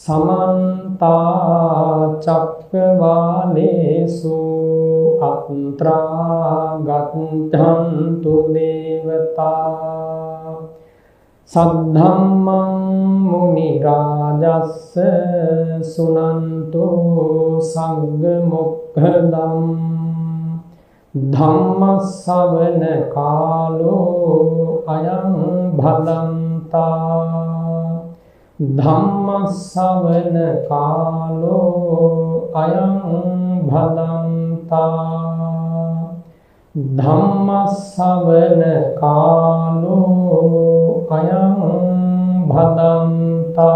समन्ता चक्रवालेषु अत्रा गच्छन्तु देवता सद्धम्मं मुनिराजस्य सुनन्तु सग्गमुखदम् धम्मश्रवण कालो अयं भदन्ता धम्मश्रवण कालो अयं भदन्ता धम्मश्रवण कालो अयं भदन्ता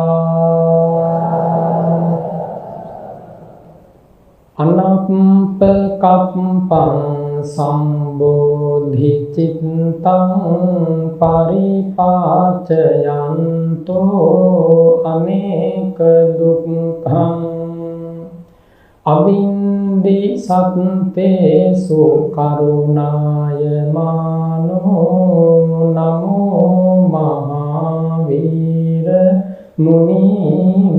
अनप्पकप्पं सम्बोधि चित्तं परिपाचयन्तो अनेक दुःखम् अविन्दि सत्तेषु करुणायमानो नमो महावीर मुनिवरस्य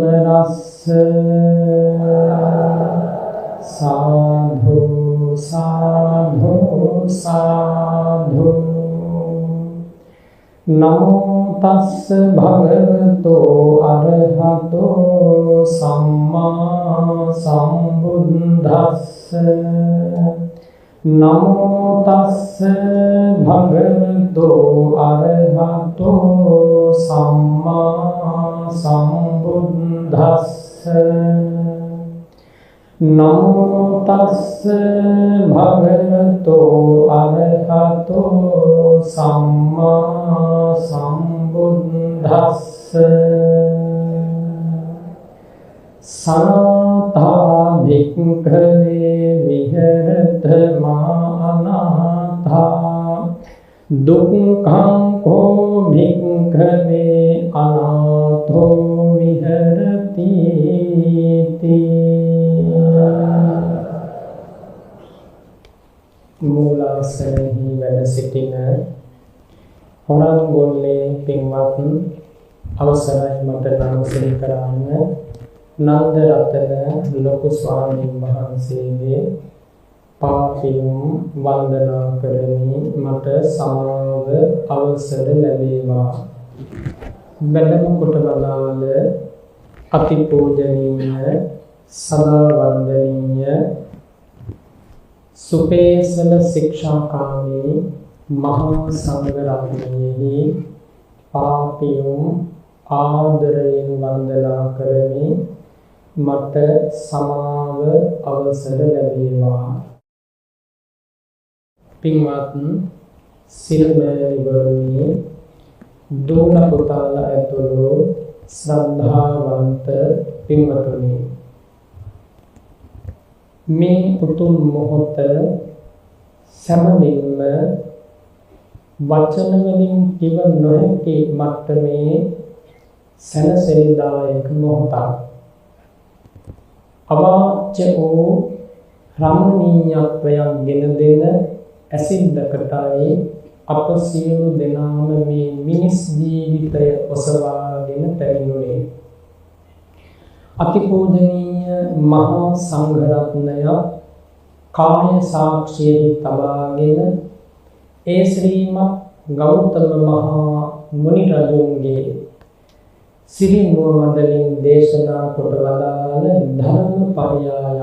साधु साधु साधु नमो तस् भगवतो अरहतो सम्मा सम्बुद्धस्य नमो तस् भगवतो अरहतो सम्मा सम्बुद्धस्य नमो तस् भगवतो अरहतो सम्मा सम्बुद्धस्य सनाथा भिक्खवे विहरतमानाथा दुःखं को भिक्खवे अनाथो विहरति මූලාසනයෙහි වැඩ සිටින හොරන්ගොල්ලේ පින්වත් අවසරයි මට නම් සිහි කරන්න නන්ද රතන ලොකු ස්වාමීන් වහන්සේගේ පාපියුම් වන්දනා කරමි මට සමාව අවසර ලැබේවා බැලම කොට වදාළ අතිපූජනීය සදා වන්දනීය सुपेसल शिक्षाकामी महासंघरत्नेहि पापियों आदरයෙන් वंदना करमि मट समाव अवसर लැබේවා පින්වත් සිල්මෑණිවරුනි දුන පුතාලා ඇතුළු ශ්‍රද්ධාවන්ත පින්වතුනි මේ උතුම් මොහොත සැමලින්ම වචන වලින් කිව නොහැකි මට්ටමේ සැනසෙලිදායක මොහොතක් අවාච්‍ය වූ රමණීයත්වයක් ගෙන දෙන ඇසින්දකටයි අප සියලු දෙනාම මේ මිනිස් ජීවිතය ඔසවාගෙන පැමිණුනේ අතිපූජනීය මහා සංඝරත්නය කාය සාක්ෂියෙහි තබාගෙන ඒ ශ්‍රීමත් ගෞතම මහා මුනි රජුන්ගේ සිරි මුවමඬලින් දේශනා කොට වදාළ ධර්ම පරයාය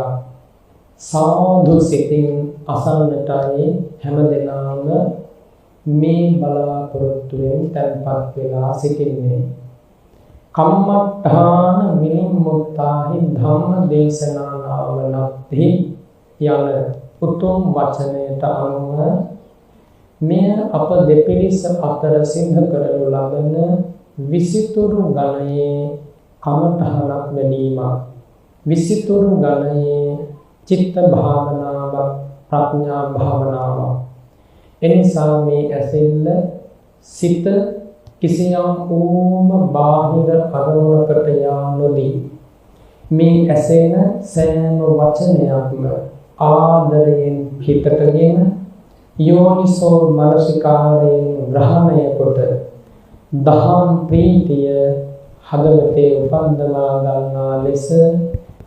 සාදු සිතින් අසන්නටයි හැමදෙනාම මේ බලාපොරොත්තුවෙන් තැන්පත් වෙලා සිටින්නේ කම්මඨාන විනිමුක්තාහි ධම්ම දේශනා නාමනත්හි යන උතුම් වචනයට අනුව මෙය අප දෙපිරිස අතර සිද්ධ කරනු ලබන විසිතුරු ගණයේ කමඨහනක් වැඩිමක් විසිතුරු ගණයේ චිත්ත භාවනාවක් ප්‍රඥා භාවනාවක් එනිසා මේ ඇසෙල්ල සිත කිසියම් ඕම බාහිර අරමුණකට යා නොදී මේ ඇසෙන සෑම වචනයක්ම ආදරයෙන් හිතටගෙන යෝනිසෝ මනසිකාරයෙන් ග්‍රහණය කොට දහම් ප්‍රීතිය හදවතේ උපන්දවා ගන්නා ලෙස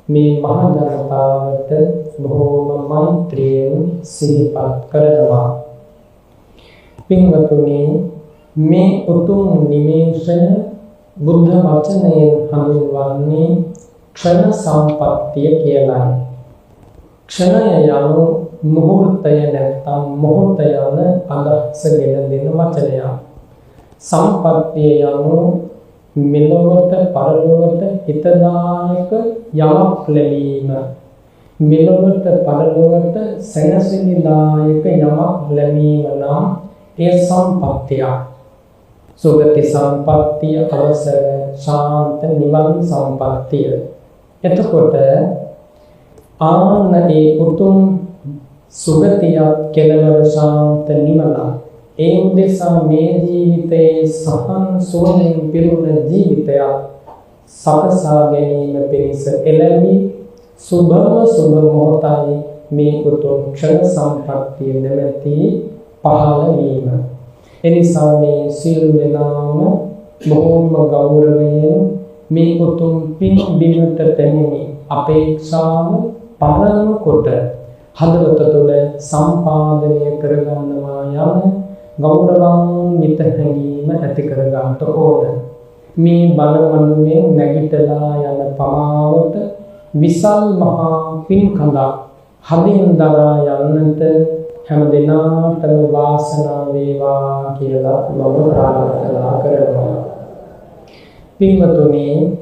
මේ මහ ජනතාවට බොහෝම මෛත්‍රියෙන් සිහිපත් කරනවා. පින්වතුනි, මේ උතුම් නිමේෂය බුද්ධ වචනයෙන් හඳුන්වන්නේ ක්ෂණ සම්පත්තිය කියලායි. ක්ෂණය යනු මුහුර්තය නැත්නම් මොහොත යන අදහස ගෙන දෙන වචනයක්. සම්පත්තිය යනු මෙලොවට පරලොවට හිතදායක යමක් ලැබීම. මෙලොවට පරලොවට සැනසෙලිදායක යමක් ලැබීම නම් ඒ සම්පත්තියක්. සුගති සම්පත්තිය, අවසර ශාන්ත නිවන් සම්පත්තිය. එතකොට ආන ඒ උතුම් සුගතියක් කෙලවර ශාන්ත නිවන, ඒ උදෙසා මේ ජීවිතයේ සහන් සුවයෙන් පිරුණ ජීවිතයක් සකසා ගැනීම පිණිස එළඹි සුභම සුභ මොහොතයි මේ උතුම් ක්ෂණ සම්පත්තිය නැමැති පහළ වීම. එනිසා මේ සියලු දෙනාම බොහෝම ගෞරවයෙන් මේ උතුම් පින් බිමට පැමිණි අපේක්ෂාව පරම කොට හදවත තුළ සම්පාදනය කරගන්නවා යන ගෞරවාන්විත හැඟීම ඇති කරගන්නට ඕන. මේ බණවනුවෙන් නැගිටලා යන පමාවට විසල් මහා පින්කඳක් හදින් දරා යන්නට හැම දිනාටම වාසනාව වේවා කියලා මම ප්‍රාර්ථනා කරනවා. පින්වතුනි,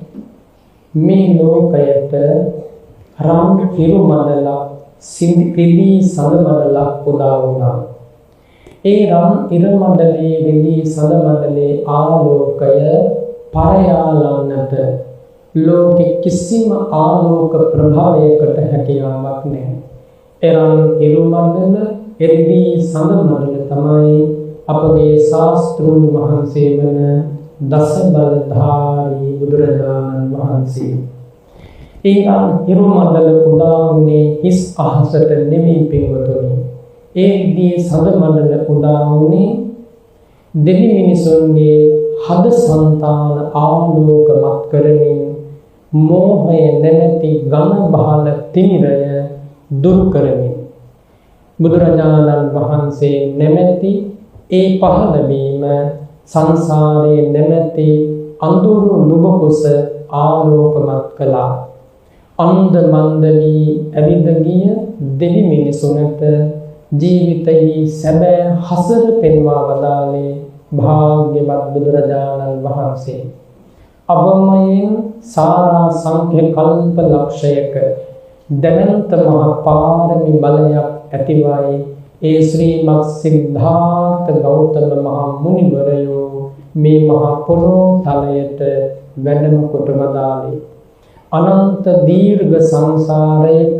මේ ලෝකයට රම් හිරු මඩලක් සිඳි සඳ මඩලක් උදා වුණා. ඒ රම් ඉර මඩලේ විදී සඳ මඩලේ ආලෝකය පරයාලන්නට ලෝකෙ කිසිම ආලෝක ප්‍රභාවයකට හැකියාවක් නැහැ. එරම් හිරු මඩල එරිදී සඳ මඩල තමයි අපගේ ශාස්ත්‍රූන් වහන්සේ වන දස බලධාරී බුදුරජාණන් වහන්සේ. ඒ හිරු මඩල උදා වුණේ හිස් අහසට නෙමෙයි පින්වතුනි. ඒ දී සඳ මඩල උදා වුණේ දෙවි මිනිසුන්ගේ හද సంతාන ආලෝකමත් කරමින් මෝහය නැමැති ඝන බහල තිමිරය දුරු කරමින් බුදුරජාණන් වහන්සේ නැමැති ඒ පහළ වීම සංසාරයේ නැමැති අඳුරු නුඹ කුස ආලෝකමත් කළා. අන්ධ මන්ද වී ඇවිද ගිය දෙවි මිනිසුන්ට ජීවිතයේ සැබෑ හසර පෙන්වා වදාළේ භාග්‍යවත් බුදුරජාණන් වහන්සේ. අවමයෙන් සාරා සංඛ්‍ය කල්ප ලක්ෂයක දැනන්ත මහ පාරමී බලයක් ඇතිවයි ඒ ශ්‍රීමත් සිද්ධාර්ථ ගෞතම මහ මුනිවරයෝ මේ මහ පොළොව තලයට වැඩම කොට වදාළේ. අනන්ත දීර්ඝ සංසාරයක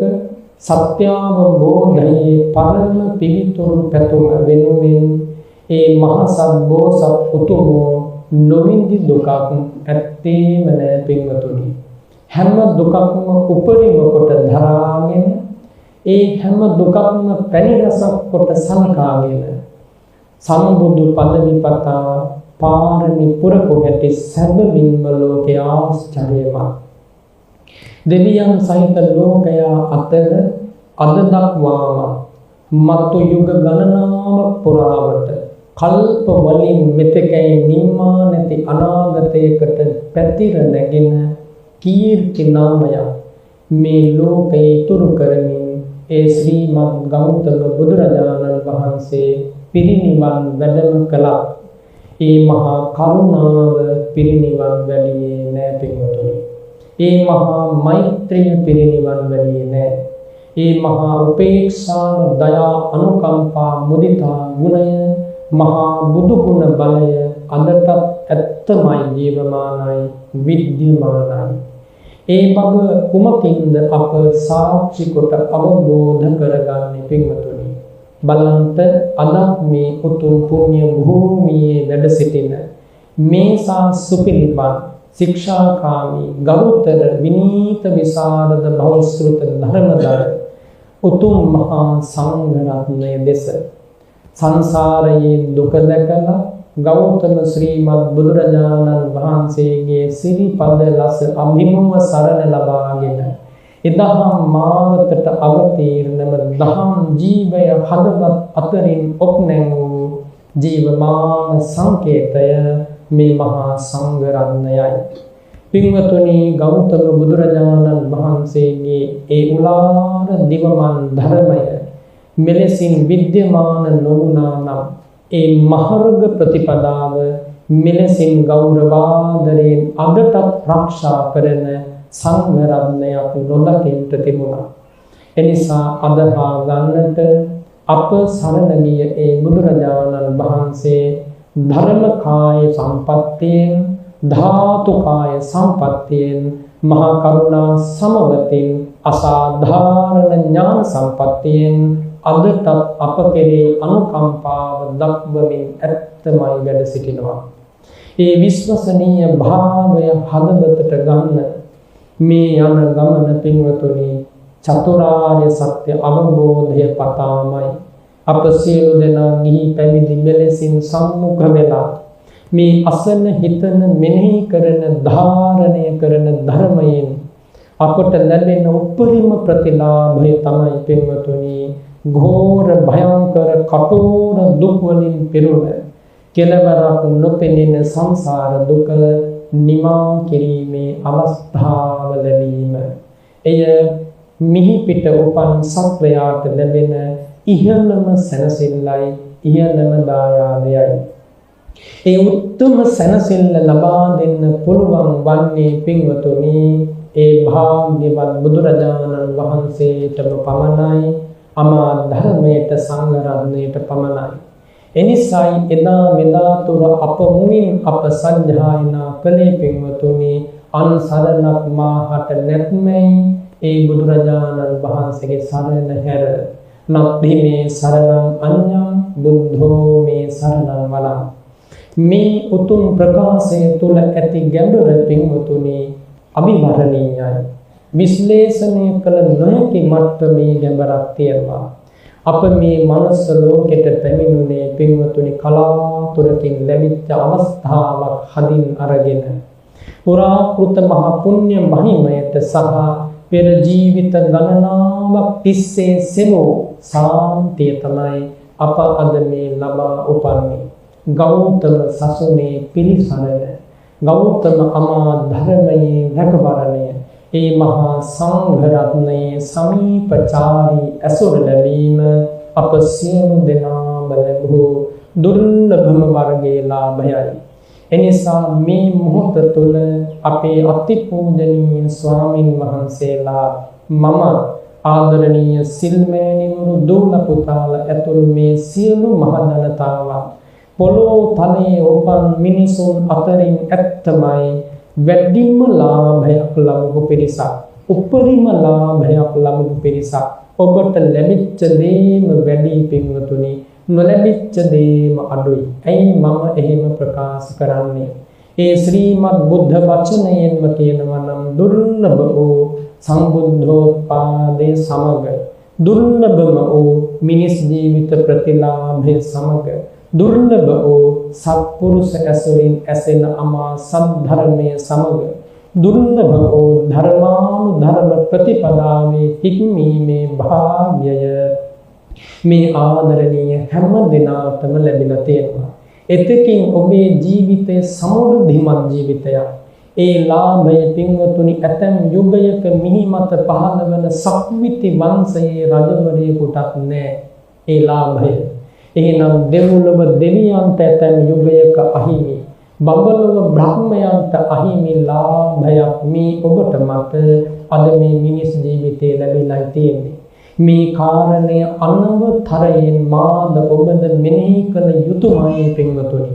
සත්‍යාවබෝධයේ පරම පිවිතුරු පැතුම වෙනුවෙන් ඒ මහ සම්බෝසත් උතුමෝ නොවිඳි දුකක් ඇත්තේම නෑ පින්වතුනි. හැම දුකක්ම උපරිම කොට දරාගෙන ඒ හැම දුකක්ම පැණි රසක් කොට සලකාගෙන සම්බුදු පදවිපතා පාරමී පුරපු ඇති සැබවින්ම ලෝකයේ ආශ්චර්යමත් දෙවියන් සහිත ලෝකයා අතර අද දක්වාම මතු යුග ගණනාවක් පුරාවට කල්ප වලින් මෙතෙකයි නිම්මා නැති අනාගතයකට පැතිර නැගෙන කීර්ති නාමය මේ ලෝකේ ඉතුරු කරමින් ඒ ශ්‍රීමත් ගෞතම බුදුරජාණන් වහන්සේ පිරිනිවන් වැඩම කළා. ඒ මහා කරුණාව පිරිනිවන් වැඩියේ නෑ පින්වතුනි. ඒ මහා මෛත්‍රිය පිරිනිවන් වැඩියේ නෑ. ඒ මහා උපේක්ෂාව, දයා, අනුකම්පා, මුදිතා ගුණය, මහා බුදු ගුණ බලය අදටත් ඇත්තමයි, ජීවමානයි, විද්‍යමානයි. ඒ බව කුමකින්ද අප සාක්ෂි කොට අවබෝධ කරගන්නේ පින්වතුනි. බලන්ත අද මේ උතුම් පුණ්‍ය භූමියේ වැඩ සිටින මේ සා සුපිරිපත් ශික්ෂාකාමී ගෞතර විනීත විසරද බෞද්ධ ධර්මදර උතුම් මහා සංඝ රත්නය දෙස සංසාරයේ දුක දැකලා ගෞතම ශ්‍රීමත් බුදුරජාණන් වහන්සේගේ සිරිපද ලස අභිමුව සරණ ලබාගෙන එදහම් මාවතට අවතීර්ණව දහම් ජීවය හදවත් අතරින් ඔප්නැං වූ ජීවමාන සංකේතය මේ මහා සංඝ රත්නයයි. පින්වතුනි, ගෞතම බුදුරජාණන් වහන්සේගේ ඒ උලාර දිවමන් ධර්මය මෙලෙසින් විද්‍යමාන නොවුණා නම් ඒ මහර්ග ප්‍රතිපදාව මෙලෙසින් ගෞරවාදරයෙන් අදටත් ආරක්ෂා කරන සංඝ රත්නයක් නොදකින්ට තිබුණා. එනිසා අදහා ගන්නට අප සරණ ගිය ඒ බුදුරජාණන් වහන්සේ ධර්මකාය සම්පත්තියෙන්, ධාතුකාය සම්පත්තියෙන්, මහා කරුණා සමවතින්, අසාධාරණ ඥාන සම්පත්තියෙන් අදටත් අප කෙරේ අනුකම්පාව දක්වමින් ඇත්තමයි වැඩ සිටිනවා. ඒ විශ්වසනීය භාවය හදවතට ගන්න මේ යන ගමන පින්වතුනි චතුරාර්ය සත්‍ය අවබෝධය පතාමයි. අප සියලු දෙනා ගිහි පැවිදි මෙලෙසින් සම්මුඛ වෙලා මේ අසන හිතන මෙනෙහි කරන ධාරණය කරන ධර්මයෙන් අපට ලැබෙන උපරිම ප්‍රතිලාභය තමයි පින්වතුනි ඝෝර භයංකර කටෝර දුක් වලින් පිරුණ කෙලවරක් නොපෙනෙන සංසාර දුක නිමා කිරීමේ අවස්ථාව ලැබීම. එය මිහි පිට උපන් සත්වයාට ලැබෙන ඉහළම සැනසෙල්ලයි, ඉහළම දායාදයයි. ඒ උත්තම සැනසෙල්ල ලබා දෙන්න පුළුවන් වන්නේ පින්වතුනි ඒ භාග්‍යවත් බුදුරජාණන් වහන්සේටම පමණයි, අමා ධර්මයට සංඝ රත්නයට පමණයි. එනිසායි එදා මෙදා තුර අප මුවින් අප සත්‍යයනා කළේ පින්වතුනි අන්සරණක් මාහට නැත්මයි ඒ බුදුරජාණන් වහන්සේගේ සරණ හැර නත්ති මේ සරණං අඤ්ඤං බුද්ධෝ මේ සරණං වලං. මේ උතුම් ප්‍රකාශය තුල ඇති ගැඹුර පින්වතුනි අභිවර්ණීයයි. විශ්ලේෂණය කළ නොහැකි මට්ටමේ ගැඹුරක් තියෙනවා. අප මේ මනස ලෝකෙට පැමිණුනේ පින්වතුනි කලාතුරකින් ලැබිච්ච අවස්ථාවක් හදින් අරගෙන පුරාකෘත මහ පුණ්‍ය මහිමයට සහ පෙර ජීවිත ගණනාවක් තිස්සේ සෙවූ සාන්තිය තමයි අප අද මේ ලබා උපන්නේ. ගෞතම සසුනේ පිළිසරණ, ගෞතම අමා ධර්මයේ රැකවරණය, ඒ මහා සංඝ රත්නයේ සමීපචාරී ඇසුර ලැබීම අප සියලු දෙනාම ලැබූ දුර්ලභම වර්ගයේ ලාභයයි. එනිසා මේ මොහොත තුළ අපේ අතිපූජනීය ස්වාමින් වහන්සේලා, මම ආදරණීය සිල්මෑණිවරු, දූල පුතාලා ඇතුළු මේ සියලු මහ ජනතාව පොළොව තලයේ උපන් මිනිසුන් අතරින් ඇත්තමයි වැඩිම ලාභයක් ලැබපු පිරිසක්, උපරිම ලාභයක් ලැබපු පිරිසක්. ඔබට ලැබිච්ච දේම වැඩි පින්වතුනි, නොලැබිච්ච දේම අඩුයි. ඇයි මම එහෙම ප්‍රකාශ කරන්නේ? ඒ ශ්‍රීමත් බුද්ධ වචනයෙන්ම කියනවා නම් දුර්ලභ වූ සම්බුද්ධෝත්පාදයේ සමග, දුර්ලභම වූ මිනිස් ජීවිත ප්‍රතිලාභය සමග, දුර්ලභ වූ සත්පුරුෂ ඇසුරින් ඇසෙන අමා සද්ධර්මයේ සමග, දුර්ලභ වූ ධර්මානුධර්ම ප්‍රතිපදාවේ හික්මීමේ භාග්‍යය මේ ආදරණීය හැම දිනාටම ලැබිලා තියෙනවා. එතකින් ඔබේ ජීවිතයේ සමෘද්ධිමත් ජීවිතයක්. ඒ ලාභය පින්වතුනි ඇතැම් යුගයක මිහිමත පහළ වන සක්විති වංශයේ රජවරයෙකුටත් නැහැ ඒ ලාභය. එහෙනම් දෙව්ලොව දෙවියන්ට ඇතැම් යුගයක අහිමි, බඹලොව බ්‍රහ්මයන්ට අහිමි ලාභයක් මේ ඔබට මත අද මේ මිනිස් ජීවිතේ ලැබිලා තියෙන්නේ. මේ කාරණය අනවතරයෙන් මාද ඔබද මෙනෙහි කළ යුතුමයි පින්වතුනි.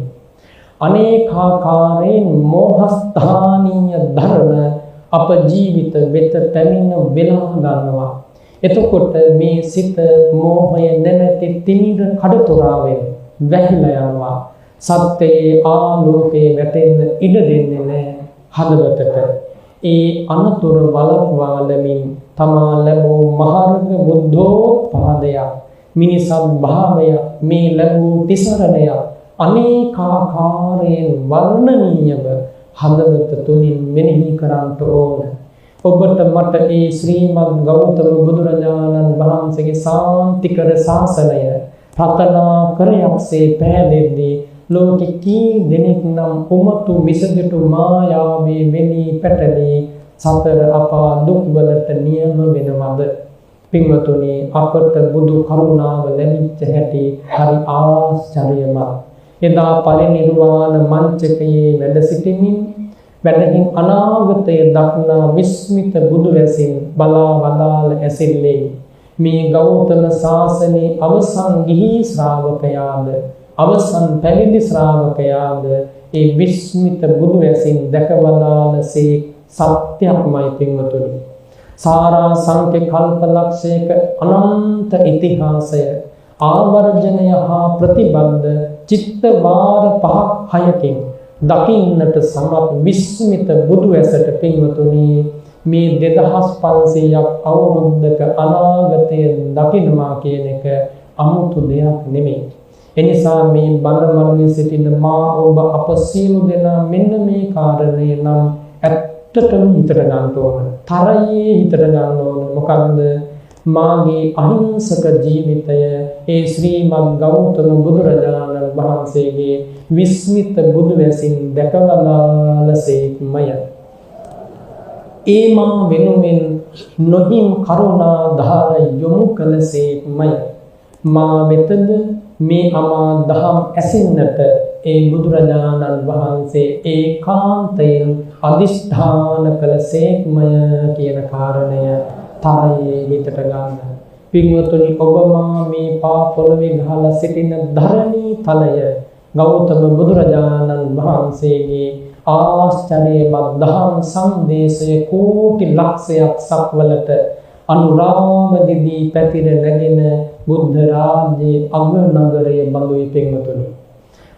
අනේකාකාරයෙන් මෝහස්ථානීය ධර්ම අප ජීවිත වෙත පැමිණ වෙලා ගන්නවා. එතකොට මේ සිත මෝහය නැමැති තිමිර කඩතොරාවෙන් වැහිලා යනවා. සත්‍යයේ ආලෝකයේ වැටෙන්න ඉඩ දෙන්නේ නැහැ හදවතට. ඒ අනතුර වළක්වාලමින් තමා ලැබූ මහර්ග බුද්ධෝත්පාදය, මිනිසත් භාවය, මේ ලැබූ තිසරණය අනේකාකාරයෙන් වර්ණනීයව හදවත තුලින් මෙනෙහි කරන්නට ඕන. ඔබට මට ඒ ශ්‍රීමත් ගෞතම බුදුරජාණන් වහන්සේගේ සාන්තිකර ශාසනය රතනා කරයක්සේ පෑදෙද්දී ලෝකෙ කී දෙනෙක් නම් උමතු මිසදිටු මායාවේ වෙලී පැටලී සතර අපා දුක් වලට නියම වෙනවද? පින්වතුනි, අපට බුදු කරුණාව ලැබිච්ච හැටි හරි ආශ්චර්යමත්. එදා පරිනිර්වාණ මංචකයේ වැඩ සිටිමින් වැඩහින් අනාගතය දක්නා විස්මිත බුදු වැසින් බලා වදාළ ඇසිල්ලේ මේ ගෞතම ශාසනයේ අවසන් ගිහි ශ්‍රාවකයාද අවසන් පැවිදි ශ්‍රාවකයාද ඒ විස්මිත බුදු වැසින් දැකවදාළසේ සත්‍යක්මයි. පින්වතුනි, සාරා සංඛ්‍ය කල්පලක්ෂයක අනන්ත ඉතිහාසය ආවර්ජනය හා ප්‍රතිබද්ධ චිත්ත වාර 5-6කින් දකින්නට සමත් විස්මිත බුදු ඇසට පින්වතුනි මේ 2500ක් අවුරුද්දක අනාගතය දකින්නවා කියන එක අමුතු දෙයක් නෙමෙයි. එනිසා මේ බණ මරුවේ සිටින මා ඔබ අප සියලු දෙනා මෙන්න මේ කාරණේ නම් ඇත්තටම හිතට ගන්න ඕන. තරයේ හිතට ගන්න ඕන. මොකක්ද? මාගේ අහිංසක ජීවිතය ඒ ශ්‍රීමත් ගෞතම බුදුරජාණන් වහන්සේගේ විස්මිත බුදු වැසින් දැකවදාළසේක්මය. ඒ මා වෙනුවෙන් නොහිම් කරුණා ධාර යොමු කළසේක්මය. මා වෙතද මේ අමා දහම් ඇසින්නට ඒ බුදුරජාණන් වහන්සේ ඒකාන්තයෙන් අදිෂ්ඨාන කළසේක්මය කියන කාරණය තරයේ හිතට ගන්න. පින්වතුනි, ඔබ මා මේ පා පොළවේ ගහලා සිටින ධරණී තලය ගෞතම බුදුරජාණන් වහන්සේගේ ආශ්චර්යමත් දහම් සංදේශය කෝටි ලක්ෂයක් සක්වලට අනුරාම දිදී පැතිර නැගෙන බුද්ධ රාජ්‍යයේ අගනගරයේ බඳුයි. පින්වතුනි,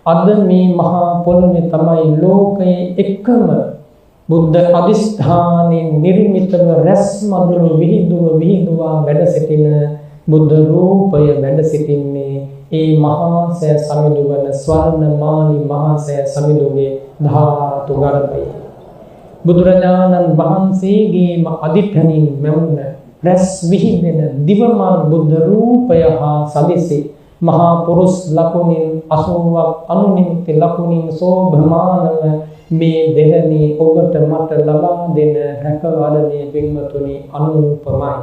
අද මේ මහා පොළොවේ තමයි ලෝකයේ එකම බුද්ධ අදිස්ථානයේ නිර්මිතව රැස් මදුරු විහිදුවා වැඩ සිටින බුද්ධ රූපය වැඩ සිටින්නේ ඒ මහා සෑ සමිඳු වන ස්වර්ණමාලි මහා සෑ සමිඳුගේ ධාතු ගර්භයේ. බුදුරජාණන් වහන්සේගේම අදිඨනින් මෙවුන රැස් විහිදෙන දිවමාන බුද්ධ රූපය හා සදිසි මහා පුරුෂ ලකුණින් 80ක් අනුනිමිති ලකුණින් සෝභමානව මේ දෙරණී ඔබට මට ලබා දෙන රැකවරණයේ පින්වතුනි අනුරූපමයි.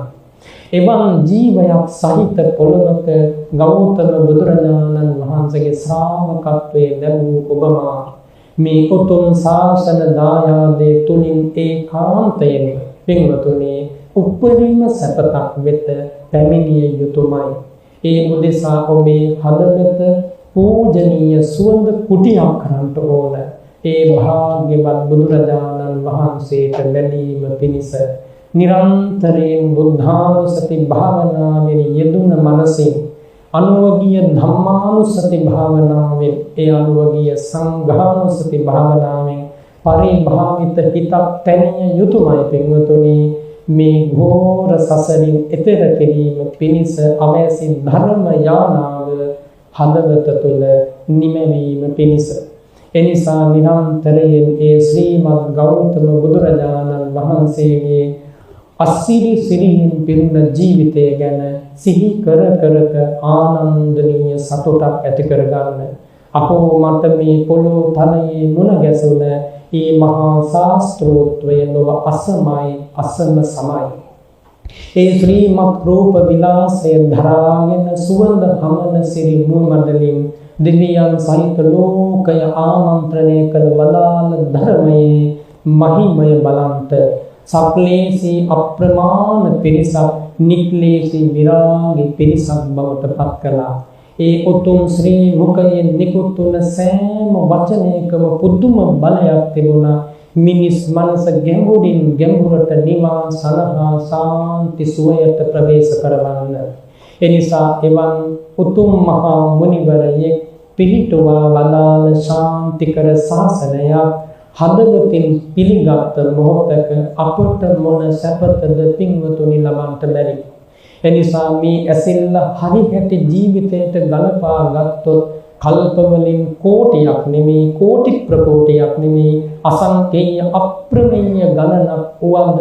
එවන් ජීවයක් සහිත පොළොවක ගෞතම බුදුරජාණන් වහන්සේගේ ශ්‍රාවකත්වයේ ලැබූ ඔබමා මේ උතුම් ශාසන දායාදයේ තුලින් ඒකාන්තයෙන් පින්වතුනි උපරිම සපතක් වෙත පැමිණිය යුතුයමයි. ඒ මුදෙසා ඔබේ හදවත පූජනීය සුවඳ කුටියක් කරන්නට ඕන. ඒ භාග්‍යවත් බුදුරජාණන් වහන්සේට ලැබීම පිණිස නිරන්තරයෙන් බුද්ධානුස්සති භාවනාවෙන් යෙදුන මනසින් අනුවගිය ධම්මානුස්සති භාවනාවෙන් ඒ අනුවගිය සංඝානුස්සති භාවනාවෙන් පරිභාවිත හිතක් තැනිය යුතුයමයි. පින්වතුනි, මේ ඝෝර සසරින් එතෙර කිරීම පිණිස අවැසි ධර්ම යානාව හදවත තුළ නිමැවීම පිණිස එනිසා නිරන්තරයෙන් ඒ ශ්‍රීමත් ගෞතම බුදුරජාණන් වහන්සේගේ අසිරි සිරිහින් පිරුණ ජීවිතය ගැන සිහි කර ආනන්දනීය සතුටක් ඇති කරගන්න. අපෝ මට මේ පොළොව තලයේ මුණ ගැසුණ ඒ මහා ශාස්ත්‍රෝත්වය නොව අසම සමයි. ඒ ශ්‍රීමත් රූප විලාසය ධරාගෙන සුවඳ හමන සිරි මුවමඩලින් දිව්‍යයන් සහිත ලෝකය ආමන්ත්‍රණය කළ වදාළ ධර්මයේ මහිමය බලන්ත සක්ලේශී අප්‍රමාණ පිරිසක් නික්ලේශී විරාගී පිරිසක් බවට පත් කළා. ඒ උතුම් ශ්‍රී මුඛයෙන් නිකුත් වුණ සෑම වචනයකම පුදුම බලයක් තිබුණා. මිනිස් මනස ගැඹුරින් ගැඹුරට නිවා සනහා සාන්ති සුවයට ප්‍රවේශ කරවන්න. එනිසා එවන් උතුම් මහා මුනිවරයෙක් පිහිටුවා වදාළ ශාන්තිකර ශාසනයක් හදවතින් පිළිගත් මොහොතක අපට මොන සැපතද පින්වතුනි ලබන්නට බැරි. එනිසා මේ ඇසිල්ල හරි හැටි ජීවිතයට ගලපා ගත්තොත් කල්පවලින් කෝටියක් නෙමේ කෝටි ප්‍රකෝටියක් නෙමේ අසංකේය අප්‍රමේය ගණනක් වුවද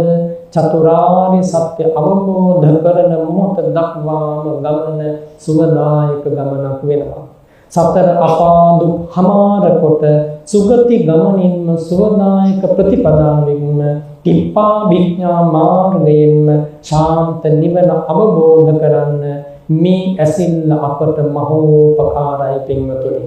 චතුරාර්ය සත්‍ය අවබෝධ කරන මොහොත දක්වාම ගමන සුවදායක ගමනක් වෙනවා. සතර අපා දුක් හමාර කොට සුගති ගමනින්ම සුවදායක ප්‍රතිපදාවෙන්ම කිප්පා විඥා මාර්ගයෙන්ම ශාන්ත නිවන අවබෝධ කරන්න මේ ඇසිල්ල අපට මහෝපකාරයි පින්වතුනි.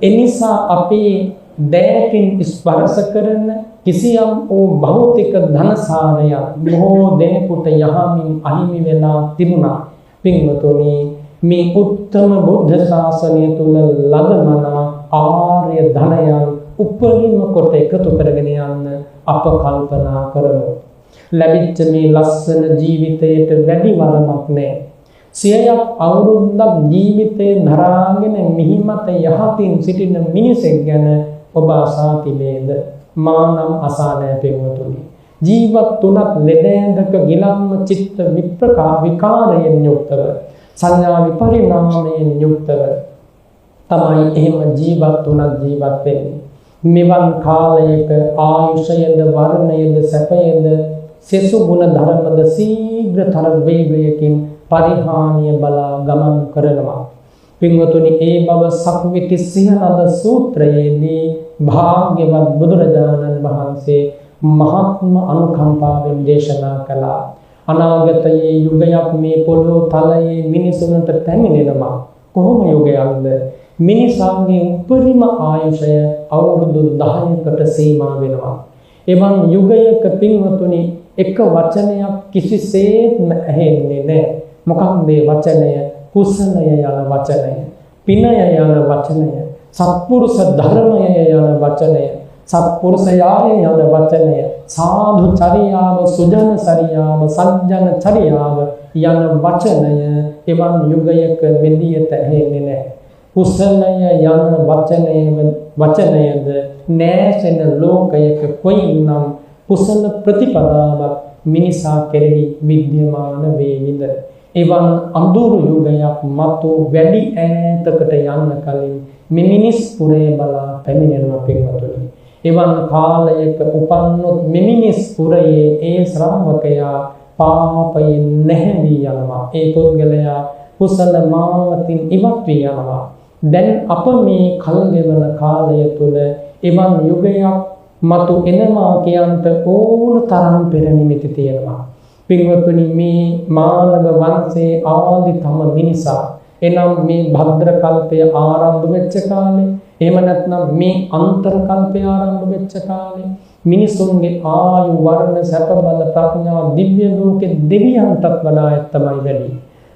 එනිසා අපේ දෑකින් ස්පර්ශ කරන කිසියම් වූ භෞතික ධනසාරය බොහෝ දෙනෙකුට යහමින් අහිමි වෙලා තිබුණා. පින්වතුනි මේ උත්තම බුද්ධ ශාසනය තුල ලදමනා ආර්ය ධනයන් උපරිම කොට එකතු කරගෙන යන්න අප කල්පනා කරමු. ලැබිච්ච මේ ලස්සන ජීවිතයට වැඩි වරමක් නැහැ. සියයක් අවුරුද්දක් ජීවිතේ දරාගෙන මිහිමත යහතින් සිටින මිනිසෙක් ගැන ඔබ අසා තිබේද? මා නම් අසා නැහැ පින්වතුනි. ජීවත් තුනක් ලෙඩැඳක ගිලම්ම චිත්ත විකාරයෙන් යුක්තව සංඥා විපරිණාමයෙන් යුක්තව තමයි එහෙම ජීවත් තුනක් ජීවත් වෙන්නේ. මෙවන් කාලයක ආයුෂයද වර්ණයද සැපයද සෙසු ගුණ ධර්මද ශීඝ්‍රතර වේගයකින් පරිහානිය බලා ගමන් කරනවා. පින්වතුනි ඒ බව සක්විති සිංහනද සූත්‍රයේදී භාග්‍යවත් බුදුරජාණන් වහන්සේ මහත්ම අනුකම්පාවෙන් දේශනා කළා. අනාගතයේ යුගයක් මේ පොළොව තලයේ මිනිසුන්ට පැමිණෙනවා. කොහොම යුගයක්ද? මිනිසාගේ උපරිම ආයුෂය අවුරුදු 10කට සීමා වෙනවා. එවන් යුගයක පින්වතුනි එක වචනයක් කිසිසේත්ම ඇහෙන්නේ නැහැ. මොකක්ද මේ වචනය? කුසලය යන වචනය, පිනය යන වචනය, සත්පුරුෂ ධර්මය යන වචනය, සත්පුරුෂයාය යන වචනය, සාධු චරියාව, සුජන චරියාව, සජ්ජන චරියාව යන වචනය එවන් යුගයක මෙදියට ඇහෙන්නේ නැහැ. කුසලය යන වචනයද නැසෙන ලෝකයක කොයිනම් කුසල ප්‍රතිපදාවක් මිනිසා කෙරෙහි විද්‍යමාන වේවිද? එවන් අඳුරු යුගයක් මතු වැඩි ඈතකට යන්න කලින් මිනිස් පුරේ බලා පැමිණෙනවා පින්වතුනි. එවන් කාලයක උපන්නොත් මිනිස් පුරයේ ඒ ශ්‍රාවකයා පාපයෙන් නැහැවී යනවා. ඒ පුද්ගලයා කුසල මාවතින් ඉවත් වී යනවා. දැන් අප මේ කල්ගෙවන කාලය තුල එවන් යුගයක් මතු එනවා කියන්ට ඕන තරම් පෙර නිමිති තියෙනවා. පින්වතුනි මේ මානව වංශයේ ආදිතම මිනිසා එනම් මේ භද්‍ර කල්පය ආරම්භ වෙච්ච කාලේ එහෙම නැත්නම් මේ අන්තර කල්පය ආරම්භ වෙච්ච කාලේ මිනිසුන්ගේ ආයු වර්ණ සැප බල ප්‍රඥා දිව්‍ය ලෝකේ දෙවියන්ටත් වඩා තමයි වැඩි.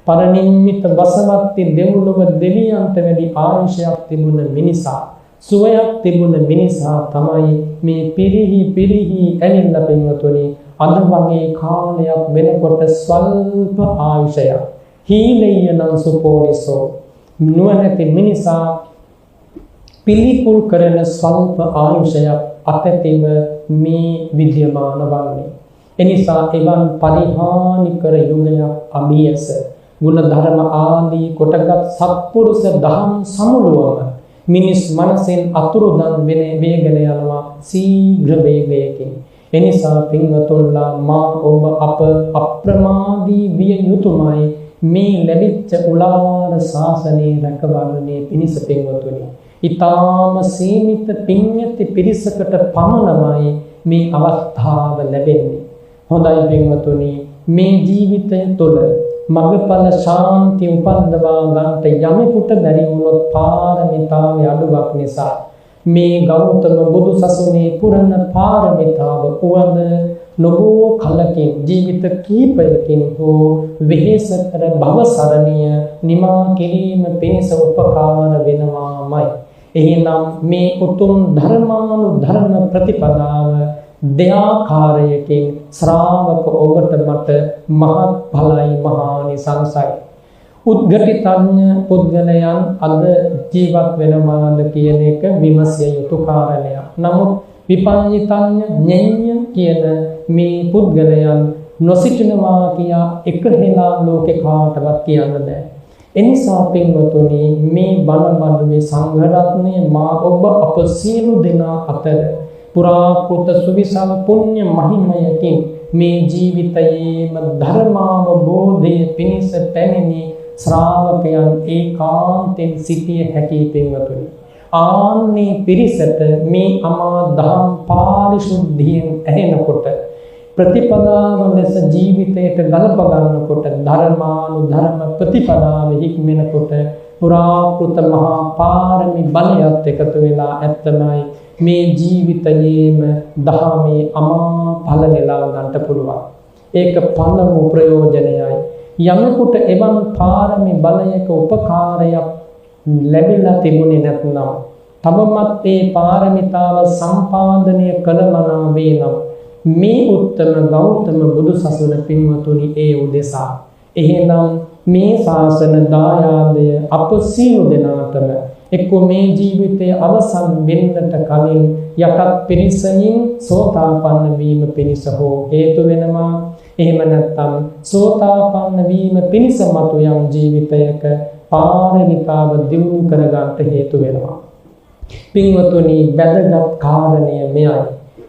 පරිනිම්මිත වසවත්ති දෙව්ලොව දෙවියන්ට වැඩි ආයුෂයක් තිබුණ මිනිසා සුවයක් තිබුණ මිනිසා තමයි මේ පිරිහි ඇනින්න පින්වතුනි අද වගේ කාලයක් වෙනකොට ස්වල්ප ආයුෂයක් හීලයනම් සුපෝරිසෝ නුවණැති මිනිසා පිළිකුල් කරන ස්වල්ප ආයුෂයක් අතැතිව මේ විද්‍යමාන වන්නේ. එනිසා එවන් පරිහානි කර යුගයක් අභියස ගුණ ධර්ම ආදී කොටගත් සත්පුරුෂ දහම් සමුළුවම මිනිස් මනසෙන් අතුරුදන් වේගෙන යනවා ශීඝ්‍ර වේගයකින්. එනිසා පින්වතුන්ලා මා ඔබ අප අප්‍රමාදී විය යුතුමයි මේ ලැබිච්ච උලාර ශාසනයේ රැකවරණයේ පිණිස පින්වතුනි. ඊ타ම සීමිත පින්යති පිරිසකට පමණමයි මේ අවස්ථාව ලැබෙන්නේ. හොඳයි පින්වතුනි මේ ජීවිතය තුළ මගඵල ශාන්ති උපද්දවා ගන්නට යමෙකුට බැරි වුණොත් පාරමිතාවේ අඩුවක් නිසා මේ ගෞතම බුදු සසුනේ පුරණ පාරමිතාව උවද නොබෝ කලකින් ජීවිත කීපයකින් හෝ වෙහෙස කර භව සරණිය නිමා කිරීම පිණිස උපකාර වෙනවාමයි. එහෙනම් මේ උතුම් ධර්මානුධර්ම ප්‍රතිපදාව දෙආකාරයකින් ශ්‍රාවක ඔබට මට මහත් ඵලයි මහානිසංසයි. උද්ගටිතඥ පුද්ගලයන් අද ජීවත් වෙනවාද කියන එක විමසිය යුතු කාරණයක්. නමුත් විපඤ්ඤිතඥ ඤෙඤ්ඤ කියන මේ පුද්ගලයන් නොසිටිනවා කියා එක හෙලා ලෝකේ කාටවත් කියන්න බෑ. එනිසා පින්වතුනි මේ බණ මඩුවේ සංඝ රත්නය මා ඔබ අප සියලු දෙනා අතර පුරාකෘත සුවිසල් පුණ්‍ය මහිමයකින් මේ ජීවිතයේම ධර්මාවබෝධය පිණිස පැමිණි ශ්‍රාවකයන් ඒකාන්තෙන් සිටිය හැකි පින්වතුනි. ආන්නේ පිරිසට මේ අමා දහම් පාරිශුද්ධියෙන් ඇහෙනකොට ප්‍රතිපදාව ලෙස ජීවිතයට ගලප ගන්නකොට ධර්මානුධර්ම ප්‍රතිපදාව හික්මෙනකොට පුරාකෘත මහා පාරමී බලයත් එකතු වෙලා ඇත්තමයි මේ ජීවිතයේම දහමේ අමා ඵල නෙලා ගන්නට පුළුවන්. ඒක පළමු ප්‍රයෝජනයයි. යමෙකුට එවන් පාරමී බලයක උපකාරයක් ලැබිලා තිබුණේ නැත්නම් තවමත් ඒ පාරමිතාව සම්පාදනය කළ මනා වේනම් මේ උත්තම ගෞතම බුදු සසුන පින්වතුනි ඒ උදෙසා එහෙනම් මේ ශාසන දායාදය අප සියලු දෙනාටම එක්ක මේ ජීවිතයේ අවසන් වෙන්නට කලින් යටත් පිරිසකින් සෝතාපන්න වීම පිණිස හෝ හේතු වෙනවා. එහෙම නැත්නම් සෝතාපන්න වීම පිණිස මතු යම් ජීවිතයක පාරමිතාව දියුණු කර ගන්නට හේතු වෙනවා. පින්වතුනි වැදගත් කාරණය මෙයයි.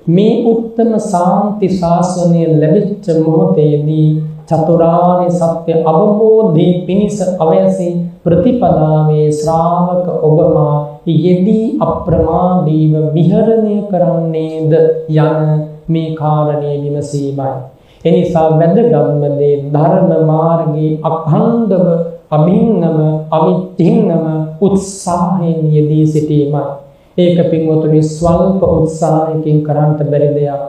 මේ උත්තම සාන්ති ශාසනය ලැබිච්ච මොහොතේදී චතුරාර්ය සත්‍ය අවබෝධයේ පිණිස අවශ්‍ය ප්‍රතිපදාවේ ශ්‍රාවක ඔබමා යෙදී අප්‍රමාදීව විහරණය කරන්නේද යන මේ කාරණේ විමසීමයි. එනිසා වැදගත්ම දේ ධර්ම මාර්ගයේ අඛණ්ඩව අභින්නම අවිච්ඡින්නම උත්සාහයෙන් යෙදී සිටීමයි. ඒක පින්වතුනි ස්වල්ප උත්සාහයකින් කරන්නට බැරි දෙයක්.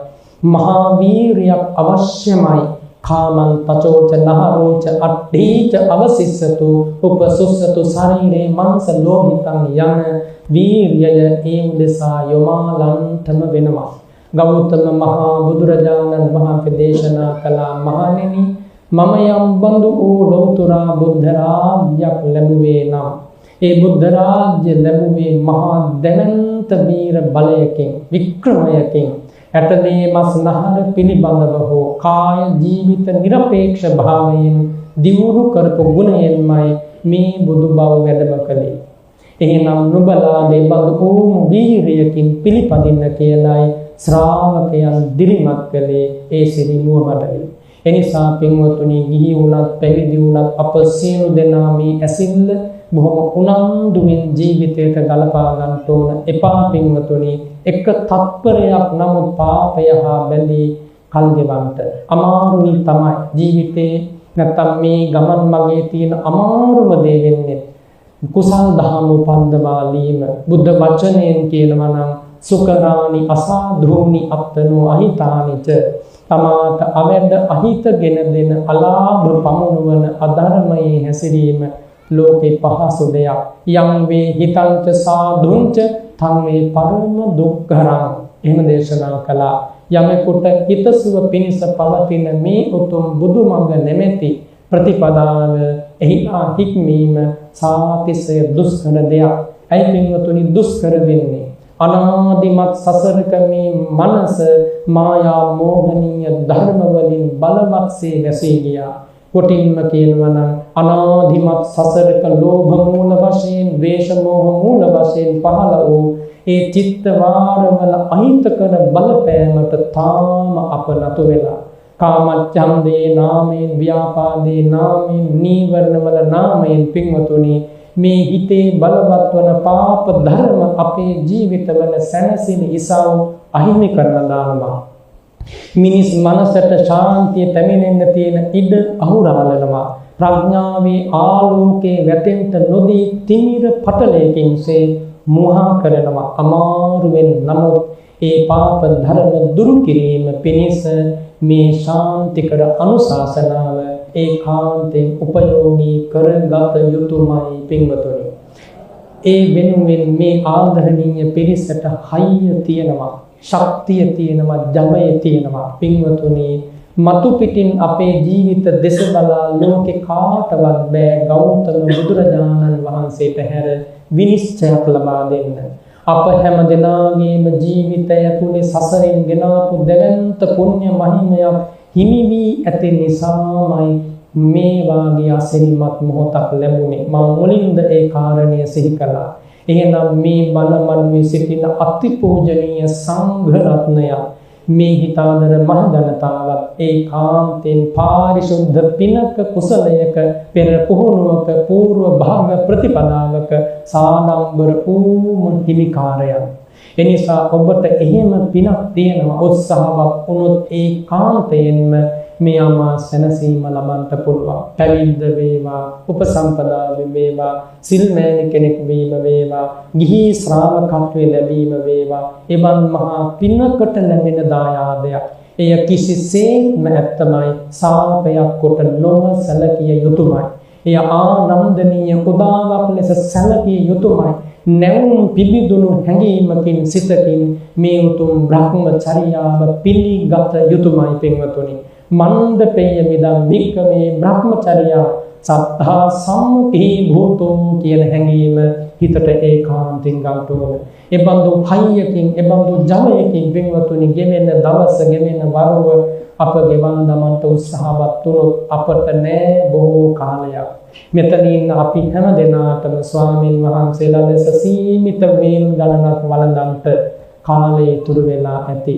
මහා වීරියක් අවශ්‍යමයි. කාමං තචෝච නහරෝච අට්ඨීච අවසිස්සතු උපසුස්සතු ශරීරේ මංස ලෝහිතං යන වීර්යය ඒ උදෙසා යොමාලන්ටම වෙනවා. ගෞතම මහා බුදුරජාණන් වහන්සේ දේශනා කළා මහණෙනි මම යම් බඳු වූ ලෝතුරා බුද්ධ රාජ්‍යයක් ලැබුවේ නම් ඒ බුද්ධ රාජ්‍ය ලැබුවේ මහා දැනන්ත වීර බලයකින් වික්‍රමයකින් ඇතදේ මස් නහර පිළිබඳව හෝ කාය ජීවිත නිරපේක්ෂ භාවයෙන් දියුණු කරපු ගුණයෙන්මයි මේ බුදු බව වැඩම කළේ. එහෙනම් නුඹලා දෙබඳු වූ වීරියකින් පිළිපදින්න කියලායි ශ්‍රාවකයන් දිරිමත් කළේ ඒ සිරිමුව මඩලේ. එනිසා පින්වතුනි ගිහි වුණත් පැවිදි වුණත් අප සියලු දෙනා මේ ඇසිල්ල බොහොම උනන්දුවෙන් ජීවිතයට ගලපා ගන්න ඕන. එපා පින්වතුනි එක තත්පරයක් නමුත් පාපය හා බැඳී කල් ගෙවන්නට අමාරුයි තමයි ජීවිතේ. නැත්තම් මේ ගමන් මගේ තියෙන අමාරුම දේ වෙන්නේ කුසල් දහම උපන්දවාලීම. බුද්ධ වචනයෙන් කියනවා නම් සුකරානි අසාධූනි අත්තනෝ අහිතානිච තමාට අවැඩ අහිතගෙන දෙන අලාභ පමුණුවන අධර්මයේ හැසිරීම ලෝකේ පහසු දෙයක්. යම් වේ හිතංච සාධුංච තං වේ පරම දුක්ඛරං. එහෙම දේශනා කළා. යමෙකුට හිතසුව පිණිස පවතින මේ උතුම් බුදුමඟ නැමැති ප්‍රතිපදාව එහිලා හික්මීම සාතිශය දුෂ්කර දෙයක්. ඇයි පින්වතුනි දුෂ්කර වෙන්නේ? අනාදිමත් සසරක මේ මනස මායා මෝහනීය ධර්ම වලින් බලවත්සේ වැසී ගියා. කොටින්ම කියනවා නම් අනාදිමත් සසරක ලෝභ මූල වශයෙන්, ද්වේෂ මෝහ මූල වශයෙන් පහළ වූ ඒ චිත්ත වාරවල අහිතකර බලපෑමට තාම අප නතු වෙලා කාමච්ඡන්දේ නාමයෙන්, ව්‍යාපාදේ නාමයෙන්, නීවරණවල නාමයෙන් පින්වතුනි මේ හිතේ බලවත් වන පාප ධර්ම අපේ ජීවිතවල සැනසෙන ඉසව් අහිමි කරලා දානවා. මිනිස් මනසට ශාන්තිය පැමිණෙන්න තියෙන ඉඩ අහුරාලනවා. ප්‍රඥාවේ ආලෝකයේ වැටෙන්න නොදී තිමිර පටලයකින්සේ මෝහා කරනවා. අමාරුවෙන් නමුත් ඒ පාප ධර්ම දුරු කිරීම පිණිස මේ ශාන්තිකර අනුශාසනාව ඒකාන්තයෙන් උපයෝගී කරගත යුතුමයි පින්වතුනි. ඒ වෙනුවෙන් මේ ආදරණීය පිරිසට හයිය තියෙනවා, ශක්තිය තියෙනවා, ජවය තියෙනවා පින්වතුනි. මතු පිටින් අපේ ජීවිත දෙස බලා ලෝකේ කාටවත් බෑ ගෞතම බුදුරජාණන් වහන්සේට හැර විනිශ්චයක් ලබා දෙන්න. අප හැම දෙනාගේම ජීවිතය තුනේ සසරෙන් ගෙනාපු දෙවන්ත පුණ්‍ය මහිමයක් හිමි වී ඇති නිසාමයි මේ වාගේ අසිරිමත් මොහොතක් ලැබුණේ මම මුලින්ද ඒ කාරණය සිහි කළා. එහෙනම් මේ බණ මළුවේ සිටින අතිපූජනීය සංඝ රත්නය මේ හිතාදර මහ ජනතාවත් ඒකාන්තයෙන් පාරිශුද්ධ පිනක කුසලයක පෙර පුහුණුවක పూర్ව භාග ප්‍රතිපදාවක සාඩම්බර වූ හිමිකාරයන්. එනිසා ඔබට එහෙම පිනක් තියෙනවා උත්සාහවත් වුණොත් ඒකාන්තයෙන්ම මේ අමා සැනසීම ලබන්න පුළුවන්. පැවිද්ද වේවා, උපසම්පදා වේවා, සිල්මෑණි කෙනෙක් වීම වේවා, ගිහි ශ්‍රාවකත්වයේ ලැබීම වේවා. එවන් මහා පිනකට ලැබෙන දායාදයක්. එය කිසිසේත්ම ඇත්තමයි සාපයක් කොට නොසැලකිය යුතුමයි. එය ආනන්දනීය උදාවක් ලෙස සැලකිය යුතුමයි. නැවුම් පිබිදුණු හැඟීමකින් සිතකින් මේ උතුම් බ්‍රහ්මචර්යාව පිළිගත යුතුමයි පින්වතුනි. මන්දපේය මිදම් වික්කමේ බ්‍රහ්මචර්යා සත්තා සම්මුඛී භූතෝ කියන හැඟීම හිතට ඒකාන්තයෙන් ගන්න ඕන. එබඳු කයකින් එබඳු ජවයකින් පින්වතුනි ගෙවෙන දවස ගෙවෙන වරුව අප ගෙවන් දමන්ට උත්සාහවත් වුණොත් අපට නෑ බොහෝ කාලයක්. මෙතනින් අපි හැම දෙනාටම ස්වාමීන් වහන්සේලා ලෙස සීමිත වේල් ගණනක් වළඳන්ට කාලය ඉතුරු වෙලා ඇති.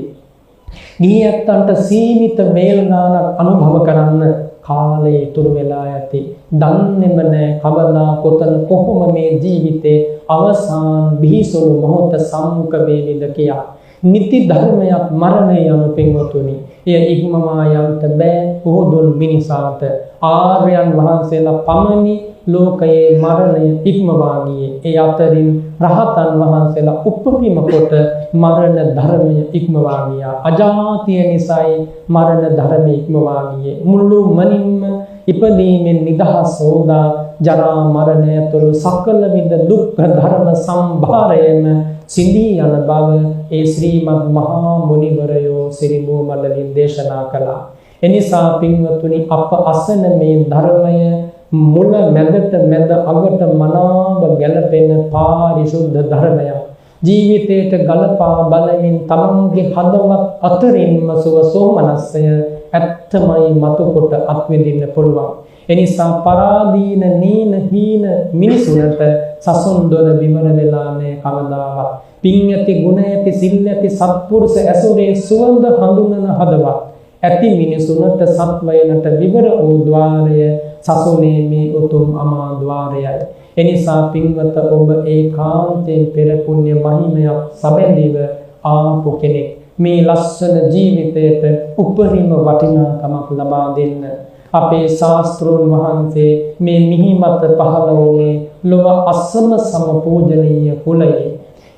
ගියත්තන්ට සීමිත වේල් ගණනක් අනුභව කරන්න කාලය ඉතුරු වෙලා ඇති. දන්නේම නැහැ කවදා කොතන කොහොම මේ ජීවිතේ අවසාන බිහිසුණු මොහොත සම්මුඛ වේවිද කියා. නිති ධර්මයක් මරණය යනු පින්වතුනි. එය ඉක්මවා යන්නට බෑ පොදුන් මිනිසාට. ආර්යයන් වහන්සේලා පමණි ලෝකයේ මරණය ඉක්මවා ගියේ. ඒ අතරින් රහතන් වහන්සේලා උපරිම කොට මරණ ධර්මය ඉක්මවා ගියා. අජාතිය නිසායි මරණ ධර්මය ඉක්මවා ගියේ. මුළු මනින්ම ඉපදීමෙන් නිදහස් වූදා ජරා මරණය තුරු සකල විද දුක්ඛ ධර්ම සම්භාරයේම සිඳී යන බව ඒ ශ්‍රීමත් මහා මුනිවරයෝ සිරිමු මණ්ඩලින් දේශනා කළා. එනිසා පින්වතුනි අප අසන මේ ධර්මය මුල මැදට මැද අගට මනාව ගැලපෙන පාරිශුද්ධ ධර්මයක්. ජීවිතයට ගලපා බලමින් තමන්ගේ හදවත් අතරින්ම සුව සෝමනස්සය ඇත්තමයි මතු කොට අත්විඳින්න පුළුවන්. එනිසා පරාදීන නීන හීන මිනිසුන්ට සසුන් දොර විවර වෙලා නැහැ කවදාවත්. පින් ඇති ගුණ ඇති සිල් ඇති සත්පුරුෂ ඇසුරේ සුවඳ හඳුනන හදවත් ඇති මිනිසුන්ට සත්වයනට විවර වූ ద్వාරය සසුනේ මේ උතුම් අමා ద్వාරයයි. එනිසා පින්වත ඔබ ඒකාන්තයෙන් පෙර පුණ්‍ය මහිමයක් සැබඳිව ආපු කෙනෙක්. මේ ලස්සන ජීවිතයට උපරිම වටිනාකමක් ලබා දෙන්න. අපේ ශාස්ත්‍රෝන් වහන්සේ මේ මිහිමත පහළ වුණේ ලොව අසම සම පූජනීය කුලයේ.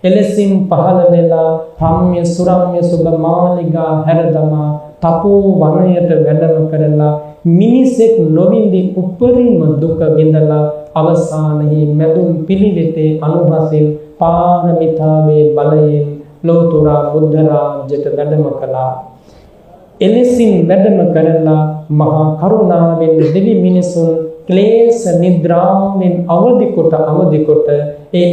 එලෙසින් පහළ වෙලා රම්‍ය සුරම්‍ය සුබ මාලිගා හැරදමා තපෝ වනයට වැඩම කරලා මිනිසෙක් නොවිඳි උපරිම දුක විඳලා අවසානයේ මැදුම් පිළිවෙතේ අනුහසින් පාරමිතාවේ බලයෙන් ලෝතර බුද්ධ රාජ්‍යයට වැඩම කළා. එලෙසින් වැඩම කරලා මහා කරුණාවෙන් දෙවි මිනිසුන් ක්ලේශ නිද්‍රාවෙන් අවදි කොට ඒ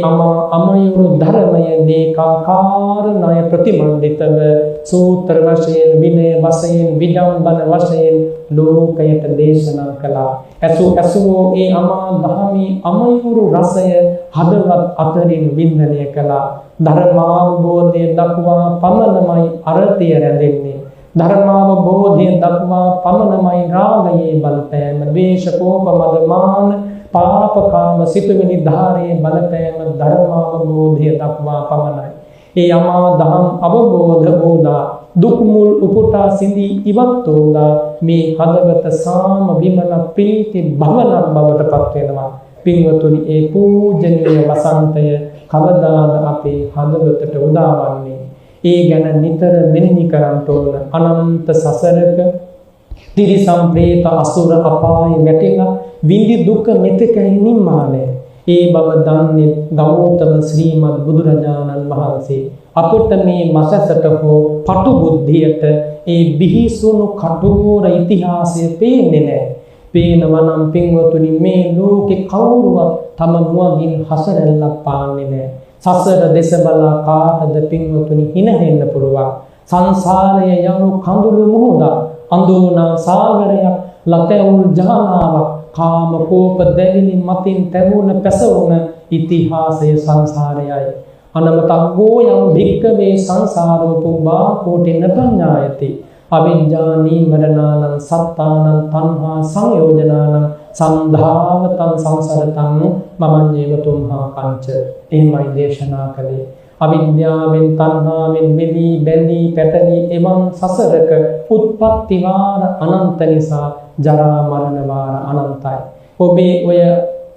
අමයුරු ධර්මය දේකාකාර ණය ප්‍රතිමන්විතව සූත්‍ර වශයෙන් විනය වශයෙන් විදම්බන වශයෙන් ලෝකයට දේශනා කළා. ඇසු ඒ අමා දහමේ අමයුරු රසය හදවත් අතරින් වින්දනය කළා. ධර්මාවබෝධය දක්වා පමණමයි අර්ථය රැඳෙන්නේ. ධර්මාවබෝධය දක්වා පමණමයි රාගයේ බලපෑම, ද්වේෂ, කෝප, මද, මාන, පාපකාම සිතුවිලි ධාරයේ බලපෑම ධර්මාවබෝධය දක්වා පමණයි. ඒ අමා දහම් අවබෝධ වූදා දුක් මුල් උපුටා සිඳී ඉවත් වූදා මේ හදවත සාම විමල ප්‍රීති භවනක් බවට පත් වෙනවා. පින්වතුනි, ඒ පූජනීය වසන්තය කවදාද අපේ හදවතට උදාවන්නේ? ඒ ගැන නිතර මෙනෙහි කරන්ට ඕන. අනන්ත සසරක තිරිසන් ප්‍රේත අසුර අපායේ වැටිලා විඳි දුක මෙතෙකයි නිම්මානය. ඒ බව දන්නේ ගෞතම ශ්‍රීමත් බුදුරජාණන් වහන්සේ. අපට මේ මසසට හෝ පටු බුද්ධියට ඒ බිහිසුණු කටුවර ඉතිහාසය පේන්නේ නැහැ. පේනවා නම් පින්වතුනි, මේ ලෝකේ කවුරුවත් තම නුවණින් හසරෙල්ලක් පාන්නේ නැහැ. සසර දෙස බලා කාටද පින්වතුනි හිනෙන්න පුළුවන්? සංසාරය යනු කඳුළු මුහුදක්, අඳුනා සාගරයක්, ලතැවුල් ජාලාවක් කාම කෝප දැවිලි මතින් තැවුන පැසවුන ඉතිහාසය සංසාරයයි. අනමතග්ගෝ යම් භික්කවේ සංසාරෝපුබ්බා කෝටි නපඤ්ඤායති අවිජ්ජා නීවරණානං සත්තානං තණ්හා සංයෝජනානං සම්ධාවතං සංසරතං මමඤ්ඤේවතුම්හා පංච. එහෙමයි දේශනා කළේ. අවිද්‍යාවෙන් තණ්හාවෙන් වෙලී බැඳී පැටලී එවන් සසරක උත්පත්ති වාර අනන්ත නිසා ජරා මරණ වාර අනන්තයි. ඔබේ ඔය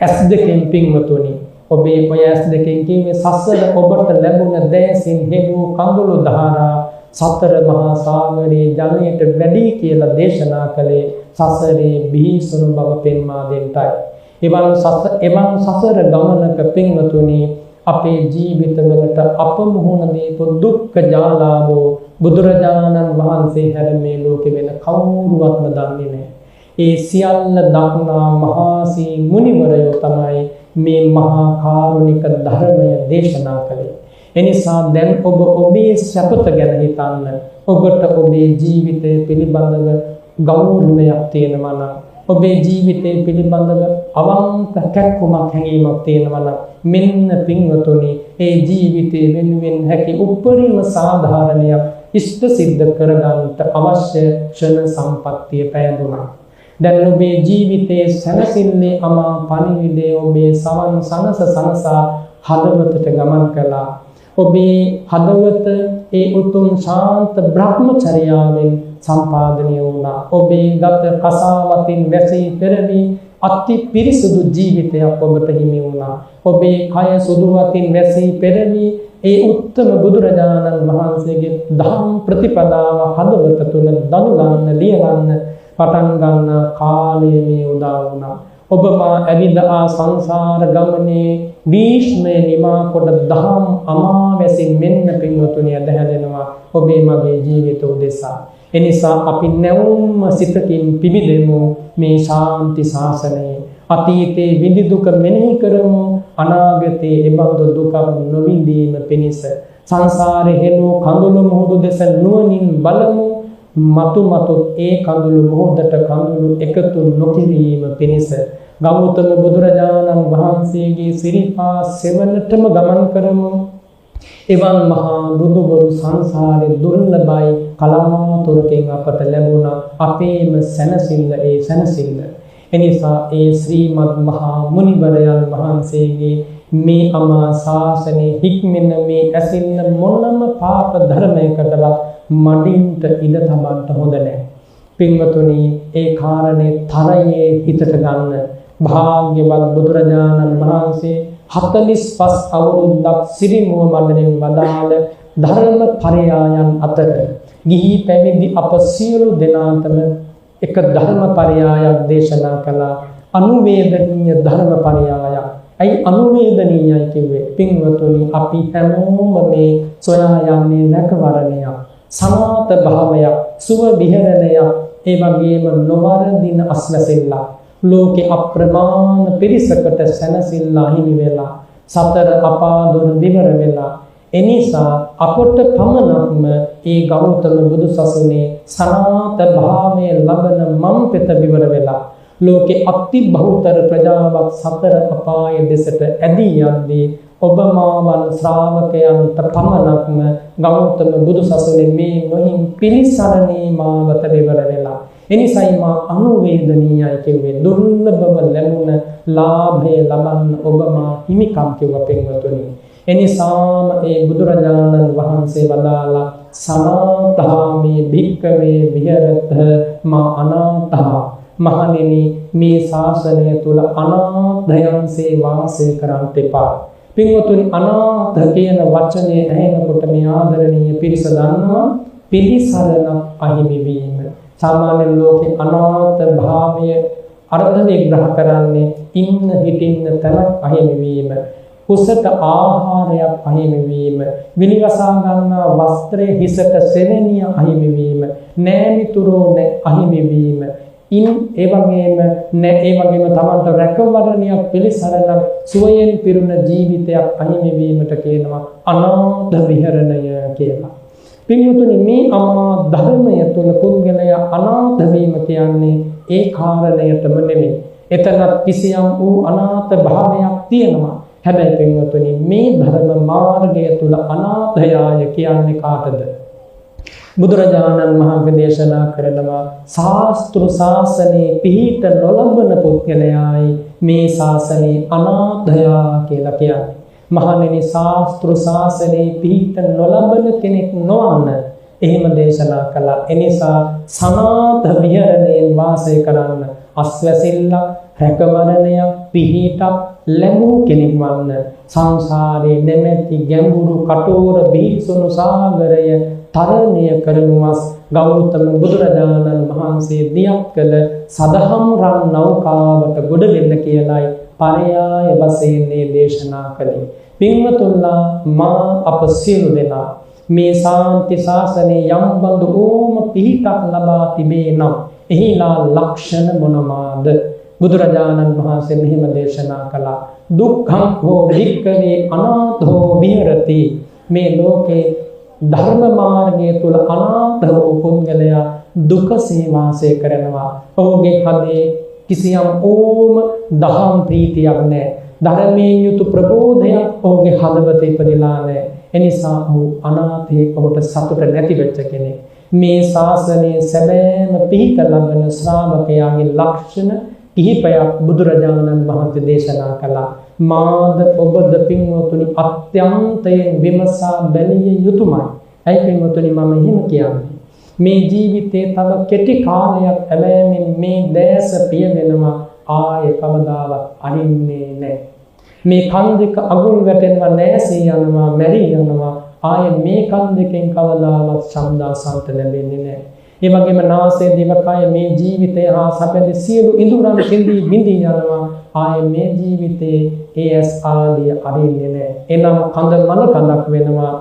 ඇස් දෙකෙන් පින්වතුනි, ඔබේ ඔය ඇස් දෙකෙන් කිව්වේ සසර ඔබට ලැබුණ දෑසින් හෙවූ කඳුළු ධාරා සතර මහා සාගරයේ ජලයට වැඩි කියලා දේශනා කළේ සසරේ බිහිසුණු බව පෙන්වා දෙන්නයි. එවන් සසර ගමනක පින්වතුනි අපේ ජීවිතවලට අප මුහුණ දීපු දුක්ඛ ජාලාවෝ බුදුරජාණන් වහන්සේ හැර මේ ලෝකෙ වෙන කවුරුවත්ම දන්නේ නැහැ. ඒ සියල්ල දක්නා මහසී මුනිවරයෝ තමයි මේ මහා කාරුණික ධර්මය දේශනා කළේ. එනිසා දැන් ඔබ ඔබේ සැපත ගැන හිතන්න. ඔබට ඔබේ ජීවිතය පිළිබඳව ගෞරවයක් තියෙනවා නම්, ඔබේ ජීවිතය පිළිබඳව අවංක කැක්කුමක් හැඟීමක් තියෙනවා නම්, මෙන්න පින්වතුනි ඒ ජීවිතය වෙනුවෙන් හැකි උපරිම සාධාරණයක් ඉෂ්ට සිද්ධ කරගන්නට අවශ්‍ය ක්ෂණ සම්පත්තිය පැහැදුනා. දැන් ඔබේ ජීවිතයේ සැනසෙල්ලේ අමා පණිවිඩය ඔබේ සවන් සනසා හදවතට ගමන් කළා. ඔබේ හදවත ඒ උතුම් ශාන්ත බ්‍රහ්මචර්යාවෙන් සම්පාදනය වුණා. ඔබේ ගත කසාවතින් වැසී පෙරවි අති පිරිසුදු ජීවිතයක් ඔබට හිමි වුණා. ඔබේ කය සුදුවතින් වැසී පෙරවි ඒ උත්තම බුදුරජාණන් වහන්සේගේ ධම්ම ප්‍රතිපදාව හදවත තුළ දනුලන්න ලියවන්න පටන් ගන්න කාලයේ මේ උදා වුණා. ඔබ මා ඇවිද ආ සංසාර ගමනේ වීෂ්මේ නිමා කොට දහම් අමාවැසින් මෙන්න පින්වතුනි ඇදහැදෙනවා ඔබේ මගේ ජීවිත උදෙසා. එනිසා අපි නැවුම්ම සිතකින් පිබිදෙමු මේ ශාන්ති ශාසනයේ. අතීතේ විඳි දුක මෙනෙහි කරමු, අනාගතේ එබඳු දුක නොවිඳීම පිණිස සංසාරේ හෙළූ කඳුළු මුහුදු දෙස නුවණින් බලමු. මතු ඒ කඳුළු මුහුදට කඳුළු එකතු නොකිරීම පිණිස ගෞතම බුදුරජාණන් වහන්සේගේ සිරිපා සෙවණටම ගමන් කරමු. එවන් මහා බුදුබරු සංසාරේ දුර්ලභයි, කලාතුරකින් අපට ලැබුණා අපේම සැනසෙල්ල. ඒ සැනසෙල්ල එනිසා ඒ ශ්‍රීමත් මහා මුනිවරයන් වහන්සේගේ මේ අමා ශාසනයේ හික්මෙන මේ ඇසින්න මොනම පාප ධර්මයකටවත් මඩින්ට ඉඩ තබන්න හොඳ නැහැ. පින්වතුනි ඒ කාරණේ තරයේ හිතට ගන්න. භාග්‍යවත් බුදුරජාණන් වහන්සේ 45 අවුරුද්දක් සිරිමුව මණ්ඩලෙන් වදාළ ධර්ම පරයායන් අතර ගිහි පැවිදි අප සියලු දෙනාටම එක ධර්ම පරයායක් දේශනා කළා. අනුවේදනීය ධර්ම පරයායක්. ඇයි අනුවේදනීයයි කිව්වේ? පින්වතුනි අපි හැමෝම මේ සොයා යන්නේ නැකවරණයක්, සමාත භාවයක්, සුව විහරණයක්, ඒ වගේම නොවරදින අස්වැසිල්ල. ලෝකේ අප්‍රමාණ පිරිසකට සැනසෙල්ල හිමි වෙලා සතර අපාදුර විවර වෙලා. එනිසා අපට පමණක්ම ඒ ගෞතම බුදුසසුනේ සනාත භාවයේ ලබන මම් පෙත විවර වෙලා ලෝකේ අති බහුතර ප්‍රජාවක් සතර අපායේ දෙසට ඇදී යද්දී ඔබ මාවන් ශ්‍රාවකයන්ට පමණක්ම ගෞතම බුදුසසුනේ මේ නොහිම් පිළිසරණේ මාවත විවර වෙලා. එනිසයි මා අනුවේදනීයයි කිව්වේ. දුර්ලභව ලැබුණ ලාභය ලබන්න ඔබ මා හිමිකම් කිව්ව පින්වතුනි. එනිසාම ඒ බුදුරජාණන් වහන්සේ වදාලා සනාතහාමේ භික්කවේ විහෙරත මා අනාතහ. මහණෙනි මේ ශාසනය තුල අනාථයන්සේ වාසය කරන්ට එපා. පින්වතුනි අනාථ කියන වචනේ ඇහෙනකොට මේ ආදරණීය පිරිස දන්නවා පිළිසරණ අහිමි වීම. සාමාන්‍ය ලෝකේ අනාථ භාවය අර්ථ විග්‍රහ කරන්නේ ඉන්න හිටින්න තැනක් අහිමි වීම, කුසට ආහාරයක් අහිමි වීම, විලිවසා ගන්නා වස්ත්‍රයේ හිසට සෙවණිය අහිමි වීම, නෑමිතුරෝ අහිමි වීම, ඒ වගේම තමන්ට රැකවරණයක් පිළිසරණක් සුවයෙන් පිරුණ ජීවිතයක් අහිමි වීමට කියනවා අනාථ විහරණය කියලා. පින්වතුනි මේ අමා ධර්මය තුළ පුද්ගලයා අනාථ වීම කියන්නේ ඒ කාරණයටම නෙමෙයි. එතනත් කිසියම් වූ අනාථ භාවයක් තියෙනවා. හැබැයි පින්වතුනි මේ ධර්ම මාර්ගය තුල අනාථයාය කියන්නේ කාටද? බුදුරජාණන් වහන්සේ දේශනා කරනවා ශාස්ත්‍ර ශාසනයේ පිහිට නොලබන පුද්ගලයායි මේ ශාසනයේ අනාථයා කියලා කියන්නේ. මහණෙනි ශාස්ත්‍ර ශාසනයේ පිහිට නොලබන කෙනෙක් නොවන්න එහෙම දේශනා කළා. එනිසා සනාථ විහරණයෙන් වාසය කරන්න අස්වැසිල්ල රැකවරණයක් පිහිටක් ලැබූ කෙනෙක් වන්න සංසාරේ නැමැති ගැඹුරු කටෝර බිහිසුණු සාගරය තරණය කරනුවස් ගෞතම බුදුරජාණන් වහන්සේ දියත් කළ සදහම් රන් නෞකාවට ගොඩ වෙන්න කියලායි පරයාය වශයෙන් මේ දේශනා කළේ. පින්වතුන්ලා මා අප සියලු දෙනා මේ ශාන්ති ශාසනයේ යම් බඳු ඕම පිහිටක් ලබා තිබේ නම් එහිලා ලක්ෂණ මොනවාද? බුදුරජාණන් වහන්සේ මෙහිම දේශනා කළා. දුක්ඛං හෝ භික්ඛවේ අනාථෝ විහෙරති. මේ ලෝකේ ධර්ම මාර්ගය තුල අනාථ වූ පුද්ගලයා දුකසේ වාසය කරනවා. ඔහුගේ හදේ කිසියම් ඕම දහම් ප්‍රීතියක් නැහැ. ධර්මයෙන් යුතු ප්‍රබෝධයක් ඔහුගේ හදවතේ ඉපදෙලා නැහැ. එනිසා ඔහු අනාථයෙක්, ඔහුට සතුට නැති වෙච්ච කෙනෙක්. මේ ශාසනයේ සැබෑම පිහිට ලබන ශ්‍රාවකයාගේ ලක්ෂණ කිහිපයක් බුදුරජාණන් වහන්සේ දේශනා කළා. මාද ඔබද පින්වතුනි අත්‍යන්තයෙන් විමසා බැලිය යුතුමයි. ඇයි පින්වතුනි මම එහෙම කියන්නේ? මේ ජීවිතේ තව කෙටි කාලයක් ඇවෑමෙන් මේ දැස පිය වෙනවා, ආයේ කවදාවත් අරින්නේ නැහැ. මේ කන් දෙක අගුල් වැටෙනවා, නැසී යනවා, මැරී යනවා. ආයේ මේ කන් දෙකෙන් කවදාවත් ශබ්දාසන්ත ලැබෙන්නේ නැහැ. ඒ වගේම නාසය දිවකය මේ ජීවිතය හා සැපදී සියලු ඉඳුරන් සිඳී බිඳී යනවා. ආයේ මේ ජීවිතේ ඒස් ආදිය අරින්නේ නැහැ. එනම් කඳ මල කඳක් වෙනවා.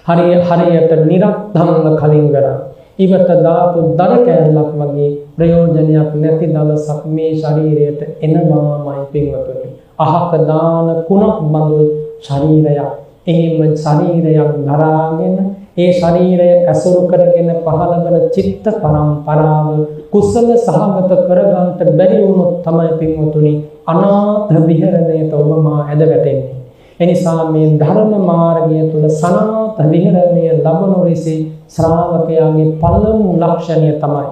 හරියට නිරත්තංග කලින්ගරා ඉවත දාපු දර කෑල්ලක් වගේ ප්‍රයෝජනයක් නැති දවසක් මේ ශරීරයට එනවාමයි පින්වතුනි. අහක දාන කුණක් බඳු ශරීරයක්. එහෙම ශරීරයක් දරාගෙන ඒ ශරීරය ඇසුරු කරගෙන පහළ වන චිත්ත පරම්පරාව කුසල සහගත කරගන්නට බැරි වුණොත් තමයි පින්වතුනි අනාථ විහරණයට ඔබ මා ඇද වැටෙන්නේ. එනිසා මේ ධර්ම මාර්ගය තුල සනාථ විහරණය ලබන රිසි ශ්‍රාවකයාගේ පළමු ලක්ෂණය තමයි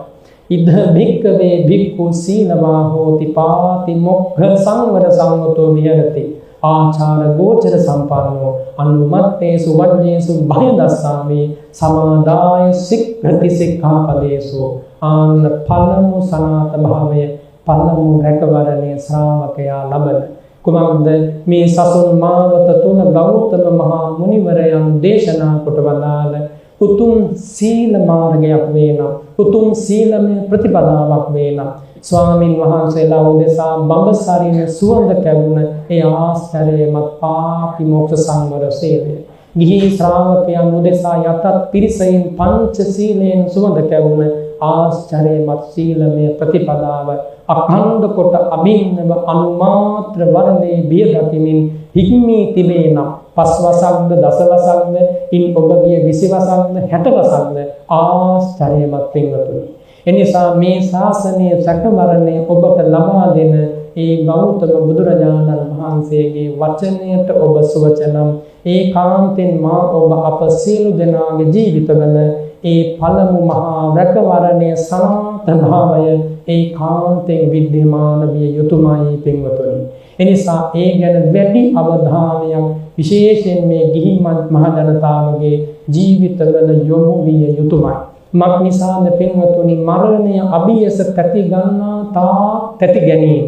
ඉද භික්ඛවේ භික්ඛු සීලවා හෝති පාති මොක්ඛ සංවර සංවතෝ විහෙරති ආචාර ගෝචර සම්පන්නෝ අනුමත්තේසු වජ්ජේසු භය දස්සාමි සමාදාය සික්ඛති සික්ඛාපදේසු. ආන්න පළමු සනාථ භාවය, පළමු රැකවරණය ශ්‍රාවකයා ලබන කුමක්ද? මේ සසුන් මාවත තුන ගෞතම මහා මුනිවරයන් දේශනා කොට වදාළ උතුම් සීල මාර්ගයක් වේනම්, උතුම් සීලමය ප්‍රතිපදාවක් වේනම් ස්වාමින් වහන්සේලා උදෙසා බඹසරින සුවඳ කැවුන ඒ ආශ්චර්යමත් පාපි මොක්ෂ සංවර සීලය. ගිහි ශ්‍රාවකයන් උදෙසා යටත් පිරිසෙන් පංච සීලයෙන් සුවඳ කැවුන ආශ්චර්යමත් සීලමය ප්‍රතිපදාව අඛණ්ඩ කොට අභින්නව අනුමාත්‍ර වරදේ බියගතිමින් හික්මී තිබේනම් පස්වසක්ද දසවසක්ද ඉන් ඔබගේ 20 වසක්ද 60 වසක්ද ආශ්චර්යමත් පින්වතුනි. එනිසා මේ ශාසනයේ සැකවරණය ඔබට ලබා දෙන ඒ ගෞතම බුදුරජාණන් වහන්සේගේ වචනයට ඔබ සුවචනම් ඒකාන්තෙන් මා ඔබ අප සියලු දෙනාගේ ජීවිතවල ඒ පළමු මහා රැකවරණය සනාථ භාවය ඒකාන්තයෙන් විද්‍යමාන විය යුතුමයි පින්වතුනි. එනිසා ඒ ගැන වැඩි අවධානයක් විශේෂයෙන් මේ ගිහි මහ ජනතාවගේ ජීවිතවල යොමු විය යුතුමයි. මක් නිසාද පින්වතුනි මරණය අභියස තැති ගන්නා තා තැති ගැනීම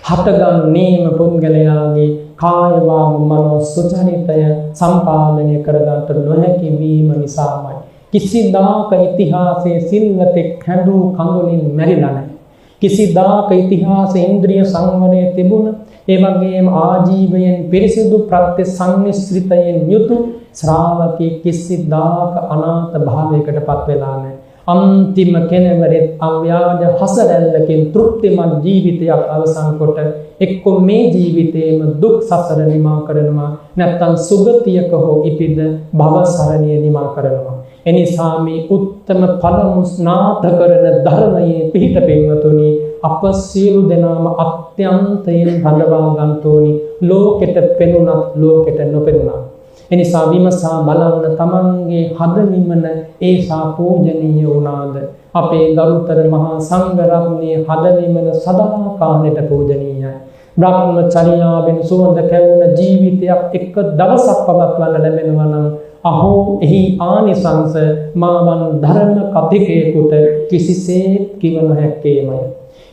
හටගන්නේම පුද්ගලයාගේ කාය වාග් මනෝ සුචරිතය සම්පාදනය කරගන්නට නොහැකි වීම නිසාමයි. කිසිදාක ඉතිහාසයේ සිල්වතෙක් හැඬු කඳුලින් මැරිලා නැහැ. කිසිදාක ඉතිහාසයේ ඉන්ද්‍රිය සංවරය තිබුණ, ඒ වගේම ආජීවයෙන් පිරිසිදු ප්‍රත්‍ය සංමිශ්‍රිතයෙන් යුතු ශ්‍රාවකෙක් කිසිදාක අනාථ භාවයකටපත් වෙලා නැහැ. අන්තිම කෙනෙවරෙත් අව්‍යාජ හසරැල්ලකින් තෘප්තිමත් ජීවිතයක් අවසන් කොට එක්ක මේ ජීවිතේම දුක් සසර නිමා කරනවා, නැත්නම් සුගතියක හෝ ඉපිද භව සරණිය නිමා කරනවා. එනිසා මේ උත්තම පළමු ස්නාත කරන ධර්මයේ පිහිට පින්වතුනි අප සියලු දෙනාම අත්‍යන්තයෙන් රඳවා ගන්න ඕනි. ලෝකෙට පෙනුනත් ලෝකෙට නොපෙනුනත්. එනිසා විමසා බලන්න තමන්ගේ හද විමන ඒසා පූජනීය වුණාද? අපේ ගරුතර මහා සංඝ රත්නයේ හද විමන සදාකාලෙට පූජනීයයි. බ්‍රහ්මචර්යාවෙන් සුවඳ කැවුන ජීවිතයක් එක දවසක් පවත්වන්න ලැබෙනවා නම් අහෝ එහි ආනිසංස මාවන් ධර්ම කතිකේකට කිසිසේත් කිව නොහැක්කේමය.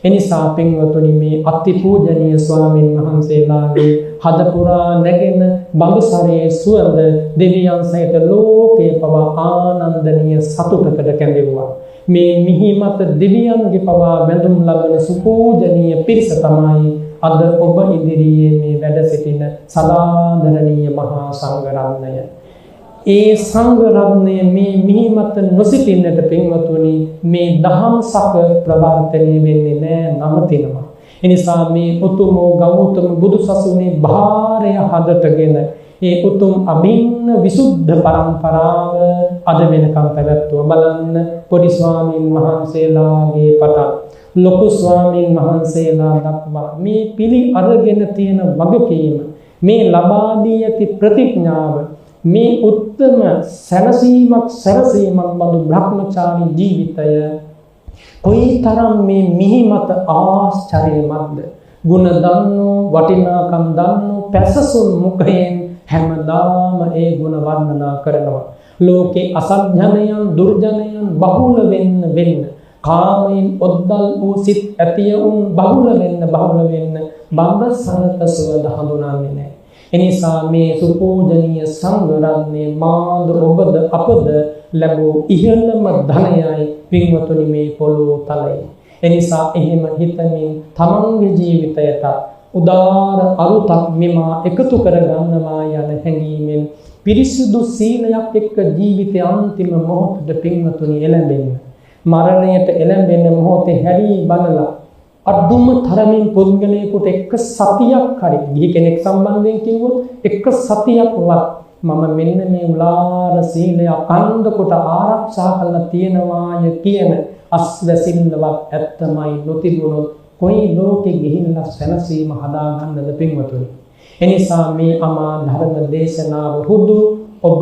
එනිසා පින්වතුනි මේ අති පූජනීය ස්වාමින් වහන්සේලාගේ හද පුරා නැගෙන බඹසරේ සුවඳ දෙවියන් සහිත ලෝකේ පවා ආනන්දනීය සතුටකට කැඳෙවුවා. මේ මිහිමත දෙවියන්ගේ පවා වැඳුම් ලබන සුපූජනීය පිරිස තමයි අද ඔබ ඉදිරියේ මේ වැඩ සිටින සදාදරණීය මහා සංඝ රත්නය. ඒ සංඝ රත්නය මේ මිහිමත නොසිටින්නට පින්වතුනි මේ දහම් සක ප්‍රවර්තනය වෙන්නේ නැහැ, නවතිනවා. එනිසා මේ උතුම් ගෞතම බුදුසසුනේ භාරය හදටගෙන ඒ උතුම් අභින්න විසුද්ධ පරම්පරාව අද වෙනකම් පැවැත්වුවා. බලන්න පොඩි ස්වාමීන් වහන්සේලාගේ පටන් ලොකු ස්වාමීන් වහන්සේලා දක්වා මේ පිළි අරගෙන තියෙන වගකීම, මේ ලබා දී ඇති ප්‍රතිඥාව, මේ උත්තම සැනසීමක් බඳු බ්‍රහ්මචාරී ජීවිතය කොයිතරම් මේ මිහිමත ආශ්චර්යමත්ද. ගුණ දන්නෝ, වටිනාකම් දන්නෝ පැසසුන් මුඛයෙන් හැමදාම ඒ ගුණ වර්ණනා කරනවා. ලෝකේ අසඥයන් දුර්ජනයන් බහුල වෙන්න කාමයෙන් ඔද්දල් වූ සිත් ඇතිය උන් බහුල වෙන්න බඹසරක සුවඳ හඳුනන්නේ නැහැ. එනිසා මේ සුපූජනීය සංඝ රත්නයේ මාද ඔබද අපද ලැබූ ඉහළම ධනයයි පින්වතුනි මේ පොළොව තලය. එනිසා එහෙම හිතමින් තමන්ගේ ජීවිතයට උදාර අරුතක් මෙමා එකතු කර ගන්නවා යන හැඟීමෙන් පිරිසිදු සීලයක් එක්ක ජීවිතයේ අන්තිම මොහොතට පින්වතුනි එළඹෙන්න. මරණයට එළඹෙන මොහොතේ හැරී බලලා අදුම තරමින් පුද්ගලයෙකුට එක්ක සතියක් හරි ගිහි කෙනෙක් සම්බන්ධයෙන් කිව්වොත් එක්ක සතියක්වත් මම මෙන්න මේ උලාර සීලය අඛණ්ඩ කොට ආරක්ෂා කරලා තියෙනවාය කියන අස්වැසිල්ලවත් ඇත්තමයි නොතිබුණොත් කොයි ලෝකෙ ගිහිල්ලා සැනසීම හදාගන්නද පින්වතුනි. එනිසා මේ අමා ධර්ම දේශනාව හුදු ඔබ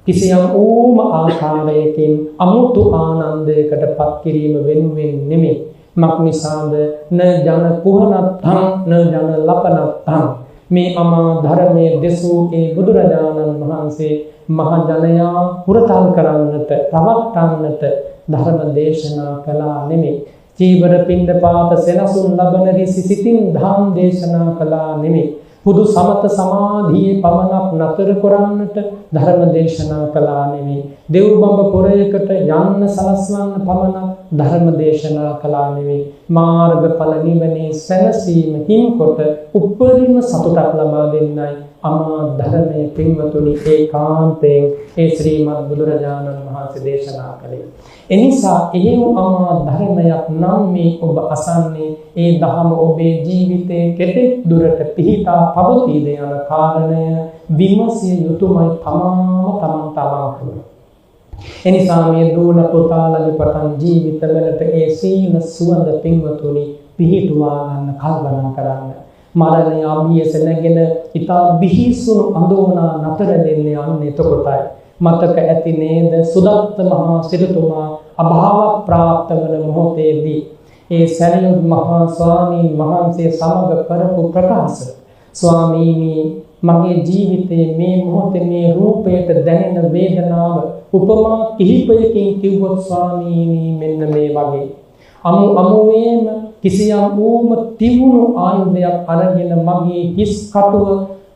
කිසියම් ඕම ආකාරයකින් අමුතු ආනන්දයකට පත් කිරීම වෙනුවෙන් නෙමෙයි. මක්නිසාද න ජන කුහනත්තං න ජන ලපනත්තං. මේ අමා ධර්මයේ දෙසූ ඒ බුදුරජාණන් වහන්සේ මහ ජනයා පුරතල් කරන්නට, රවට්ටන්නට ධර්ම දේශනා කළා නෙමෙයි. චීවර පිණ්ඩපාත සෙනසුන් ලබන රිසි සිතින් ධම් දේශනා කළා නෙමෙයි. පුදු සමත සමාධියේ පමණක් නතර කරන්නට ධර්ම දේශනා කළා නෙමෙයි. දෙව්බඹ පුරයකට යන්න සලස්වන්න පමණක් ධර්ම දේශනා කළා නෙමෙයි. මාර්ගඵල නිවනේ සැනසීම හිම්කොට උපරිම සතුටක් ලබා දෙන්නයි අමා ධර්මයේ පින්වතුනි ඒකාන්තයෙන් ඒ ශ්‍රීමත් බුදුරජාණන් වහන්සේ දේශනා කළේ. එනිසා එහෙම අමා ධර්මයක් නම් මේ ඔබ අසන්නේ ඒ දහම ඔබේ ජීවිතයේ කෙටෙක් දුරට පිහිටා පවතීද යන කාරණය විමසිය යුතුමයි තමන්ට අවංකව. එනිසා මේ දූල පුතාලගේ පටන් ජීවිතවලට ඒ සීල සුවඳ පින්වතුනි පිහිටුවා ගන්න කල්පනා කරන්න. මරණය අභියස නැගෙන ඉතා බිහිසුණු අඳෝනා නතර දෙන්නේ අන්න එතකොටයි. මතක ඇති නේද සුදත්ත මහා සිටුතුමා අභාව ප්‍රාප්ත වන මොහොතේදී ඒ සරියුත් මහා ස්වාමීන් වහන්සේ සමග කරපු ප්‍රකාශ. ස්වාමීනි, මගේ ජීවිතයේ මේ මොහොතේ මේ රූපයට දැනෙන වේදනාව උපමා කිහිපයකින් කිව්වොත් ස්වාමීනි මෙන්න මේ වගේ. අමුවේම කිසියම් ඌම තිබුණු ආයුධයක් අරගෙන මගේ හිස් කටුව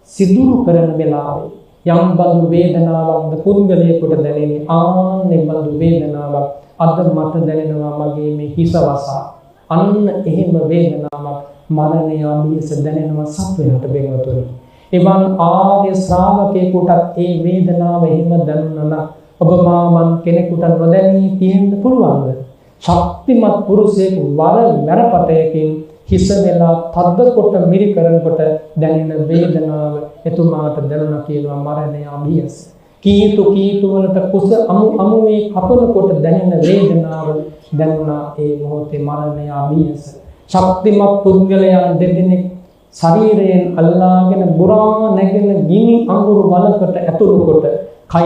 සිදුරු කරන වෙලාවේ යම් බඳු වේදනාවක්ද පුද්ගලයෙකුට දැනෙන්නේ. ආන්නේ බඳු වේදනාවක් අද මට දැනෙනවා මගේ මේ හිස වසා. අන්න එහෙම වේදනාවක් මරණය අභියස දැනෙනවා සත්වයාට බෙන්වතුනි. එවන් ආර්ය ශ්‍රාවකයෙකුටත් ඒ වේදනාව එහෙම දැනුණා ඔබ මාමන් කෙනෙකුට නොදැනී තියෙන්න පුළුවන්ද? ශක්තිමත් පුරුෂයෙකු වර මරපතයකින් හිස වෙලා තද්ද කොට මිරි කරනකොට දැනෙන වේදනාව එතුමාට දැනුණා කියනවා මරණය අභියස. කීතු වලට කුස අමුවේ කපනකොට දැනෙන වේදනාව දැනුණා ඒ මොහොතේ මරණය අභියස. ශක්තිමත් පුද්ගලයන් දෙදෙනෙක් ශරීරයෙන් අල්ලාගෙන බුරා නැගෙන ගිනි අඟුරු වලකට ඇතුළු කොට කය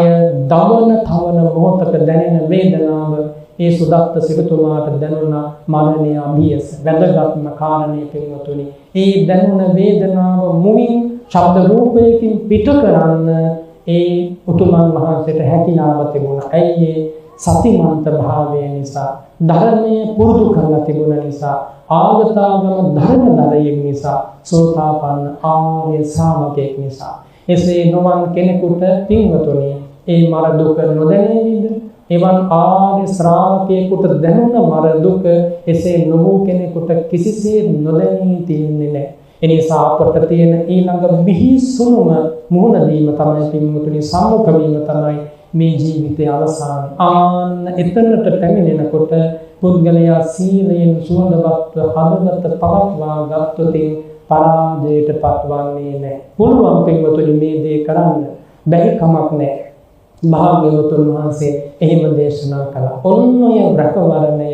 දමන තවන මොහොතක දැනෙන වේදනාව ඒ සුදත්ත සිටුතුමාට දැනුණා මරණය අභියස. වැදගත්ම කාරණය පින්වතුනි, ඒ දැනුණ වේදනාව මුවින් ශබ්ද රූපයකින් පිට කරන්න ඒ උතුමන් වහන්සේට හැකියාව තිබුණා. ඇයි ඒ සතිමන්ත භාවය නිසා, ධර්මයේ පුරුදු කරලා තිබුණ නිසා, ආගතාගම ධර්මදරයෙක් නිසා, සෝතාපන්න ආර්ය ශ්‍රාවකයෙක් නිසා. එසේ නොවන් කෙනෙකුට පින්වතුනි ඒ මර දුක නොදැනේවිද? එවන් ආර්ය ශ්‍රාවකයෙකුට දැනුණ මර දුක එසේ නොවූ කෙනෙකුට කිසිසේත් නොදැනී තියෙන්නේ නැහැ. එනිසා අපට තියෙන ඊළඟ බිහිසුණුම මුහුණ දීම තමයි පින්වතුනි, සම්මුඛ වීම තමයි මේ ජීවිතයේ අවසානය. ආන්න එතනට පැමිණෙනකොට පුද්ගලයා සීලයෙන් සුවඳවත් හදවත පවත්වා ගත්තොත් පරාජයට පත්වන්නේ නැහැ. පුළුවන් පින්වතුනි මේ දේ කරන්න, බැරි කමක් නැහැ. භාග්‍යවතුන් වහන්සේ එහෙම දේශනා කළා. ඔන්න ඔය රැකවරණය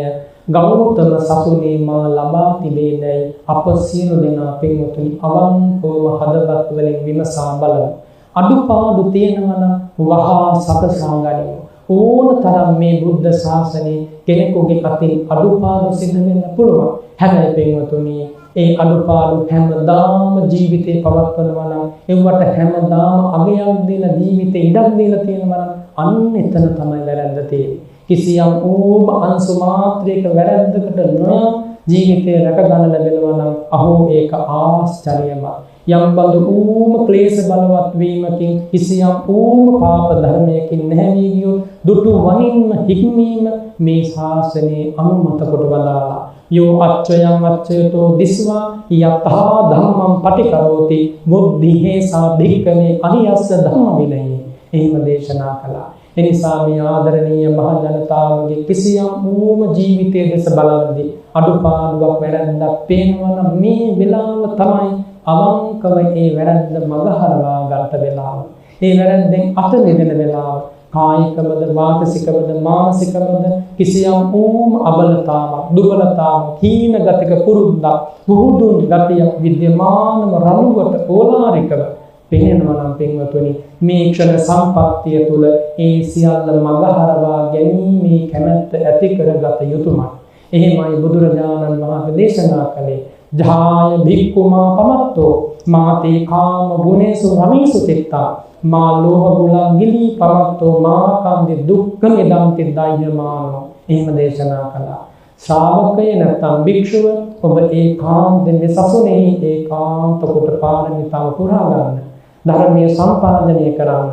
ගෞතම සසුනේ මා ලබා තිබේදයි අප සියලු දෙනා පින්වතුනි අවංකවම හදවත් වලින් විමසා බලමු. අඩුපාඩු තියෙනවා නම් වහා සකසා ගනිමු. ඕන තරම් මේ බුද්ධ ශාසනයේ කෙනෙකුගේ අතින් අඩුපාඩු සිද්ධ වෙන්න පුළුවන්. හැබැයි පින්වතුනි ඒ අඩුපාඩු හැමදාම ජීවිතේ පවත්වනවා නම්, ඒවට හැමදාම අගයක් දීලා ජීවිතේ ඉඩක් දීලා තියෙනවා නම් අන්න එතන තමයි වැරද්ද තියෙන්නේ. කිසියම් ඕම අංශු මාත්‍රයක වැරද්දකට නොයා ජීවිතේ රැක ගන්න ලැබෙනවා නම් අහෝ ඒක ආශ්චර්යමත්. යම් බඳු ඌම ක්ලේශ බලවත් වීමකින්, කිසියම් ඌම පාප ධර්මයකින් නැහැවී ගියොත් දුටු වනින්ම හික්මීම මේ ශාසනයේ අනුමත කොට වදාලා. යෝ අච්චයං අච්චයතෝ දිස්වා යතහා ධම්මං පටිකරෝති බුද්ධිහේසා භික්ඛවේ අරියස්ස ධම්ම විනයේ. එහෙම දේශනා කළා. එනිසා මේ ආදරණීය මහ ජනතාවගේ කිසියම් ඌම ජීවිතයේ දෙස බලද්දී අඩුපාඩුවක් වැරද්දක් පේනවා නම් මේ වෙලාව තමයි අවංකව ඒ වැරද්ද මගහරවා ගන්න වෙලාව. ඒ වැරද්දෙන් අත මිදෙන වෙලාව. කායිකවද වාචිකවද මානසිකවද කිසියම් ඌම අබලතාවක්, දුබලතාවක්, හීන ගතික පුරුද්දක්, පුහුදුන් ගතියක් විද්‍යමානව රණුවට ඕලාරිකව පෙනෙනවා නම් පින්වතුනි මේ ක්ෂණ සම්පත්තිය තුළ ඒ සියල්ල මගහරවා ගැනීමේ කැමැත්ත ඇති කරගත යුතුමයි. එහෙමයි බුදුරජාණන් වහන්සේ දේශනා කළේ. ජාය භික්ඛුමා පමත්තෝ මාතේ කාම ගුණේසු රමේසු චිත්තා මා ලෝභ ගුණා ගිලී පමත්තෝ මා කන්දි දුක්ඛ නිදන්ති දයමානෝ. එහෙම දේශනා කළා. ශ්‍රාවකය නැත්නම් භික්ෂුව ඔබ ඒකාන්තයෙන් සසුනේ ඒකාන්ත කොට පාරමිතාව පුරා ගන්න. ධර්මයේ සම්පාදනය කරන්න.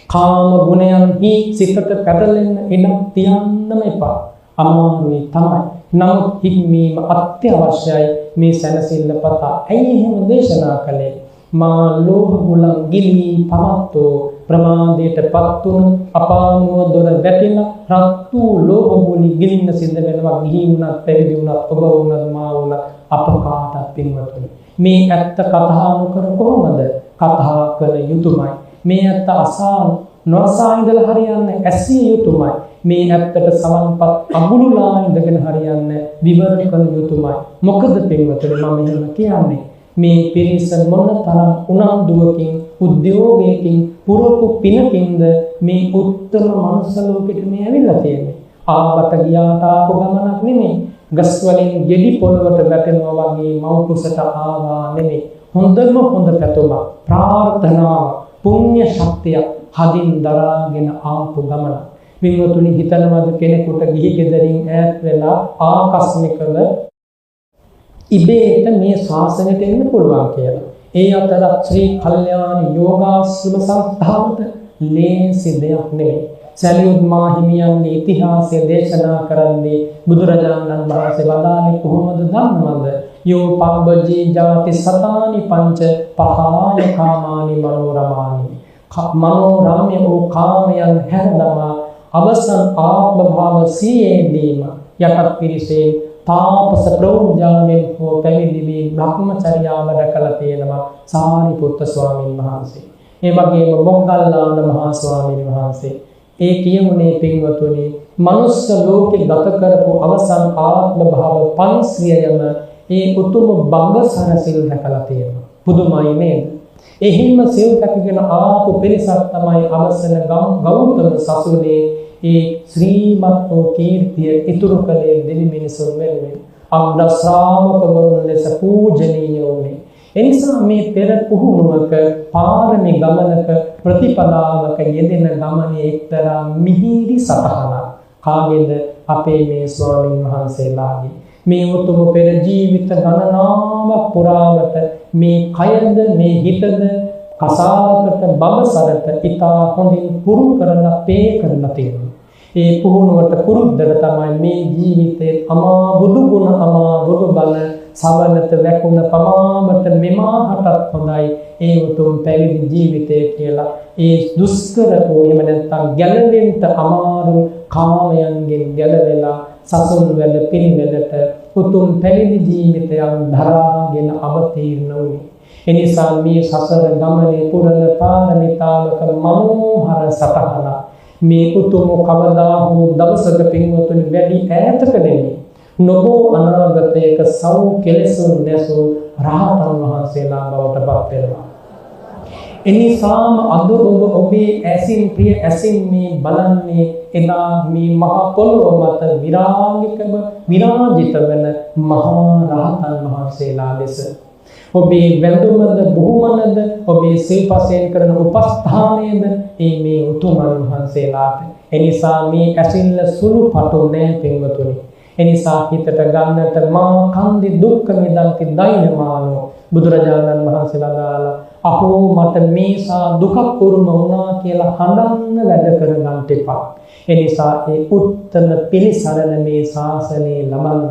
කාම ගුණයන්හි සිතට පැටලෙන්න ඉඩක් තියන්නම එපා. අමාරුයි තමයි. නමුත් හික්මීම අත්‍යවශ්‍යයි මේ සැනසෙල්ල පතා. ඇයි එහෙම දේශනා කළේ? මා ලෝභ ගුණ ගිලී පමත්තෝ ප්‍රමාදයට පත්තුණු අපානුව දොර වැටිලා රත්තු ලෝභ ගුණ ගිලින්න සිද්ධ වෙනවා. ගිහි වුණත්, පැවිදි වුණත්, ඔබ වුණත්, මා වුණත්, අප කාටත් පින්වතුනි. මේ ඇත්ත කතා නොකර කොහොමද? කතා කළ යුතුමයි. මේ ඇත්ත අසා නොසා ඉඳලා හරියන්නේ, ඇසිය යුතුමයි. මේ ඇත්තට සමන්පත් අගුලුලා ඉඳගෙන හරියන්නේ, විවර කළ යුතුමයි. මොකද පින්වතුනි මම එහෙම කියන්නේ මේ පිරිස මොනතරම් උනන්දුවකින්, උද්‍යෝගයකින්, පුරපු පිනකින්ද මේ උත්තර මනුස්ස ලෝකෙට මේ ඇවිල්ලා තියෙන්නේ. ආවට ගියාට ආපු ගමනක් නෙමෙයි. ගස් වලින් ගෙඩි පොළවට වැටෙනවා වගේ මව් කුසට ආවා නෙමෙයි. හොඳම හොඳ පැතුමක්, ප්‍රාර්ථනාවක්, පුණ්‍ය ශක්තියක් හදින් දරාගෙන ආපු ගමන. වින්වතුනි හිතනවාද කෙනෙකුට ගිහි ගෙදරින් ඈත් වෙලා ආකස්මිකව ඉබේට මේ ශාසනයට එන්න පුළුවන් කියලා. ඒ අතර ශ්‍රී කල්යාණ යෝගාශ්‍රම සංස්ථාවට ලේසි දෙයක් නෙමෙයි. සැලියුත් මාහිමියන්ගේ ඉතිහාසය දේශනා කරන්නේ බුදුරජාණන් වහන්සේ වදාළේ කොහොමද දන්නවද? යෝ පබ්බජී ජාති සතානි පංච පහාය කාමානි මනෝරමානි. මනෝරම්‍ය වූ කාමයන් හැරදමා අවසන් ආත්ම භාව සියේදීම යටත් පිරිසේ තාපස ප්‍රෞಢාවෙන් හෝ පැවිදි වී බ්‍රහ්මචර්යාව රැකලා තියෙනවා සාරිපුත්ත ස්වාමීන් වහන්සේ. ඒ වගේම මොග්ගල්ලාන මහා ස්වාමීන් වහන්සේ ඒ කියමුනේ පින්වතුනි මනුස්ස ලෝකේ ගත කරපු අවසන් ආත්ම භාව 500ම ඒ උතුම් බඹසර සිල් රැකලා තියෙනවා. පුදුමයි නේද? එහිම සිල් රැකගෙන ආපු පිරිසක් තමයි අවසන ගෞතම සසුනේ ඒ ශ්‍රීමත් වූ කීර්තිය ඉතුරු කළේ දෙවි මිනිසුන් වෙනුවෙන්. අග්‍ර ශ්‍රාවක වරුන් ලෙස පූජනීය වුණේ. එනිසා මේ පෙර පුහුණුවක පාරමී ගමනක ප්‍රතිපදාවක යෙදෙන ගමනේ එක්තරා මිහිරි සතහනක්. කාගේද? අපේ මේ ස්වාමින් වහන්සේලාගේ. මේ උතුම් පෙර ජීවිත ගණනාවක් පුරාවට මේ කයද මේ හිතද කසාවතට බබසරට ඉතා හොඳින් පුරුදු කරලා පේ කරලා තියෙනවා. ඒ පුහුණුවට පුරුද්දට තමයි මේ ජීවිතයේ අමා බුදු ගුණ අමා බුදු බල සවනත වැකුණ පමාවට මෙමාහටත් හොඳයි ඒ උතුම් පැවිදි ජීවිතය කියලා. ඒ දුෂ්කර වූ එහෙම නැත්නම් ගැලවෙන්න අමාරු කාමයන්ගෙන් ගැලවෙලා සසුන් වල පිළිවෙලට උතුම් පැවිදි ජීවිතයක් දරාගෙන අවතීර්ණ වුණේ. එනිසා මේ සසර ගමනේ පුරන පාරමිතාවක මනෝහර සතහන මේ උතුම් කවදා හෝ දවසක පින්වතුනි වැඩි ඈතක නෙමෙයි නොබෝ අනාගතයක සව් කෙලෙසුන් නැසූ රහතන් වහන්සේලා බවට පත් වෙනවා. එනිසාම අද ඔබේ ඇසින් ප්‍රිය ඇසින් මේ බලන්නේ එදා මේ මහා පොළොව මත විරාගිකව විරාජිත වන මහා රහතන් වහන්සේලා ලෙස. ඔබේ වැඳුමද බුහුමනද ඔබේ සිල්පසයෙන් කරන උපස්ථානයද මේ උතුමන් වහන්සේලාට. එනිසා මේ ඇසිල්ල සුළු පටු නෑ පින්වතුනි. එනිසා හිතට ගන්නට මා කන්දි දුක්ඛ මිදන්ති දෛනමානෝ බුදුරජාණන් වහන්සේලා දාලා අහෝ මට මේසා දුකක් උරුම වුණා කියලා හඬන්න වැඩ කර ගන්නට එපා. එනිසා ඒ උත්තර පිළිසරණ මේ ශාසනයේ ලබන්න.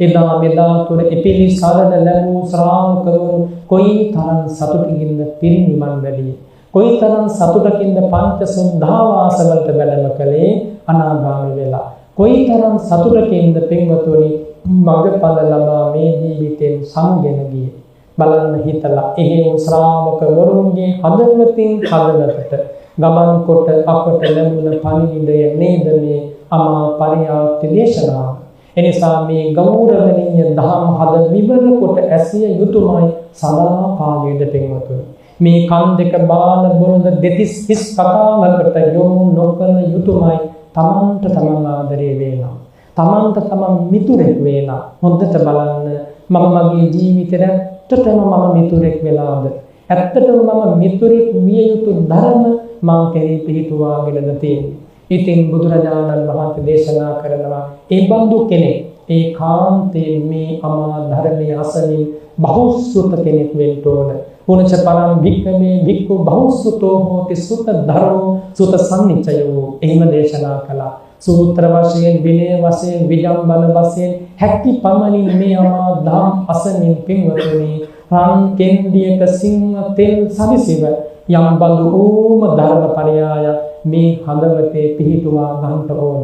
එදා මෙදා තුර පිළිසරණ ලැබූ ශ්‍රාවකවරු කොයිතරම් සතුටින්ද පිරිනිවන් වැඩියේ. කොයිතරම් සතුටකින්ද පංච සුද්ධාවාස වලට වැඩම කළේ අනාගාමී වෙලා. කොයිතරම් සතුටකින්ද පින්වතුනි මඟඵල ලබා මේ ජීවිතෙන් සමුගෙන ගියේ. බලන්න හිතලා එහෙම ශ්‍රාවක වරුන්ගේ හදවතින් හදවතට ගමන් කොට අපට ලැබුණ පණිවිඩය නේද මේ අමා පරියාප්ති දේශනාව. එනිසා මේ ගෞරවණීය දහම් හද විවර කොට ඇසිය යුතුයමයි සදා කාලයේද පින්වතුනි. මේ කන් දෙක බාල බොළඳ දෙතිස් හිස් කතාවකට යොමු නොකළ යුතුයමයි. තමන්ට තමන් ආදරේ වේනා. තමන්ට තමන් මිතුරෙක් වේනා. හොඳට බලන්න මම මගේ ජීවිතේ ඇත්තටම මම මිතුරෙක් වෙලාද? ඇත්තටම මම මිතුරෙක් විය යුතු ධර්ම මං කෙරෙහි පිළිතුවාගෙනද තියෙන්නේ. ඉතින් බුදුරජාණන් වහන්සේ දේශනා කරනවා ඒ බඳු කෙනෙක් ඒකාන්තයෙන් මේ අමා ධර්මයේ අසලින් බහුසුත කෙනෙක් වෙන්න ඕන. පුනච පරම් භික්ඛවේ භික්ඛු බහුසුතෝ හෝති සුත ධර්මෝ සුත සම්නිච්ඡයෝ. එහෙම දේශනා කළා. සූත්‍ර වශයෙන් විනය වශයෙන් විජම්බන වශයෙන් හැකි පමණින් මේ අමා ධම් අසමින් පින්වතුනි රන් කෙන්ඩියක සිංහ තෙල් සවිසිව යම් බඳු ඕම ධර්ම පරයාය මේ හදවතේ පිහිටුවා ගන්නට ඕන.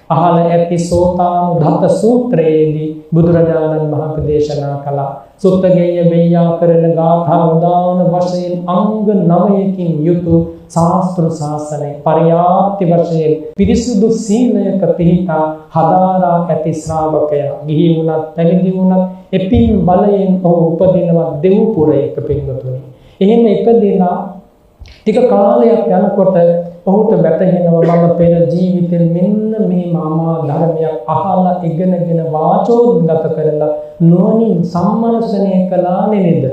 අහල ඇති සෝතානුධත සූත්‍රයේදී බුදුරජාණන් වහන්සේ දේශනා කළා සුත්තගේය වේයාකරණ ගාථා උදාන වශයෙන් අංග 9කින් යුතු ශාස්ත්‍ර ශාසනය පරියාප්ති වශයෙන් පිරිසුදු සීලයක පිහිටා හදාරා ඇති ශ්‍රාවකයා ගිහි වුණත් පැවිදි වුණත් එපින් බලයෙන් ඔහු උපදිනවා දෙව්පුරයක පින්වතුනි. එහෙම ඉපදෙලා ටික කාලයක් යනකොට ඔහුට වැටහෙනවා මම පෙර ජීවිතේ මෙන්න මේ මාමා ධර්මයක් අහලා ඉගෙනගෙන වාචෝද්ගත කරලා නුවණින් සම්මර්ෂණය කළා නේද?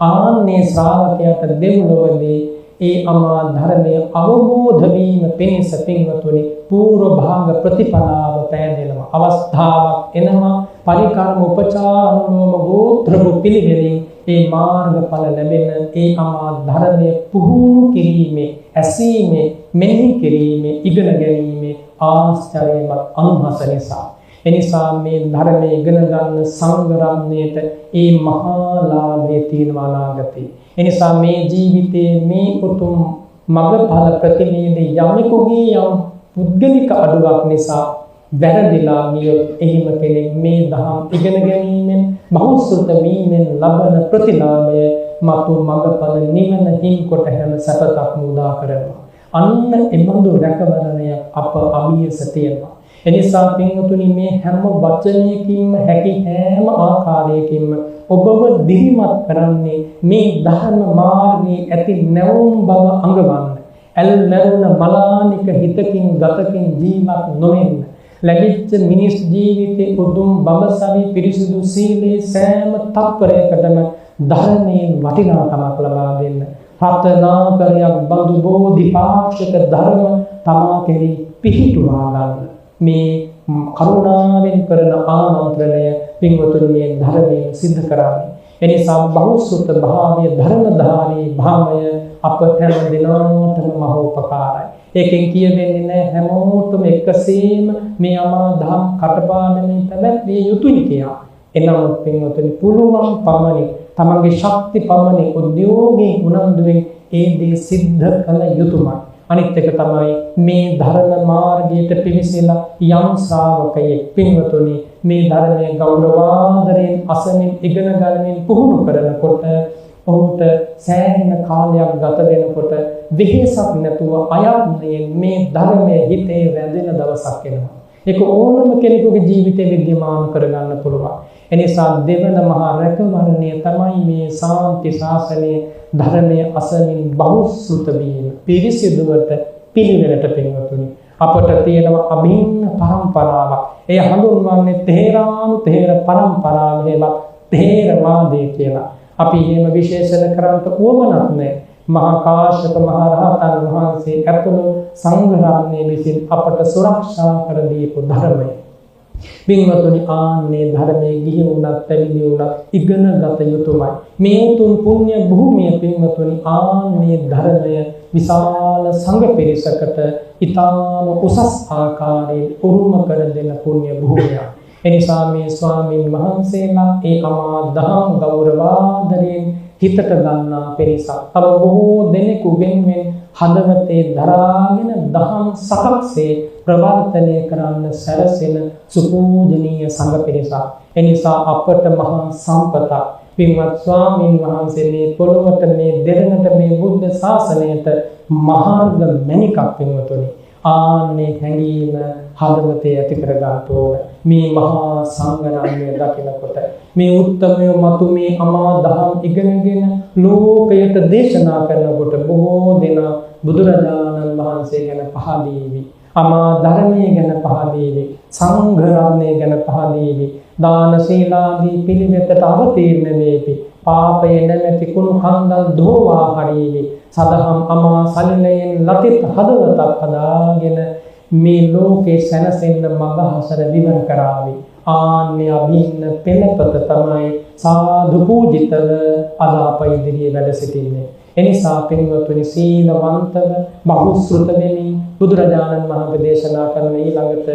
ආන්නේ ශ්‍රාවකයාට දෙව්ලොවදී ඒ අමා ධර්මයේ අවබෝධ වීම පිණිස පින්වතුනි පූර්ව භාග ප්‍රතිපදාව පෑදෙනවා. අවස්ථාවක් එනවා පරිකර්ම උපචාර අනුලෝම ගෝත්‍ර පිළිවෙලින් ඒ මාර්ගඵල ලැබෙන ඒ අමා ධර්මයේ පුහුණු කිරීමේ ඇසීමේ මෙහි කිරීමේ ඉගෙන ගැනීමේ ආශ්චර්යමත් අනුහස නිසා එනිසා මේ ධර්මයේ ඉගෙන ගන්න සංඝ රත්නයේට ඒ මහා ලාභය තියෙනවා අනාගතේ. එනිසා මේ ජීවිතයේ මේ උතුම් මඟඵල ප්‍රතිවේදී යමෙකුගේ යම් පුද්ගලික අඩුවක් නිසා වැරදිලා ගියොත් එහෙම කෙනෙක් මේ දහම් ඉගෙන ගැනීමෙන් බහුසුත වීමෙන් ලබන ප්‍රතිලාභය මතු මඟඵල නිවන හිම් කොට හැම සැපතක් මුදා කරනවා. අන්න එබඳු රැකවරණය අප අභියස තියෙනවා. එනිසා පින්වතුනි මේ හැම වචනයකින්ම හැකි හැම ආකාරයකින්ම ඔබව දිරිමත් කරන්නේ මේ ධර්ම මාර්ගයේ ඇති නැවුම් බව අඟවන්න. ඇල්මැරුණ මලානික හිතකින් ගතකින් ජීවත් නොවෙන්න. ලැබිච්ච මිනිස් ජීවිතේ උතුම් බඹසවි පිරිසිදු සීලේ සෑම තත්පරයකටම ධර්මයේ වටිනාකමක් ලබා දෙන්න. රත්නාකරයක් බඳු බෝධිපාක්ෂික ධර්ම තමා කෙරෙහි පිහිටුවා ගන්න. මේ කරුණාවෙන් කරන ආමන්ත්‍රණය පින්වතුනි මේ ධර්මයෙන් සිද්ධ කරන්නේ. එනිසා බහුසුත භාවය ධර්මධාරී භාවය අප හැම දිනකටම මහෝපකාරයි. ඒකෙන් කියවෙන්නේ නැහැ හැමෝටම එකසේම මේ අමා දහම් කටපාඩමින් පැවැත්විය යුතුයි කියලා. එනමුත් පින්වතුනි පුළුවන් පමණින් තමන්ගේ ශක්ති පමණින් උද්‍යෝගී උනන්දුවෙන් ඒ දේ සිද්ධ කළ යුතුමයි. අනිත් එක තමයි මේ ධර්ම මාර්ගයට පිවිසෙලා යම් ශ්‍රාවකයෙක් පින්වතුනි මේ ධර්මයේ ගෞරවාදරයෙන් අසමින් ඉගෙන ගන්නමින් පුහුණු කරනකොට ඔහුට සෑහෙන කාලයක් ගත වෙනකොට වෙහෙසක් නැතුව අයත්නයෙන් මේ ධර්මයේ හිතේ වැදෙන දවසක් එනවා. ඒක ඕනම කෙනෙකුගේ ජීවිතේ විද්‍යමාන කරගන්න පුළුවන්. එනිසා දෙවන මහා රැකවරණය තමයි මේ සාන්ති ශාසනයේ ධර්මයේ අසමින් බහුශ්‍රුත වීම. පිරිසිදුවට පිළිවෙලට පින්වතුනි අපට තියෙන අභින්න පරම්පරාවක්. එය හඳුන්වන්නේ තේරානුතේර පරම්පරාව කියලා තේරවාදී කියලා. අපි එහෙම විශේෂණ කරන්ට උවමනක් නැහැ. මහා කාශ්‍යප මහ රහතන් වහන්සේ ඇතුළු සංඝ රත්නය විසින් අපට සුරක්ෂා කර දීපු ධර්මය. පින්වතුනි ආන්නේ ධර්මයේ ගිහි වුණත් පැවිදි වුණත් ඉගෙන ගත යුතුමයි. මේ තුන් පුණ්‍ය භූමිය පින්වතුනි ආන්නේ ධර්මය විශාල සංඝ පිරිසකට ඊටාම උසස් ආකාරයෙන් උරුම කර දෙන පුණ්‍ය භූමියක්. එනිසා මේ ස්වාමීන් වහන්සේලා ඒ අමා දහම් ගෞරවාදරයෙන් හිතට ගන්නා පිරිසක්. තව බොහෝ දෙනෙකු වෙනුවෙන් හදවතේ දරාගෙන දහම් සකස්සේ ප්‍රවර්තනය කරන්න සැරසෙන සුපූජනීය සංඝ පිරිසක්. එනිසා අපට මහා සම්පතක්. පින්වත් ස්වාමීන් වහන්සේ මේ පොළොවට මේ දෙරණට මේ බුද්ධ ශාසනයට මාර්ග මණිකක් පින්වතුනි. ආන්නේ හැඟීම හදවතේ ඇති කර ගන්න ඕන. මේ මහා සංඝරත්නය දකිනකොට මේ උත්තමය මතු මේ අමා දහම් ඉගෙනගෙන ලෝකයට දේශනා කරනකොට බොහෝ දෙනා බුදුරජාණන් වහන්සේ ගැන පහදීවි. අමා ධර්මයේ ගැන පහදීවි. සංඝරත්නය ගැන පහදීවි. දාන සීලාදී පිළිවෙතට අවතීර්ණ වේවි. පාපය නැමැති කුණු කන්දල් දෝවා හරීවි. සදහම් අමා සලිලයෙන් ලතිත හදවතක් හදාගෙන මේ ලෝකේ සැනසෙන්න මඟ හසර විවර කරાવી. ආන්‍ය අභින්න පෙළපත තමයි සාදු පූජිතව අද අප ඉදිරියේ වැඩ සිටින්නේ. එනිසා පින්වත්නි සීලවන්තව බහුශ්‍රුත වෙමින් බුදුරජාණන් වහන්සේ දේශනා කරන ඊළඟට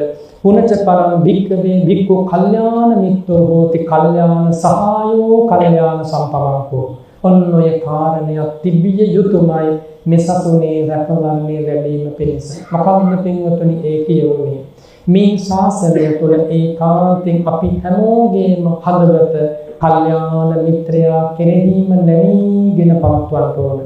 පුනච පරම් භික්ඛවේ භික්ඛු කල්යාණ මිත්‍රෝ හෝති කල්යාණ සහායෝ කල්යාණ සම්පවංකෝ. ඔන්නෝය කාරණයක් තිබිය යුතුමයි මේ සතුනේ රැකවරණය ලැබීම පිණිස. මොකක්ද පින්වතුනි ඒ කියුනේ? මේ ශාසනය තුළ ඒකාන්තයෙන් අපි හැමෝගේම හදවත කල්යාණ මිත්‍රයා කෙරෙහිම නැමීගෙන පවත්වන්න ඕන.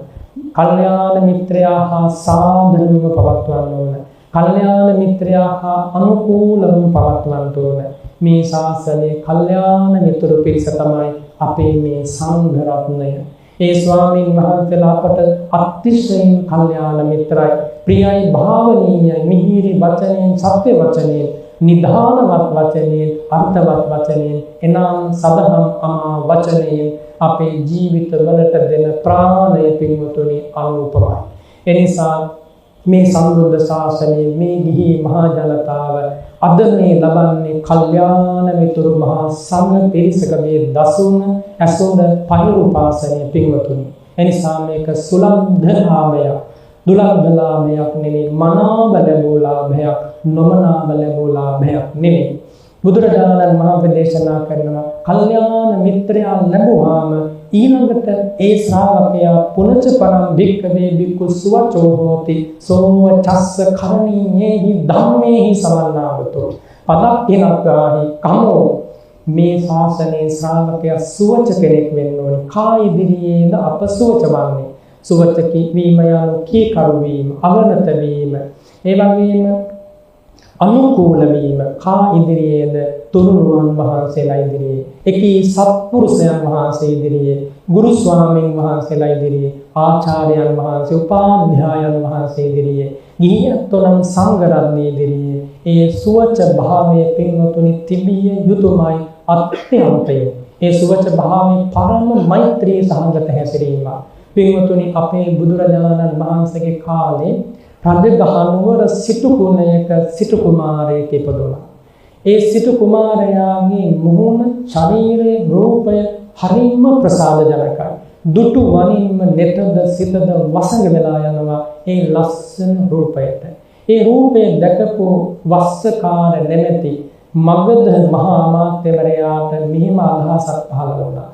කල්යාණ මිත්‍රයා හා සාධනව පවත්වන්න ඕන. කල්යාණ මිත්‍රයා හා අනුකූලව පවත්වන්න ඕන. මේ ශාසනයේ කල්යාණ මිතුරු පිරිස තමයි අපේ මේ සංඝ රත්නය. ඒ ස්වාමීන් වහන්සේලා අපට අතිශයින් කල්යාණ මිත්‍රයි. ප්‍රියයි භාවනීයයි මිහිරි වචනයෙන් සත්‍ය වචනයෙන් නිධානවත් වචනයෙන් අර්ථවත් වචනයෙන් එනම් සදහම් අමා වචනයෙන් අපේ ජීවිතවලට දෙන ප්‍රාණය පින්වතුනි අනුපමයි. එනිසා මේ සම්බුද්ධ ශාසනයේ මේ ගිහි මහා ජනතාව අද මේ ලබන්නේ කල්යාණ මිතුරු මහා සංඝ පිරිසකගේ දසුන ඇසුර පෛරුපාසනය පින්වතුනි. එනිසා මේක සුලබ්ධ ලාභයක් දුලබ්ධ ලාභයක් නෙමෙයි, මනාව ලැබූ ලාභයක්, නොමනාව ලැබූ ලාභයක් නෙමෙයි. බුදුරජාණන් වහන්සේ දේශනා කරනවා කල්යාණ මිත්‍රයා ලැබුවාම ඊළඟට ඒ ශ්‍රාවකයා පුනච පරම් භික්ඛවේ භික්ඛු සුවචෝ හෝති සෝව චස්ස කරණීයේහි ධම්මේහි සමන්නාගතෝ පදක්ඛිනග්ගාහි කමෝ මේ ශාසනයේ ශ්‍රාවකයා සුවච කෙනෙක් වෙන්න ඕනේ. කා ඉදිරියේද අප සුවච වන්නේ. සුවච වීම යනු කීකරු වීම, අවනත වීම, ඒ වගේම අනුකූල වීම. කා ඉදිරියේද තුනුරුවන් වහන්සේලා ඉදිරියේ, එකී සත්පුරුෂයන් වහන්සේ ඉදිරියේ, ගුරු ස්වාමීන් වහන්සේලා ඉදිරියේ, ආචාර්යයන් වහන්සේ, උපාධ්‍යායන් වහන්සේ ඉදිරියේ, ගිහියන්තොනම් සංඝ රත්නයේ ඉදිරියේ ඒ සුවච භාවයේ පින්වතුනි තිබිය යුතුයමයි අත්‍යන්තය. ඒ සුවච භාවයේ පරම මෛත්‍රී සහගත හැසිරීම. පින්වතුනි අපේ බුදුරජාණන් වහන්සේගේ කාලේ රජගහ නුවර සිටු කුලයක සිටු කුමාරයෙක් ඉපදුණා. ඒ සිටු කුමාරයාගේ මුහුණ, ශරීරයේ රූපය හරිම ප්‍රසාදජනකයි. දුටු වනින්ම නෙතද සිතද වසඟ වෙලා යනවා ඒ ලස්සන රූපයට. ඒ රූපය දැකපු වස්සකාර නැමැති මගධ මහා අමාත්‍යවරයාට මෙහිම අදහසක් පහළ වුණා.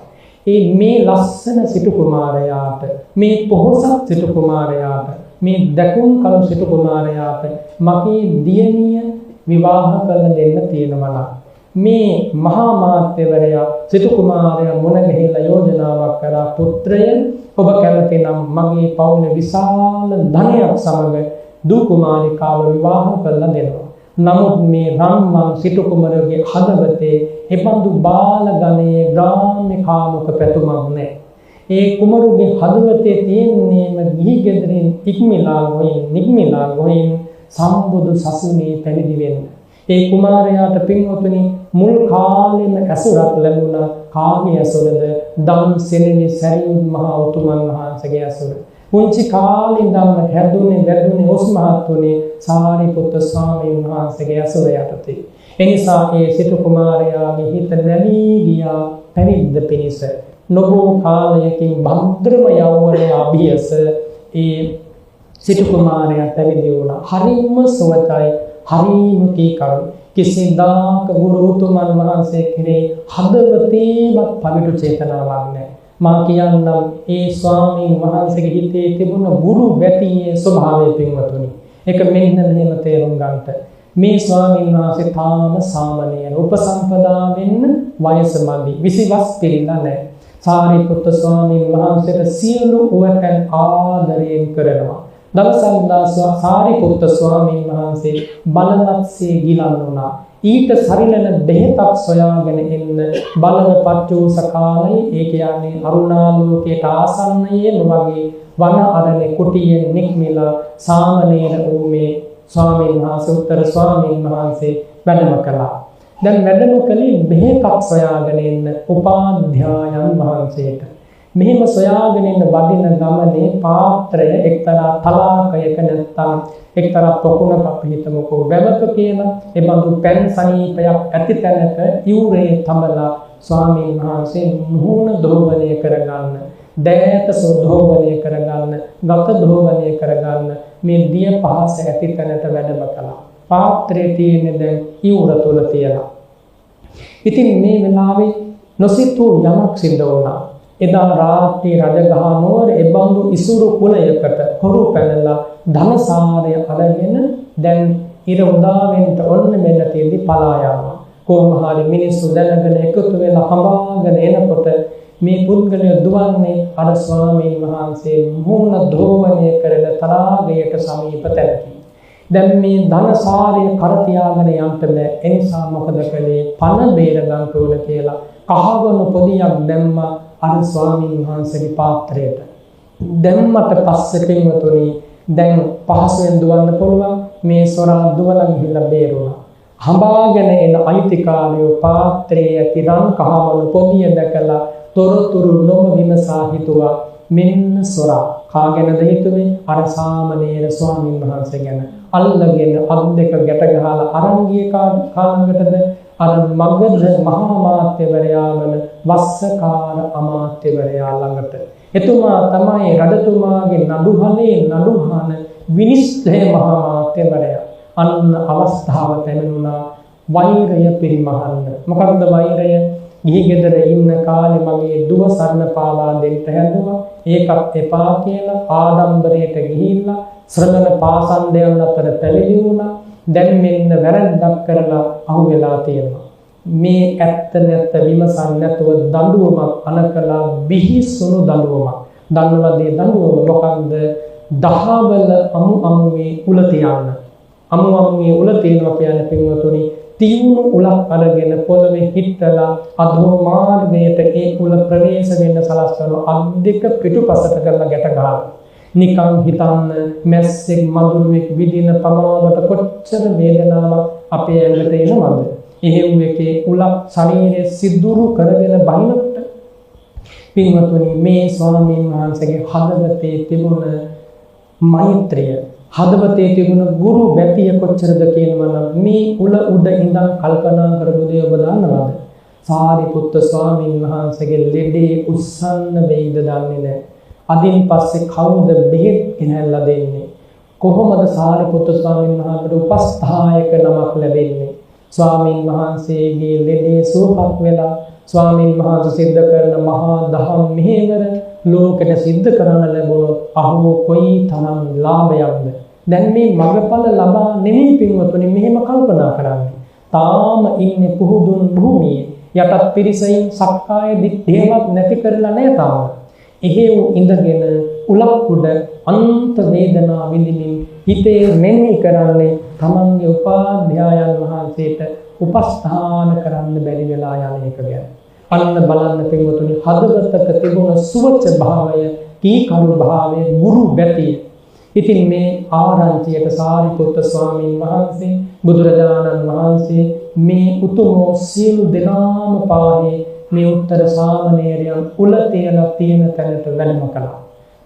මේ ලස්සන සිටු කුමාරයාට, මේ පොහොසත් සිටු කුමාරයාට, මේ දැකුම් කලු සිටු කුමාරයාට මගේ දියණිය විවාහ කළ දෙන්න තියෙනවා. මේ මහා මාත්‍යවරයා සිටු කුමාරයා මුණ ගැහිලා යෝජනාවක් කරා, පුත්‍රය ඔබ කැමති නම් මගේ පවුලේ විශාල ධනයක් සමග දූ කුමාරිකාව විවාහ කරලා දෙනවා. නමුත් මේ රන්වන් සිටු කුමාරගේ හදවතේ එබඳු බාල ගණයේ ග්‍රාම්‍ය කාමුක පැතුමක් නැහැ. ඒ කුමරුගේ හදවතේ තියෙන්නේම ගිහි ගෙදරින් නික්මිලා ගොයින් සම්බුදු සසුනේ පැවිදි වෙන්න. ඒ කුමාරයාට පින්වතුනි මුල් කාලෙම ඇසුරක් ලැබුණා. කාගේ ඇසුරද? දම් සෙනෙවි සරියුත් මහ උතුමන් වහන්සේගේ ඇසුර. පුංචි කාලේ ඉඳන්ම හැදුනේ වැඩුනේ ඔස්මහත් උනේ සාරිපුත්ත ස්වාමීන් වහන්සේගේ ඇසුර යටතේ. එනිසා ඒ සිටු කුමාරයාගේ හිත නැවී ගියා පැවිද්ද පිණිස. නොබෝ කාලයකින් භද්‍රම යෞවනයේ අභියස ඒ සිටු කුමාරයා පැවිදි වුණා. හරිම සුවතයි, හරිම කීකරු. කිසිදාක ගුරු උතුමන් වහන්සේ කෙරේ හදවතේම පවිතු චේතනාවක් නැහැ. මා කියන්නම් ඒ ස්වාමීන් වහන්සේගේ හිතේ තිබුණ ගුරු වැතියේ ස්වභාවය පින්වතුනි. ඒක මෙන්න මෙහෙම තේරුම් ගන්නට. මේ ස්වාමීන් වහන්සේ තාම සාමණේර, උපසම්පදා වෙන්න වයස මදි. 20 වස් පිරිලා නැහැ. සාරිපුත්ත ස්වාමීන් වහන්සේට සියලු උවටන් ආදරයෙන් කරනවා. දවසල්ලා සාරිපුත්ත ස්වාමීන් වහන්සේ බලවත්සේ ගිලන් වුණා. ඊට සරිලන බෙහෙතක් සොයාගෙන එන්න බලන පච්චූස කාලේ, ඒ කියන්නේ අරුණාලෝකයට ආසන්නයේම වගේ වන අරණේ කුටියෙන් නික්මිලා සාමණේර වූ මේ ස්වාමීන් වහන්සේ, උත්තර ස්වාමීන් වහන්සේ වැඩම කළා. දැන් වැඩම කළේ බෙහෙතක් සොයාගෙන එන්න උපාධ්‍යායන් වහන්සේට. මෙහෙම සොයාගෙන එන්න වඩින ගමනේ පාත්‍රය එක්තරා තලාකයක නැත්තම් එක්තරා පොකුණක අපි හිතමුකෝ වැවක කියලා එබඳු පැන් සනීපයක් ඇති තැනක යූරේ තබලා ස්වාමීන් වහන්සේ මුහුණ ධෝවනය කරගන්න, දෑත සෝධෝවනය කරගන්න, ගත ධෝවනය කරගන්න මේ දිය පහස ඇති තැනට වැඩම කළා. පාත්‍රයේ තියෙන දැන් යූර තුල තියලා. ඉතින් මේ වෙලාවේ නොසිතූ යමක් සිද්ධ වුණා. එදා රාත්‍රී රජගහ නුවර එබඳු ඉසුරු කුලයකට හොරු පැනලා ධනසාරය අරගෙන දැන් ඉර උදාවෙන්ට ඔන්න මෙන්න තියෙදි පලා යනවා. කොහොම හරි මිනිස්සු දැනගෙන එකතු වෙලා හඹාගෙන එනකොට මේ පුද්ගලය දුවන්නේ අර ස්වාමීන් වහන්සේ මුහුණ ධෝවනය කරන තරාගයට සමීප තැනකින්. දැන් මේ ධනසාරය කර තියාගෙන යන්න බෑ. ඒ නිසා මොකද කළේ? පණ බේර ගන්න ඕන කියලා කහවණු පොදියක් දැම්මා අර ස්වාමීන් වහන්සේගේ පාත්‍රයට. දැම්මට පස්සේ පින්වතුනි දැන් පහසුවෙන් දුවන්න පුළුවන්. මේ සොරා දුවලා ගිහිල්ලා බේරුණා. හඹාගෙන එන අයිතිකාරයෝ පාත්‍රයේ ඇති රන් කහවණු පොදිය දැකලා තොරතුරු නොම විමසා හිතුවා මෙන්න සොරා. කාගෙනද හිතුවේ? අර සාමණේර ස්වාමීන් වහන්සේ ගැන. අල්ලගෙන අත් දෙක ගැට ගහලා අරන් ගිය කාලඟටද අර මගධ මහා අමාත්‍යවරයා වන වස්සකාර අමාත්‍යවරයා ළඟට. එතුමා තමයි රජතුමාගේ නඩුහලේ නඩුහන විනිශ්චය මහා අමාත්‍යවරයා. අන්න අවස්ථාව පැමිණුණා වෛරය පිරිමහන්න. මොකක්ද වෛරය? ගිහි ගෙදර ඉන්න කාලේ මගේ දුව සරණ පාවා දෙන්න හැදුවා. ඒකත් එපා කියලා ආඩම්බරයට ගිහිල්ලා ශ්‍රමණ පාසන්දයන් අතර පැවිදි වුණා. දැන් මෙන්න වැරද්දක් කරලා අහු වෙලා තියෙනවා. මේ ඇත්ත නැත්ත විමසන් නැතුව දඬුවමක් අනකලා බිහිසුණු දඬුවමක්. දන්නවද ඒ දඬුවම මොකක්ද? දහවල අමු අමුවේ උල තියන්න. අමු අමුවේ උල තියනවා කියන්නේ පින්වතුනි තියුණු උලක් අරගෙන පොළවේ හිටලා අධෝ මාර්ගයට ඒ උල ප්‍රවේශ වෙන්න සලස්වන අද්දක පිටුපසට කරලා ගැට ගහලා නිකන් හිතන්න මැස්සෙක් මදුරුවෙක් විදින පමාවට කොච්චර වේදනාවක් අපේ ඇඟට එනවද? එහෙව් එකේ උලක් ශරීරයේ සිදුරු කරගෙන බහිනකොට පින්වතුනි මේ ස්වාමීන් වහන්සේගේ හදවතේ තිබුණ මෛත්‍රිය, හදවතේ තිබුණ ගුරු බැතිය කොච්චරද කියනවා නම් මේ උල උඩ ඉඳන් කල්පනා කරපු දේ ඔබ දන්නවද? සාරිපුත්ත ස්වාමීන් වහන්සේගේ ලෙඩේ උස්සන්න වෙයිද දන්නේ නැහැ. අදින් පස්සේ කවුද බෙහෙත් ගෙනල්ලා දෙන්නේ? කොහොමද සාරිපුත්ත ස්වාමීන් වහන්සේට උපස්ථායක නමක් ලැබෙන්නේ? ස්වාමීන් වහන්සේගේ ලෙඩේ සුවපත් වෙලා ස්වාමීන් වහන්සේ සිද්ධ කරන මහා දහම් මෙහෙවර ලෝකෙට සිද්ධ කරන්න ලැබුණොත් අහෝ කොයි තරම් ලාභයක්ද? දැන් මේ මඟඵල ලබා නෙමෙයි පින්වතුනි මෙහෙම කල්පනා කරන්නේ. තාම ඉන්නේ පුහුදුන් භූමියේ. යටත් පිරිසෙන් සක්කාය දිට්ඨියවත් නැති කරලා නැහැ තාම. එහෙව් ඉඳගෙන උලක් උඩ අන්ත වේදනා විඳින්මින් හිතේ මෙනෙහි කරන්නේ තමන්ගේ උපාධ්‍යායන් වහන්සේට උපස්ථාන කරන්න බැරි වෙලා යන එක ගැන. අන්න බලන්න පින්වතුනි හදවතක තිබුණ සුවච භාවය, කීකරු භාවය, ගුරු බැතිය. ඉතින් මේ ආරංචියට සාරිපුත්ත ස්වාමීන් වහන්සේ බුදුරජාණන් වහන්සේ මේ උතුම් සියලු දෙනාම පාහේ මේ උත්තර සාමණේරයන් උල තියෙන තැනට වැඩම කළා.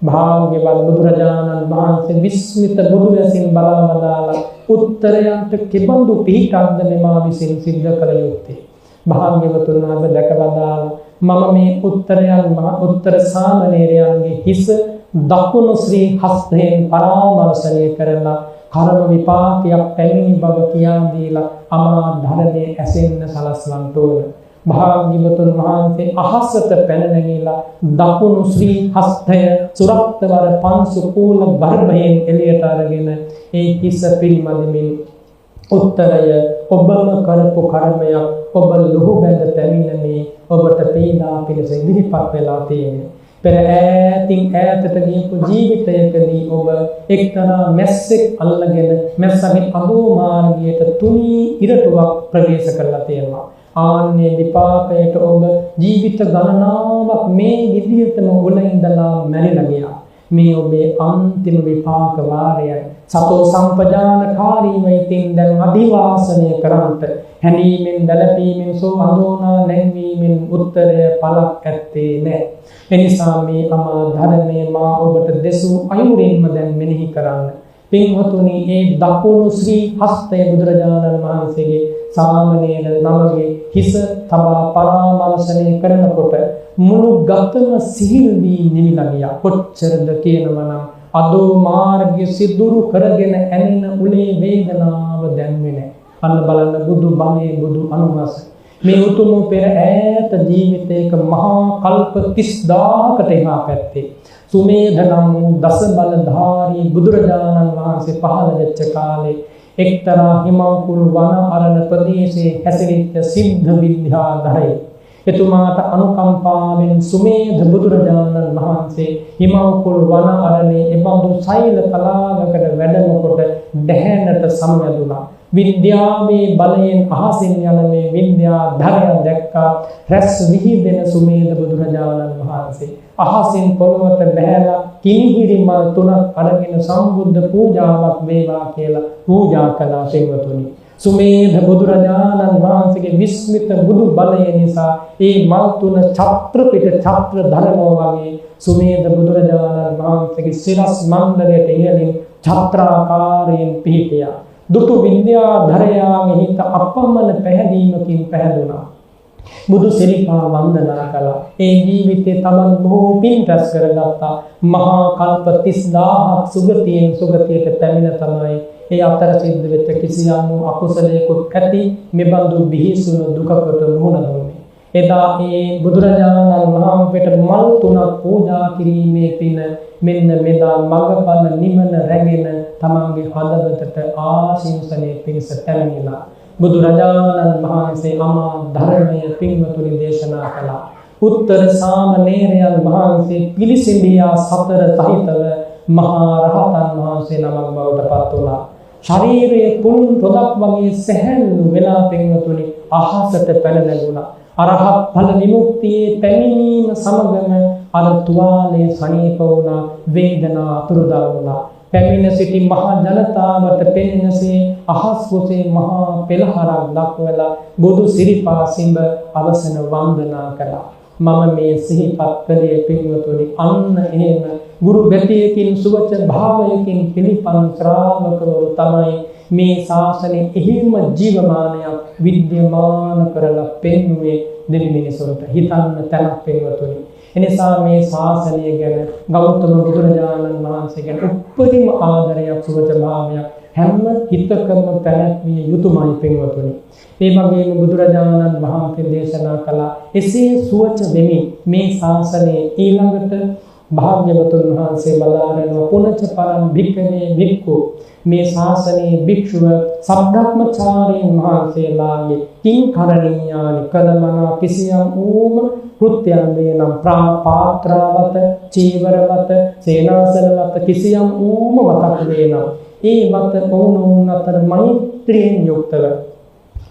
භාග්‍යවත් බුදුරජාණන් වහන්සේ විස්මිත බුදු වැසින් බලවදාලා උත්තරයන්ට කෙබඳු පිහිටක්ද මෙමා විසින් සිද්ධ කළ යුත්තේ. භාග්‍යවතුන් වහන්සේ දැකවදාලා මම මේ උත්තර සාමණේරයන්ගේ හිස දකුණු ශ්‍රී හස්තයෙන් පරාමර්ශනය කරලා කර්ම විපාකයක් පැමිණි බව කියා දීලා අමා ධර්මයේ ඇසෙන්න සලස්වන්ට ඕන. භාග්‍යවතුන් වහන්සේ අහසට පැන නැගිලා දකුණු ශ්‍රී හස්තය සුරක්තවර පංසු කූල ගර්භයෙන් එළියට අරගෙන ඒ හිස පිළිමදිමින් උත්තරය ඔබම කරපු කර්මයක් ඔබ ලුහු බැඳ පැමිණෙන්නේ ඔබට පීඩා පිණිස ඉදිරිපත් වෙලා තියෙන්නේ. පෙර ඈතින් ඈතට ගියපු ජීවිතයකදී ඔබ එක්තරා මැස්සෙක් අල්ලගෙන මැස්සගේ අදෝ මාර්ගයට තුනී ඉරටුවක් ප්‍රවේශ කරලා තියෙනවා. ආන්නේ විපාකයට ඔබ ජීවිත ගණනාවක් මේ විදිහටම උල ඉඳලා මැරිලා ගියා. මේ ඔබේ අන්තිම විපාක වාරයයි. සතෝ සම්පජානකාරීව ඉතින් දැන් අධිවාසනය කරන්ට හැඬීමෙන් දැලපීමෙන් සෝ අඳෝනා නැංවීමෙන් උත්තරය පලක් ඇත්තේ නැහැ. එනිසා මේ අමා ධර්මයේ මා ඔබට දෙසූ අයුරින්ම දැන් මෙනෙහි කරන්න. පින්වතුනි ඒ දකුණු ශ්‍රී හස්තය බුදුරජාණන් වහන්සේගේ සාමණේර නමගේ හිස තබා පරාමර්ශනය කරනකොට මුළු ගතම සිහිල් වී නිවිලා ගියා. කොච්චරද කියනවා නම් අදෝ මාර්ගය සිදුරු කරගෙන ඇනෙන උලේ වේදනාව දැන්වේ නැහැ. අන්න බලන්න බුදු බණේ බුදු අනුමස මේ උතුම් පෙර ඈත ජීවිතයක මහා කල්ප 30000කට එහා පැත්තේ සුමේධ නම් දස බලධාරී බුදුරජාණන් වහන්සේ පහළ වෙච්ච කාලේ එක්තරා හිමවකුල් වන අරණ ප්‍රදේශයේ හැසිරිච්ච සිද්ධ විද්‍යාධරයි එතුමාට අනුකම්පාවෙන් සුමේධ බුදුරජාණන් වහන්සේ හිමවකුල් වන අරණේ එබඳු සෛල කලාවකට වැඩමකොට දැහැනට සමවැදුණා. විද්‍යාවේ බලයෙන් අහසින් යන මේ විද්‍යාධරය දැක්කා. රැස් විහිදෙන සුමේධ බුදුරජාණන් වහන්සේ අහසින් පොළොවට බැහැලා කිනිහිරි මල් 3ක් අරගෙන සම්බුද්ධ පූජාවක් වේවා කියලා පූජා කළා. පින්වතුනි සුමේධ බුදුරජාණන් වහන්සේගේ විස්මිත බුදු බලය නිසා ඒ මල් 3 ඡත්‍ර පිට ඡත්‍ර ධර්මෝ වගේ සුමේධ බුදුරජාණන් වහන්සේගේ සිරස් මණ්ඩලයට ඉහළින් ඡත්‍රාකාරයෙන් පිහිටියා. දුටු විද්‍යාධරයාගේ හිත අපමණ පැහැදීමකින් පැහැදුනා. බුදු සිරිපා වන්දනා කළා. ඒ ජීවිතේ තමන් බොහෝ පින් රැස් කරගත්තා. මහා කල්ප 30000ක් සුගතියෙන් සුගතියට පැමිණ තමයි ඒ අතර සිද්ධ වෙච්ච කිසියම් අකුසලයකට ඇති මෙබඳු බිහිසුණු දුකකට මුහුණ දුන්නේ. එදා ඒ බුදුරජාණන් වහන්සේට මල් 3ක් පූජා කිරීමේ පින මෙන්න මෙදා මගපල නිමන රැගෙන තමන්ගේ හදවතට ආශිංසනයේ පිණිස පැමිණිලා. බුදුරජාණන් වහන්සේ අමා ධර්මය පින්වතුනි දේශනා කළා. උත්තර සාමණේරයන් වහන්සේ පිළිසිඹියා සතර සහිතව මහා රහතන් වහන්සේ නමක් බවට පත් වුණා. ශරීරයේ පුළුන් රොදක් වගේ සැහැල්ලු වෙලා පින්වතුනි අහසට පැන නැගුණා. අරහත් ඵල විමුක්තියේ පැමිණීම සමගම අර තුවාලයේ සනීප වුණා, වේදනා අතුරුදා වුණා. පැමිණ සිටි මහා ජනතාවට පෙනෙනසේ අහස් කුසේ මහා පෙළහරක් දක්වලා බුදු සිරිපා සිඹ අවසන වන්දනා කළා. මම මේ සිහිපත් කළේ පින්වතුනි අන්න එහෙම ගුරු බැතියකින් සුවච භාවයකින් පිළිපන් ශ්‍රාවකවරු තමයි මේ ශාසනයේ එහිම ජීවමානයක් විද්‍යමාන කරලා පෙන්වුවේ දෙවි මිනිසුන්ට. හිතන්න තැනක් පින්වතුනි. එනිසා මේ ශාසනය ගැන ගෞතම බුදුරජාණන් වහන්සේ ගැන උපරිම ආදරයක් සුවච භාවයක් හැම හිතකම පැවැත්විය යුතුමයි පින්වතුනි. ඒ වගේම බුදුරජාණන් වහන්සේ දේශනා කළා එසේ සුවච වෙමි මේ ශාසනයේ ඊළඟට භාග්‍යවතුන් වහන්සේ බලාරනවා පුනච පරම් භික්ඛවේ භික්ඛු මේ ශාසනයේ භික්ෂුව සබ්‍රහ්මචාරීන් වහන්සේලාගේ කිංකරණීයානි කලමනා කිසියම් ඌම කෘත්‍යයන් වේනම් පාත්‍රාවත චීවරවත සේනාසනවත කිසියම් ඌම වතක් වේනම් ඒ වත ඔවුන් අතර මෛත්‍රියෙන් යුක්තව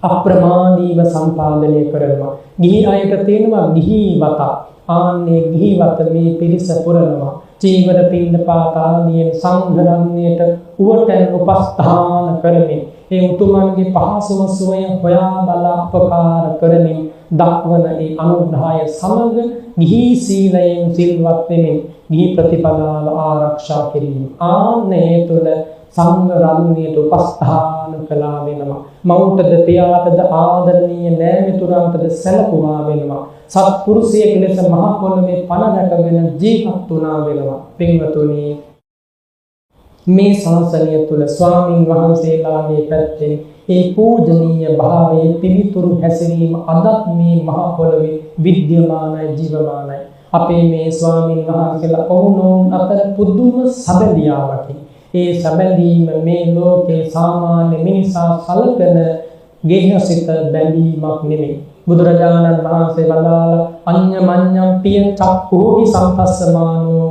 අප්‍රමාදීව සම්පාදනය කරනවා. ගිහි අයට තියෙනවා ගිහි වත. ආන්නේ ගිහි වත මේ පිරිස පුරනවා. චීවර පින්ඩපාත ආදී සංඝරත්නයට උවටැන් උපස්ථාන කරමින් ඒ උතුමන්ගේ පහසුව සුවය හොයා බලා උපකාර කරමින් දක්වන ඒ අනුග්‍රහය සමග ගිහි සීලයෙන් සිල්වත් වෙමින් ගිහි ප්‍රතිපදාව ආරක්ෂා කිරීම. ආන්නේ තුළ සංඝ රත්නයට උපස්ථාන කළා වෙනවා. මවුටද පියාටද ආදරණීය නෑමිතුරන්ටද සැලකුවා වෙනවා. සත්පුරුෂයෙක් ලෙස මහ පොළොවේ පණ රැකගෙන ජීවත් වුණා වෙනවා. පින්වතුනි මේ ශාසනය තුළ ස්වාමින් වහන්සේලාගේ පැත්තෙන් ඒ පූජනීය භාවයේ පිවිතුරු හැසිරීම අදත් මේ මහ පොළොවේ විද්‍යමානයි ජීවමානයි. අපේ මේ ස්වාමින් වහන්සේලා ඔවුනොවුන් අතර පුදුම සබැඳියාවකි. ඒ සැබැඳීම මේ ලෝකේ සාමාන්‍ය මිනිසා සලකන ගෙහසිත බැඳීමක් නෙමෙයි. බුදුරජාණන් වහන්සේ වදාළ අඤ්ඤමඤ්ඤම් පිය චක්ඛෝහි සම්පස්සමානෝ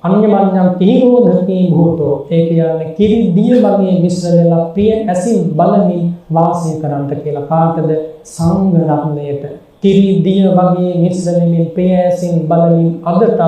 අඤ්ඤමඤ්ඤම් පිරෝධති භූතෝ. ඒ කියන්නේ කිරි දිය වගේ මිශ්‍ර වෙලා ප්‍රිය ඇසින් බලමින් වාසය කරන්ට කියලා. කාටද? සංඝ රත්නයට. කිරි දිය වගේ මිශ්‍ර වෙමින් ප්‍රිය ඇසින් බලමින් අදටත්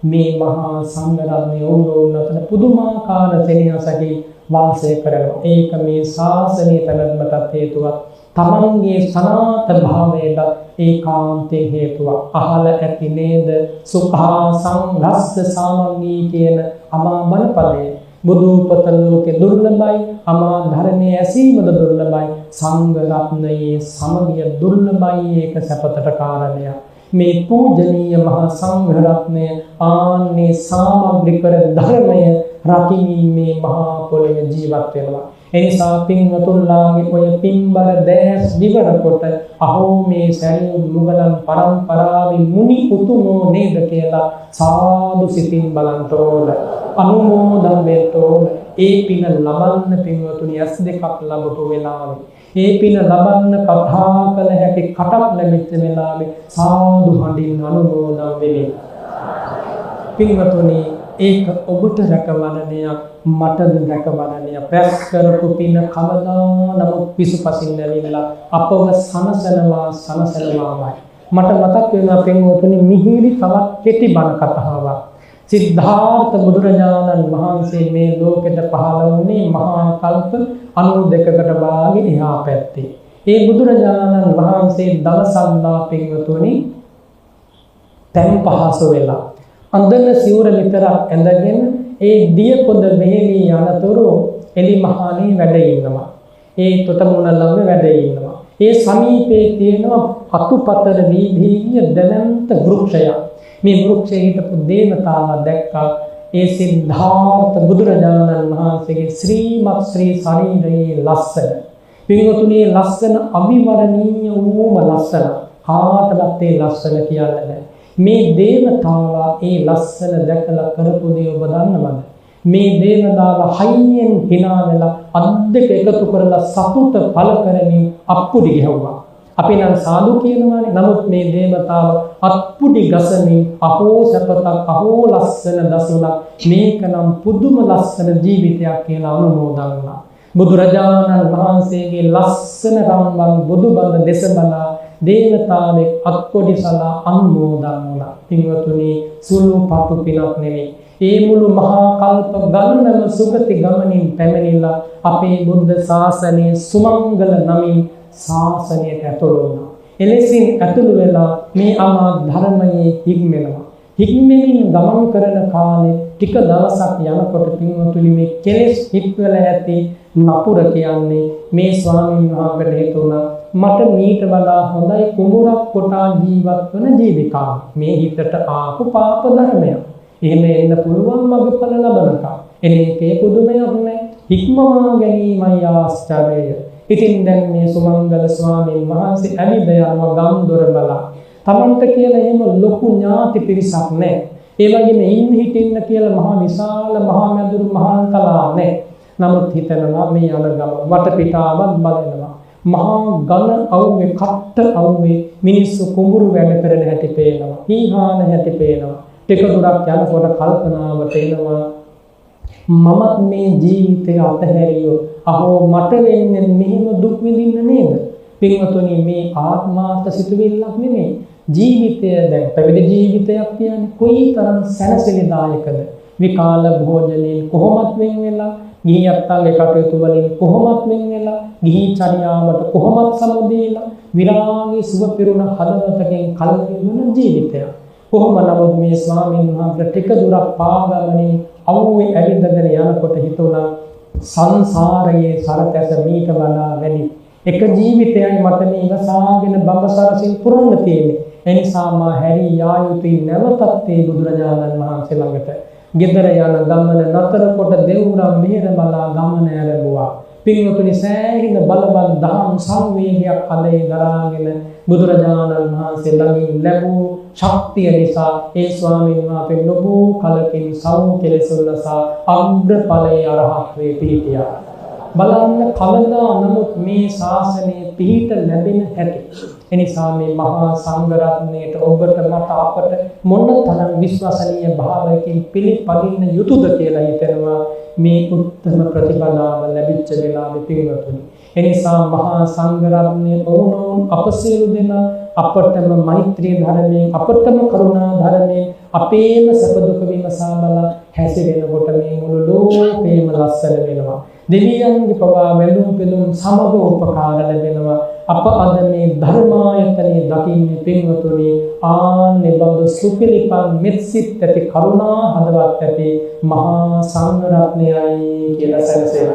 මේ මහා සංඝ රත්නය ඔවුන් අතර පුදුමාකාර සෙනෙහසකින් වාසය කරනවා. ඒක මේ ශාසනයේ පැවැත්මට හේතුවක්. තමන්ගේ සනාත භාවයට ඒකාන්තයෙන් හේතුවක්. අහල ඇති නේද සුඛා සංඝස්ස සාමග්ගී කියන අමා බණපදය. බුදු උපත ලෝකේ දුර්ලභයි, අමා ධර්මයේ ඇසීමද දුර්ලභයි, සංඝ රත්නයේ සමගිය දුර්ලභයි. ඒක සැපතට කාරණයක්. මේ පූජනීය මහා සංඝ රත්නය ආන්නේ සාමග්‍රික ධර්මය රකිමින් මේ මහා පොළොවේ ජීවත් වෙනවා. එනිසා පින්වතුන්ලාගේ ඔය පින්බර දැස් විවර කොට අහෝ මේ සැරියුත් මුගලන් පරම්පරාවේ මුනි උතුමෝ නේද කියලා සාදු සිතින් බලන්ට ඕන. අනුමෝදන් වෙන්න ඕන. ඒ පින ලබන්න පින්වතුනි ඇස් දෙකක් ලැබපු වෙලාවේ, ඒ පින ලබන්න කතා කළ හැකි කටක් ලැබෙච්ච වෙලාවේ සාදු හඬින් අනුමෝදන් වෙමින් පින්වතුනි ඒක ඔබට රැකවරණයක්, මටද රැකවරණයක්. රැස් කරපු පින කවදා නමුත් පිසුපසින් නැවිලා අපව සනසනවාමයි. මට මතක් වෙනවා පින්වතුනි මිහිරි තවත් කෙටි බණ කතාවක්. සිද්ධාර්ථ බුදුරජාණන් වහන්සේ මේ ලෝකෙට පහළ වුණේ මහා කල්ප 92කට වාගේ එහා පැත්තේ. ඒ බුදුරජාණන් වහන්සේ දවසන්දා පින්වතුනි තැන් පහසු වෙලා අන්දන සිවුර විතරක් ඇඳගෙන ඒ දිය පොද මෙහෙවි යනතුරු එලි මහානේ වැඩ ඉන්නවා. ඒ තොටමුණ ළඟ වැඩ ඉන්නවා. ඒ සමීපයේ තියෙනවා අතුපතර වීදියේ දැවැන්ත වෘක්ෂයක්. මේ වෘක්ෂයේ හිටපු දේවතාවා දැක්කා. ඒ සිද්ධාර්ථ බුදුරජාණන් වහන්සේගේ ශ්‍රීමත් ශ්‍රී ශරීරයේ ලස්සන පින්වතුනි ලස්සන අවිවරණීය වූම ලස්සන කාටවත් ඒ ලස්සන කියන්න බෑ. මේ දේවතාවා ඒ ලස්සන දැකලා කරපු දේ ඔබ දන්නවද? මේ දේවතාව හයියෙන් hina වෙලා අත් දෙක එකතු කරලා සතුට පළ කරමින් අප්පුඩි ගැහුවා. අපි නම් සාදු කියනවානේ. නමුත් මේ දේවතාව අත්පුඩි ගසමින් අහෝ සපතක් අහෝ ලස්සන දසුණක් මේක නම් පුදුම ලස්සන ජීවිතයක් කියලා අනුමෝදන් වුණා. බුදුරජාණන් වහන්සේගේ ලස්සන රම්වන් බුදුබඳ දෙස බලා දේවතාවෙක් අත්පොඩි සලා අනුමෝදන් වුණා. පින්වතුනි සුළු පටු පිනක් නෙමෙයි. ඒ මුළු මහා කල්ප ගණනම සුගති ගමනින් පැමිණිලා අපේ බුද්ධ ශාසනයේ සුමංගල නමින් ශාසනයට ඇතුළු වුණා. එලෙසින් ඇතුළු වෙලා මේ අමා ධර්මයේ හික්මෙනවා. හික්මෙමින් ගමන් කරන කාලේ ටික දවසක් යනකොට පින්වතුනි මේ කෙලෙස් හිත්වල ඇති නපුර කියන්නේ මේ ස්වාමීන් වහන්සේට හිතුණා මට මීට වඩා හොඳයි කුඹුරක් කොටා ජීවත් වන ජීවිකාව. මේ හිතට ආපු පාප ධර්මයක්. එහෙම එන්න පුළුවන් මගඵල ලබනකම්. එනේකේ පුදුමයක් නැහැ. හික්මවා ගැනීමයි ආශ්චර්යය. ඉතින් දැන් මේ සුමංගල ස්වාමීන් වහන්සේ ඇවිද යනවා ගම් දොර බලා. තමන්ට කියලා එහෙම ලොකු ඥාති පිරිසක් නැහැ. ඒ වගේම ඉන්න හිටින්න කියලා මහා විශාල මහා මැදුරු මහාන්තලා නැහැ. නමුත් හිතනවා මේ යන ගම වටපිටාවක් බලනවා. මහා ඝන අවුවේ කට්ට අවුවේ මිනිස්සු කුඹුරු වැඩ කරන හැටි පේනවා. හීහාන හැටි පේනවා. ටික දුරක් යනකොට කල්පනාවට එනවා මමත් මේ ජීවිතය අතහැරියොත් අහෝ මට වෙන්නේ මෙහෙම දුක් විඳින්න නේද? පින්වතුනි මේ ආත්මාර්ථ සිතුවිල්ලක් නෙමෙයි. ජීවිතය දැන් පැවිදි ජීවිතයක් කියන්නේ කොයිතරම් සැනසෙලිදායකද? විකාල භෝජනයෙන් කොහොමත් වෙන් වෙලා, ගිහි අත්තන්ගේ කටයුතු වලින් කොහොමත් වෙන් වෙලා, ගිහි චර්යාවට කොහොමත් සමුදේලා, විරාගී සුව පිරුණ හදවතකින් කලකිරුණ ජීවිතයක්. කොහොම නමුත් මේ ස්වාමීන් වහන්සේ ටික දුරක් පාගමනින් අවුවේ ඇවිදගෙන යනකොට හිතුණා සංසාරයේ සරතැස මීට වඩා වැඩි. එක ජීවිතයයි මට මේ ඉවසාගෙන බඹසරසින් පුරන්න තියෙන්නේ. එනිසා මා හැරී යා යුතුයි නැවතත් ඒ බුදුරජාණන් වහන්සේ ළඟට. ගෙදර යන ගමන නතර කොට දෙවුරම් මෙහෙර බලා ගමන ඇරඹුවා. පින්වතුනි සෑහෙන බලවත් දහම් සංවේගයක් අධේ දරාගෙන බුදුරජාණන් වහන්සේ ළඟින් ලැබූ ශක්තිය නිසා ඒ ස්වාමීන් වහන්සේ නොබෝ කලකින් සව් කෙලෙසුල්ලසා අග්‍රඵලයේ අරහත්වේ පිහිටියා. බලන්න කවදා නමුත් මේ ශාසනයේ පිහිට ලැබෙන හැටි. එනිසා මේ මහා සංඝ රත්නයට ඔබට මට අපට මොනතරම් විශ්වසනීය භාවයකින් පිළිපදින්න යුතුද කියලා හිතනවා මේ උත්තම ප්‍රතිපදාව ලැබිච්ච වෙලාවේ පින්වතුනි. එනිසා මහා සංඝ රත්නයේ ඕනෝන් අප සියලු දෙනා අපටම මෛත්‍රී ධර්මයෙන් අපටම කරුණා ධර්මයෙන් අපේම සැප දුක විමසා බලා හැසිරෙනකොට මේ මුළු ලෝකේම ලස්සන වෙනවා. දෙවියන්ගේ පවා වැඳුම් පිදුම් සමග උපකාර ලැබෙනවා. අප අද මේ ධර්මායතනයේ දකින්නේ පින්වතුනි ආන්නේ බඳු සුපිලිපන් මෙත්සිත ඇති කරුණා හදවත් ඇති මහා සංඝ රත්නයයි කියලා සැලසෙන්න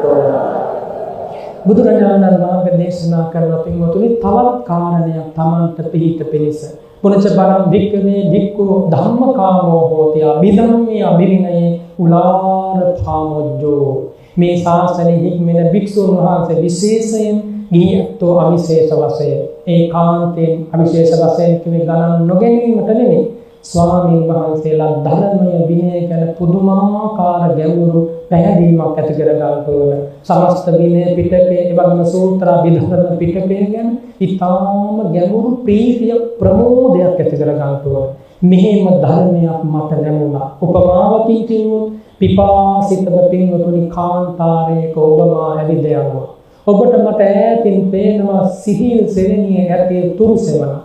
බුදුරජාණන් වහන්සේ දේශනා කරන පින්වතුනි තවත් කාරණයක් තමන්ට පිහිට පිණිස පුනච බරම් වික්කමේ වික්කු ධම්මකාමෝ හෝති අභිධම්මේ අභිරිනයේ උලාර පාමොජ්ජෝ. මේ ශාසනයේ හික්මෙන භික්ෂුන් වහන්සේ විශේෂයෙන් ගිහියත්ෝ අවිශේෂ වශයෙන් ඒකාන්තයෙන් අවිශේෂ වශයෙන් කිවි ගණන් නොගැනීමට නෙමෙයි ස්වාමීන් වහන්සේලා ධර්මය විනය ගැන පුදුමාකාර ගැඹුරු පැහැදීමක් ඇති කර ගන්නට ඕන. සමස්ත විනය පිටකයේ එවැගේම සූත්‍ර විධර්ම පිටකයේ ගැන ඉතාම ගැඹුරු ප්‍රීතිය ප්‍රමෝදයක් ඇති කර ගන්නට ඕන. මෙහෙම ධර්මයක් මට ලැබුණා. උපමාවකින් කිව්වොත් පිපාසිතව පින්වතුනි කාන්තාරයක ඔබමා ඇවිද යනවා. ඔබට මට ඈතින් පේනවා සිහිල් සෙවණියේ ඇති තුරු සෙවණ.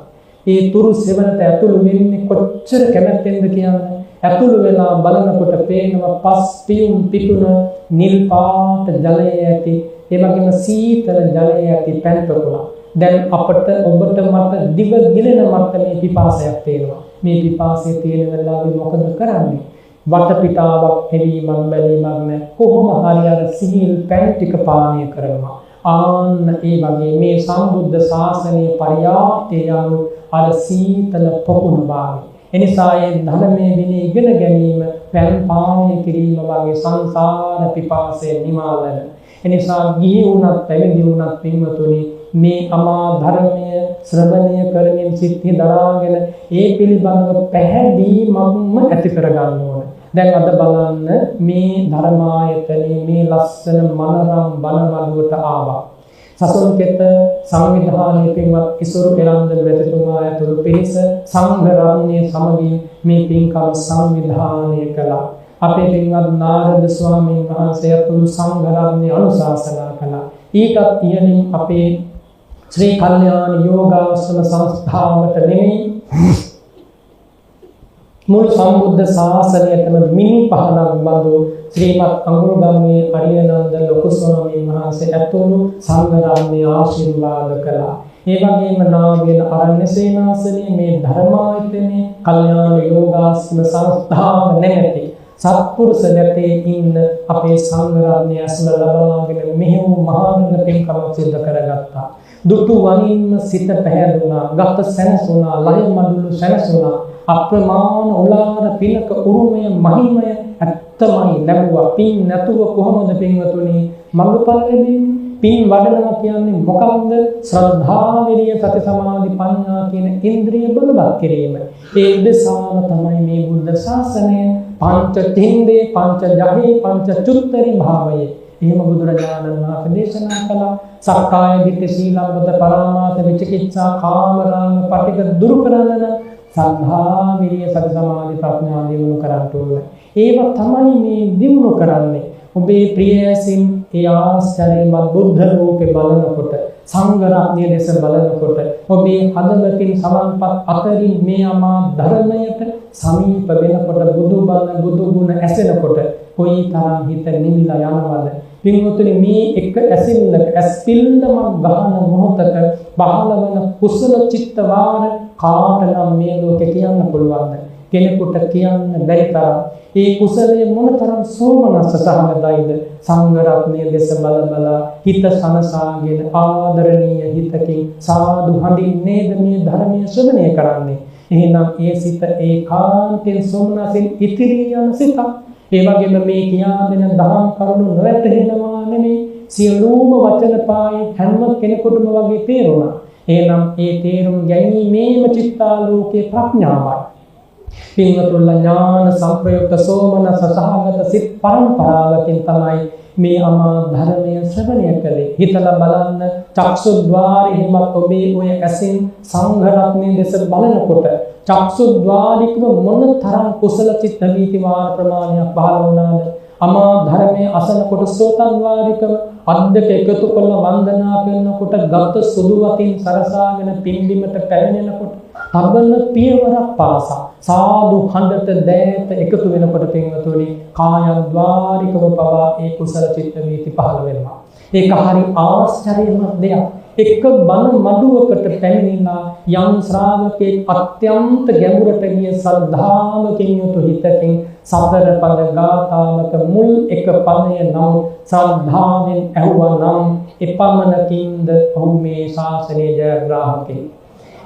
ඒ තුරු සෙවණට ඇතුළු වෙන්නේ කොච්චර කැමැත්තෙන්ද කියන්නේ. ඇතුළු වෙලා බලනකොට පේනවා පස් පියුම් පිපුණ නිල් පාට ජලයේ ඇති ඒ වගේම සීතල ජලයේ ඇති පැන්පකුල. දැන් අපට ඔබට මට දිව ගිලෙන මට්ටමේ පිපාසයක් තියෙනවා. මේ පිපාසය තියෙන වෙලාවේ මොකද කරන්නේ? වටපිටාවක් හෙලීමක් බැලීමක් නැහැ. කොහොම හරි අර සිහිල් පැන් ටික පානය කරනවා. ආන්න ඒ වගේ මේ සම්බුද්ධ ශාසනයේ පරියාප්තය යනු අර සීතල පොකුණු භාවය. එනිසා ඒ ධර්මයේ විනය ඉගෙන ගැනීම පැන් පානය කිරීම වගේ සංසාර පිපාසයෙන් නිමාලන. එනිසා ගිහි වුණත් පැවිදි වුණත් පින්වතුනි මේ අමා ධර්මය ශ්‍රවණය කරමින් සිත්හි දරාගෙන ඒ පිළිබඳව පැහැදීමක්ම ඇති කර ගන්න ඕන. දැන් අද බලන්න මේ ධර්මායතනේ මේ ලස්සන මනරම් බණමඩුවට ආවා. සසුන් කෙත සංවිධානයේ පින්වත් ඉසුරු එළන්ද මෙතුමා ඇතුළු පිරිස සංඝ රත්නයේ සමගින් මේ පින්කම් සංවිධානය කළා. අපේ පින්වත් නාරද ස්වාමීන් වහන්සේ ඇතුළු සංඝ රත්නයේ අනුශාසනා කළා. ඊටත් ඉහළින් අපේ ශ්‍රී කල්යාණ යෝගාශ්‍රම සංස්ථාවට නෙමෙයි මුල් සම්බුද්ධ ශාසනයටම මිනි පහනක් බඳු ශ්‍රීමත් අඟුරුගම්ගේ අරියනන්ද ලොකු ස්වාමීන් වහන්සේ ඇතුළු සංඝ රත්නය ආශිර්වාද කළා. ඒ වගේම නාගේල අරණ්‍ය සේනාසනයේ මේ ධර්මායතනයේ කල්යාණ යෝගාශ්‍රම සංස්ථාව නැමැති සත්පුරුෂ නැතේ ඉන්න අපේ සංඝ රත්නය ඇසුර ලබාගෙන මෙහෙම මහානන්ද පින්කමක් සිදු කරගත්තා. දුටු වනින්ම සිත පැහැදුනා, ගත සැනසුණා, ලය මඩුළු සැනසුණා. අප්‍රමාණ උලාර පිනක උරුමය මහිමය ඇත්තමයි ලැබුවා. පින් නැතුව කොහොමද පින්වතුනි මඟපල ලැබෙන්නේ? පින් වඩනවා කියන්නේ මොකක්ද? ශ්‍රද්ධා, විරිය, සති, සමාධි, ප්‍රඥා කියන ඉන්ද්‍රිය බලවත් කිරීම. ඒ උදෙසාම තමයි මේ බුද්ධ ශාසනය පංච තින්දේ, පංච ජහේ, පංච චුත්තරි භාවයේ. එහෙම බුදුරජාණන් වහන්සේ දේශනා කළා. සක්කාය දිට්ඨි, සීලබ්බත, පරාමාස, විචිකිච්ඡා, කාමරාග, පටිඝ දුරු කරන්න සද්ධා, විරිය, සති, සමාධි, ප්‍රඥා දිනු කරන්න ඕනේ. ඒව තමයි මේ දිනු කරන්නේ. ඔබේ ප්‍රියසින් ඒ ආශ්චර්යමත් බුද්ධ රූපේ බලනකොට, සංඝ රත්නයේ දෙස බලනකොට, ඔබේ හදවතින් සමන්පත් අතරින් මේ අමා ධර්මයට සමීප වෙනකොට, බුදුබණ බුදු ගුණ ඇසෙනකොට කොයිතරම් හිත නිවිලා යනවද? පින්වතුනි මේ එක ඇසිල්ලක ඇස්පිල්ලමක් ගහන මොහොතක පහළවන කුසල චිත්ත වාර කාටනම් මේ ලෝකේ කියන්න පුළුවන්ද? කෙනෙකුට කියන්න බැරි තරම් ඒ කුසලයේ මොනතරම් සෝමනස්ස සහගතයිද? සංඝ රත්නයේ දෙස බල හිත සනසාගෙන ආදරණීය හිතකින් සාදු හඳින් නේද මේ ධර්මයේ ශ්‍රවණය කරන්නේ. එහෙනම් ඒ සිත ඒකාන්තයෙන් සෝමනසින් ඉතිරි යන සිත. ඒ වගේම මේ කියා දෙන දහම් කරුණු නොවැටහෙනවා නෙමෙයි, සියලුම වචන පායි හැම කෙනෙකුටම වගේ තේරුණා. එහෙනම් ඒ තේරුම් ගැනීමේම චිත්තාලෝකේ ප්‍රඥාවයි. පින්වතුන්ලා ඥාන සංප්‍රයුක්ත සෝමනස සහගත සිත් පරම්පරාවකින් තමයි මේ අමා ධර්මය ශ්‍රවණය කළේ. හිතලා බලන්න චක්සුද්්වාරෙහිමත් ඔබේ ඔය ඇසින් සංඝ රත්නයේ දෙස බලනකොට චක්සුද්්වාරිකව මොන තරම් කුසල චිත්ත වීති වාර ප්‍රමාණයක් පහළ වුණාද? අමා ධර්මයේ අසනකොට සෝතන්වාරිකව අද්දක එකතු කරන වන්දනා කරනකොට ගත සුදු වතින් සරසාගෙන පින්බිමට පැමිණෙනකොට තබන පියවරක් පාසා සාදු හඬට දෑත එකතු වෙනකොට පින්වතුනි කායද්්වාරිකව පවා ඒ කුසල චිත්ත වීති පහළ වෙනවා. ඒක හරි ආශ්චර්යමත් දෙයක්. එක බණ මඩුවකට පැමිණිලා යම් ශ්‍රාවකෙක් අත්‍යන්ත ගැඹුරට ගිය ශ්‍රද්ධාවකින් යුතු හිතකින් සතර පද ගාථාවක මුල් එක පදය නම් ශ්‍රද්ධාවෙන් ඇහුවා නම් එපමණකින්ද ඔහු මේ ශාසනයේ ජයග්‍රාහකෙක්.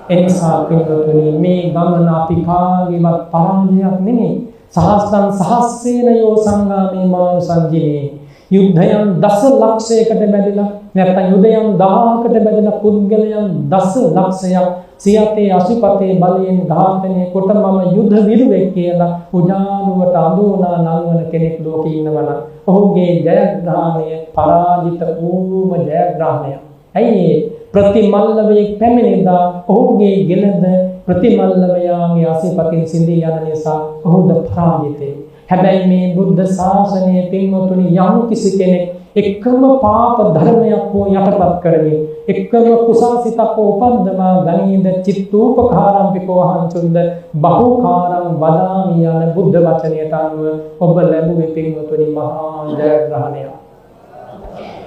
එනිසා පින්වතුනි මේ ගමන අපි කාගේවත් පරාජයක් නෙමෙයි. සහස්සං සහස්සේනයෝ සංගාමේ මානුසංජිනේ. යුද්ධයන් දස ලක්ෂයකට බැඳලා නැත්නම් යුදයන් 1000කට බැඳලා පුද්ගලයන් දස ලක්ෂයක් සියතේ අසිපතේ බලයෙන් ඝාතනය කොට මම යුද්ධ විරුවෙක් කියලා උජානුවට අඳුනා නංවන කෙනෙක් ලෝකේ ඉන්නවනම් ඔහුගේ ජයග්‍රහණය පරාජිත වූම ජයග්‍රහණය. ඇයි ප්‍රතිමල්ලවයේ පැමිණෙලා ඔහුගේ ගෙලද ප්‍රතිමල්ලවයාගේ අසිපතින් සිඳී යන නිසා ඔහුද පරාජිතේ. හැබැයි මේ බුද්ධ ශාසනයේ පින්වතුනි යම් කිසි කෙනෙක් එකම පාප ධර්මයක් හෝ යටපත් කරමින් එකම කුසාසිතක් උපන්දමා ගනීද චිත්තූපකාරම්පිකෝ හංචුන්ද බහුකාරම් වදාමි යන බුද්ධ වචනයට අනුව ඔබ ලැබුවේ පින්වතුනි මහා ජයග්‍රහණයක්.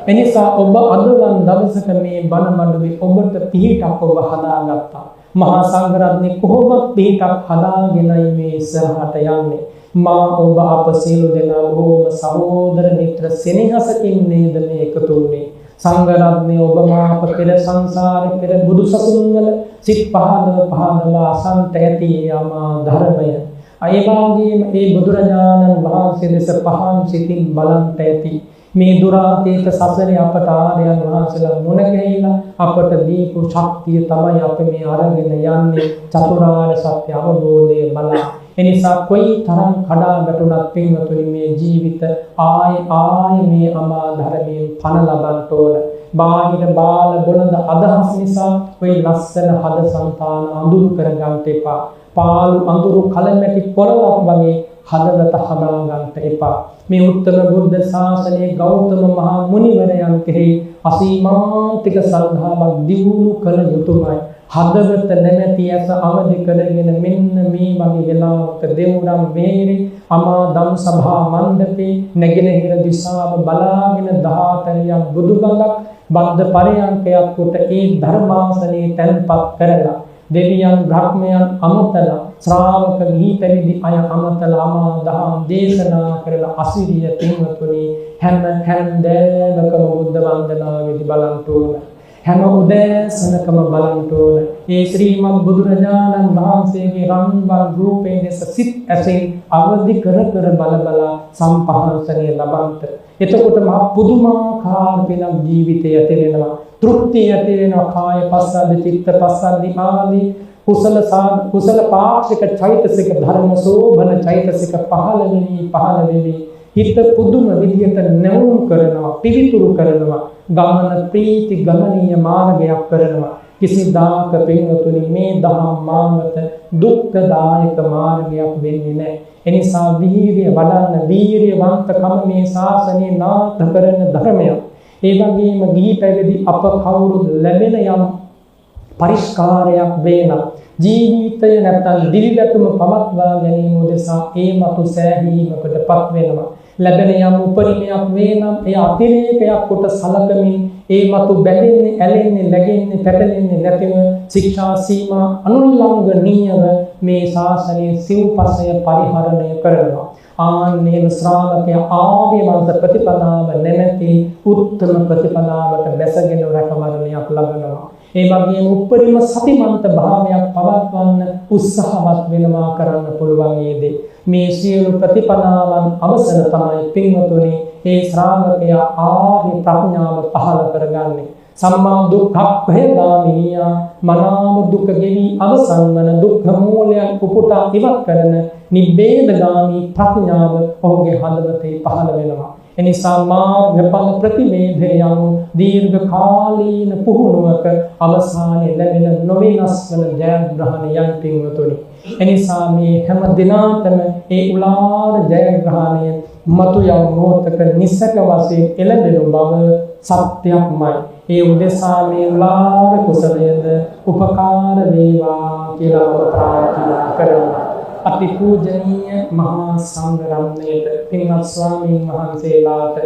එනිසා ඔබ අදවන් දවසක මේ බණ මඬුවේ ඔබට පිහිටක් ඔබ හදාගත්තා. මහා සංඝ රත්නයේ කොහොමද පිහිටක් හදාගෙනයි මේ ඉස්සරහට යන්නේ. මා ඔබ අප සියලු දෙනා බොහෝම සහෝදර මිත්‍ර සෙනෙහසකින් නේද මේ එකතු වුනේ. සංඝ රත්නයේ ඔබ මා අප පෙර සංසාරේ පෙර බුදු සසුන්වල සිත් පහදලා අසන්ත ඇති යමා ධර්මය. අයවාගේම මේ බුදුරජාණන් වහන්සේ දෙස පහන් සිතින් බලන්ට ඇති. මේ දුරාතීත සසරේ අපට ආර්යයන් වහන්සේලා මුණ ගැහිලා අපට දීපු ශක්තිය තමයි අපි මේ අරගෙන යන්නේ චතුරාර්ය සත්‍ය අවබෝධය බලා. එනිසා කොයි තරම් කඩා වැටුණත් පින්වතුනි මේ ජීවිත ආයි මේ අමා ධර්මයෙන් පණ ලබන්න ඕන. බාහිර බාල බොළඳ අදහස් නිසා ඔය ලස්සන හද సంతාන අඳුරු කරගන්න එපා. පාළු අඳුරු කලමැටි පොළවක් වගේ හදවත හදා ගන්නට එපා. මේ උත්තම බුද්ධ ශාසනයේ ගෞතම මහා මුනිවරයන් කෙරෙහි අසීමාන්තික ශ්‍රද්ධාවක් දියුණු කළ යුතුමයි. හදවත නැමැති ඇස අවදි කරගෙන මෙන්න මේ වගේ වෙලාවක දෙවුරම් වේරේ අමා ධම් සභා මණ්ඩපේ නැගෙනහිර දිශාව බලාගෙන 14ක් බුදුබඳක් බද්ධ පරයන්කයක් කොට ඒ ධර්මාසනයේ තැන්පත් කරලා දෙවියන් බ්‍රහ්මයන් අමතලා ශ්‍රාවක ගිහි පැවිදි අය අමතලා අමා දහම් දේශනා කරලා අසිරිය පින්වතුනි හැම හැන්දෑවකම බුද්ධ වන්දනාවේදී බලන්න ඕන. හැම උදෑසනකම බලන්න ඕන. ඒ ශ්‍රීමත් බුදුරජාණන් වහන්සේගේ රන්වන් රූපයෙන් දෙස සිත් ඇසෙන් අවදි කර බල සම්පහන්සනය ලබන්ත. එතකොට මහ පුදුමාකාර වෙනක් ජීවිතය ඇති වෙනවා. තෘප්තිය ඇති වෙනවා. කාය පස්සද්ද චිත්ත පස්සද්ද ආදී කුසල පාක්ෂික චෛතසික ධර්ම සෝභන චෛතසික පහළ වෙවි හිත පුදුම විදියට නැවුම් කරනවා, පිවිතුරු කරනවා, ගමන ප්‍රීති ගමනීය මාර්ගයක් කරනවා. කිසිදාක පින්වතුනි මේ දහම් මාර්ගත දුක්ඛදායක මාර්ගයක් වෙන්නේ නැහැ. එනිසා වීරිය වඩන්න, වීරියවන්තකම මේ ශාසනයේ නාථ කරන ධර්මයක්. ඒ වගේම ගිහි පැවිදි අප කවුරුත් ලැබෙන යම් පරිස්කාරයක් වේන ජීවිතය නැත්නම් දිවිගැටුම පවත්වා ගැනීම උදෙසා ඒ මතු සෑහීමකටපත් වෙනවා. ලැබෙන යම් උපරිමයක් වේනම් ඒ අතිරේකයක් කොට සලකමින් ඒ මතු බැඳෙන්නේ, ඇලෙන්නේ, läගෙන්නේ, පැටලෙන්නේ නැතිව ශික්ෂා සීමා අනුල්ලංඝනීයව මේ ශාසනයේ සිව්පසය පරිහරණය කරනවා. ආන්නේම ශ්‍රාවකයා ආර්යවන්ත ප්‍රතිපදාව නැමැති උත්තම ප්‍රතිපදාවට බැසගෙන රැකවරණයක් ලබනවා. ඒ වගේම උපරිම සතිමන්ත භාවයක් පවත්වන්න උත්සාහවත් වෙනවා කරන්න පුළුවන් ඊදී. මේ සියලු ප්‍රතිපදාවන් අවසර තමයි පින්වතුනි ඒ ශ්‍රාවකයා ආර්ය ප්‍රඥාව පහළ කරගන්නේ. සම්මා දුක්ඛ ගාමිනිය මනාව දුක ගෙවි අවසන් වන දුක්ඛ මූලයන් උපුටා ඉවත් කරන නිබ්බේධගාමී ප්‍රඥාව ඔහුගේ හදවතේ පහළ වෙනවා. එනිසා මාර්ගඵල ප්‍රතිවේධය යනු දීර්ඝ කාලීන පුහුණුවක අවසානයේ ලැබෙන නොවෙනස් වන ජයග්‍රහණයන් පින්වතුනි. එනිසා මේ හැම දිනාටම ඒ උලාර ජයග්‍රහණය මතු යම් මොහොතක නිසක වශයෙන් එළඹෙන බව සත්‍යක්මයි. ඒ උදෙසා මේ උලාර කුසලයද උපකාර වේවා කියලා ප්‍රාර්ථනා කරනවා. අති පූජනීය මහා සංඝරත්නයට පින්වත් ස්වාමීන් වහන්සේලාට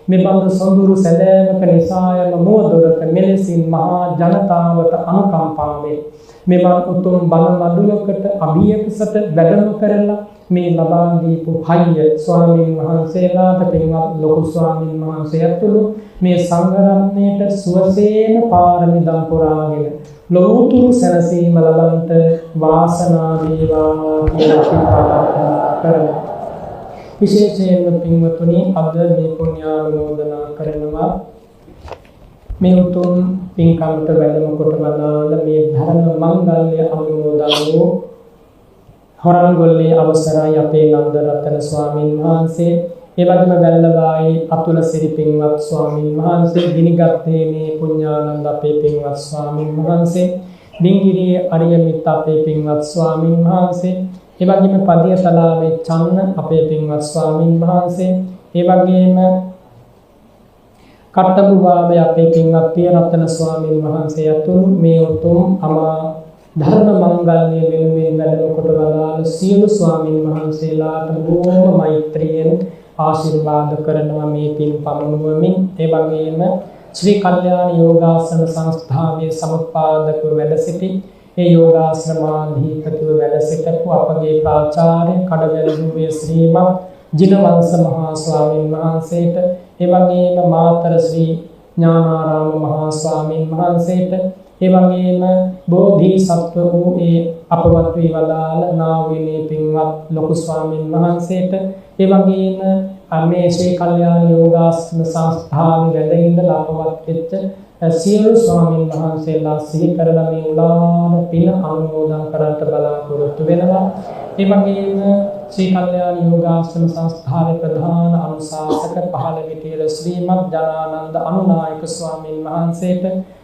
මේ බඳු සොඳුරු සැදෑමක නිසායම මුවදොරක මෙලෙසින් මහා ජනතාවට අනුකම්පාවෙන් මෙවන් උතුම් බණ මඩුලකට අභියසට වැඩම කරලා මේ ලබා දීපු හයිය ස්වාමීන් වහන්සේලාට පින්වත් ලොකු ස්වාමීන් වහන්සේ ඇතුළු මේ සංඝරත්නයට සුවසේන පාරමිතා පුරාගෙන ලෝතුරු සැනසීම ලබන්ට වාසනාව වේවා කියලා ප්‍රාර්ථනා කරනවා. විශේෂයෙන්ම පින්වතුනි අද මේ පුණ්‍යානුමෝදනා කරනවා මේ උතුම් පින්කමට වැඩම කොට වදාළ මේ ධර්ම මංගල්‍ය අනුමෝදන් වූ හොරන්ගොල්ලේ අවසරයි අපේ නන්දරතන ස්වාමීන් වහන්සේ, ඒ වගේම වැල්ලවායේ අතුල සිරි පින්වත් ස්වාමීන් වහන්සේ, ගිනිගත්තේ මේ පුණ්‍යානන්ද අපේ පින්වත් ස්වාමීන් වහන්සේ, බිංගිරියේ අරියමිත් අපේ පින්වත් ස්වාමීන් වහන්සේ, ඒ වගේම පදියතලාවේ චන්න අපේ පින්වත් ස්වාමීන් වහන්සේ, ඒ වගේම කට්ටබුවාවේ අපේ පින්වත් පියරත්න ස්වාමීන් වහන්සේ ඇතුළු මේ උතුම් අමා ධර්ම මංගල්‍ය වෙනුවෙන් වැඩම කොට වදාළ සියලු ස්වාමීන් වහන්සේලාට බොහොම මෛත්‍රියෙන් ආශිර්වාද කරනවා මේ පින් පමුණුවමින්. ඒ වගේම ශ්‍රී කල්යාණ යෝගාසන සංස්ථාවේ සමුප්පාදක වැඩ සිටි ඒ යෝගාශ්‍රමාධිපතිව වැඩ සිටපු අපගේ ප්‍රාචාර්ය කඩවැල්ලුවේ ශ්‍රීමත් ජිනවංශ මහා ස්වාමීන් වහන්සේට, ඒ වගේම මාතර ශ්‍රී ඥානාරාම මහා ස්වාමීන් වහන්සේට, ඒ වගේම බෝධිසත්ව වූ ඒ අපවත් වී වදාළ නාවිනේ පින්වත් ලොකු ස්වාමීන් වහන්සේට, ඒ වගේම මේ ශ්‍රී කල්යාණ යෝගාශ්‍රම සංස්ථාවේ වැඩ ඉඳලා අපවත් වෙච්ච සියලු ස්වාමීන් වහන්සේලා සිහි කරලා මේ උදාන පින අනුමෝදන් කරන්ට බලාපොරොත්තු වෙනවා. ඒ වගේම ශ්‍රී කල්යාණ යෝගාශ්‍රම සංස්ථාවේ ප්‍රධාන අනුශාසක පහළ විටියල ශ්‍රීමත් ජනානන්ද අනුනායක ස්වාමීන් වහන්සේට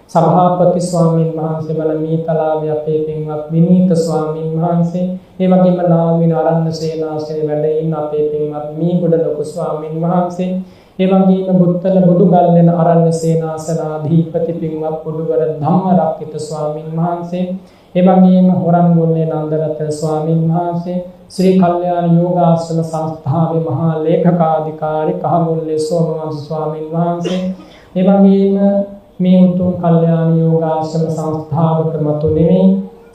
සභාපති ස්වාමීන් වහන්සේ බලමීතලාවේ අපේ පින්වත් විනීත ස්වාමීන් වහන්සේ, ඒ වගේම නාමින ආරණ්‍ය සේනාසනේ වැඩ ඉන්න අපේ පින්වත් මීගොඩ ලොකු ස්වාමීන් වහන්සේ, ඒ වගේම බුත්තල බුදුගල්ලෙන ආරණ්‍ය සේනාසනාධිපති පින්වත් පුඩුවර ධම්මරක්කිත ස්වාමීන් වහන්සේ, ඒ වගේම හොරන්ගොල්ලේ නන්දරතන ස්වාමීන් වහන්සේ, ශ්‍රී කල්යාණ යෝගාශ්‍රම සංස්ථාවේ මහා ලේකකාධිකාරී කහමුල්ලේ සෝමවංශ ස්වාමීන් වහන්සේ, ඒ වගේම මේ උතුම් කල්යාණ යෝගාශ්‍රම සංස්ථාවට මතු නෙමෙයි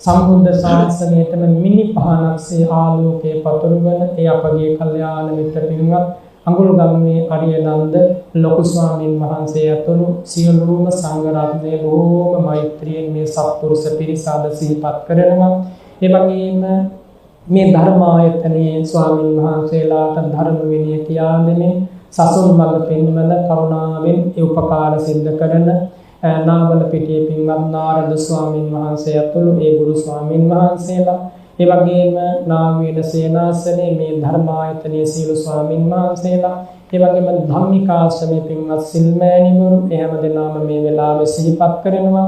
සම්බුද්ධ ශාසනයටම මිනි පහනක්සේ ආලෝකයේ පතුරවන ඒ අපගේ කල්යාණ මිත්‍ර පින්වත් අඟුල්ගම්මේ අරියනන්ද ලොකු ස්වාමීන් වහන්සේ ඇතුළු සියලුම සංඝ රත්නය බොහෝම මෛත්‍රියෙන් මේ සත්පුරුෂ පිරිස අද සිහිපත් කරනවා. ඒ වගේම මේ ධර්මායතනයේ ස්වාමීන් වහන්සේලාට ධර්ම විනය කියා දෙමින් සසුන් මඟ පෙන්වන කරුණාවෙන් ඒ උපකාර සිද්ධ කරන නාවල පිටියේ පින්වත් නාරද ස්වාමීන් වහන්සේ ඇතුළු ඒ ගුරු ස්වාමීන් වහන්සේලා, ඒ වගේම නාමීන සේනාසනේ මේ ධර්මායතනයේ සීල ස්වාමීන් වහන්සේලා, ඒ වගේම ධම්මිකාශ්‍රමයේ පින්වත් සිල්මෑණිවරු එහෙම දෙනාම මේ වෙලාවේ සිහිපත් කරනවා.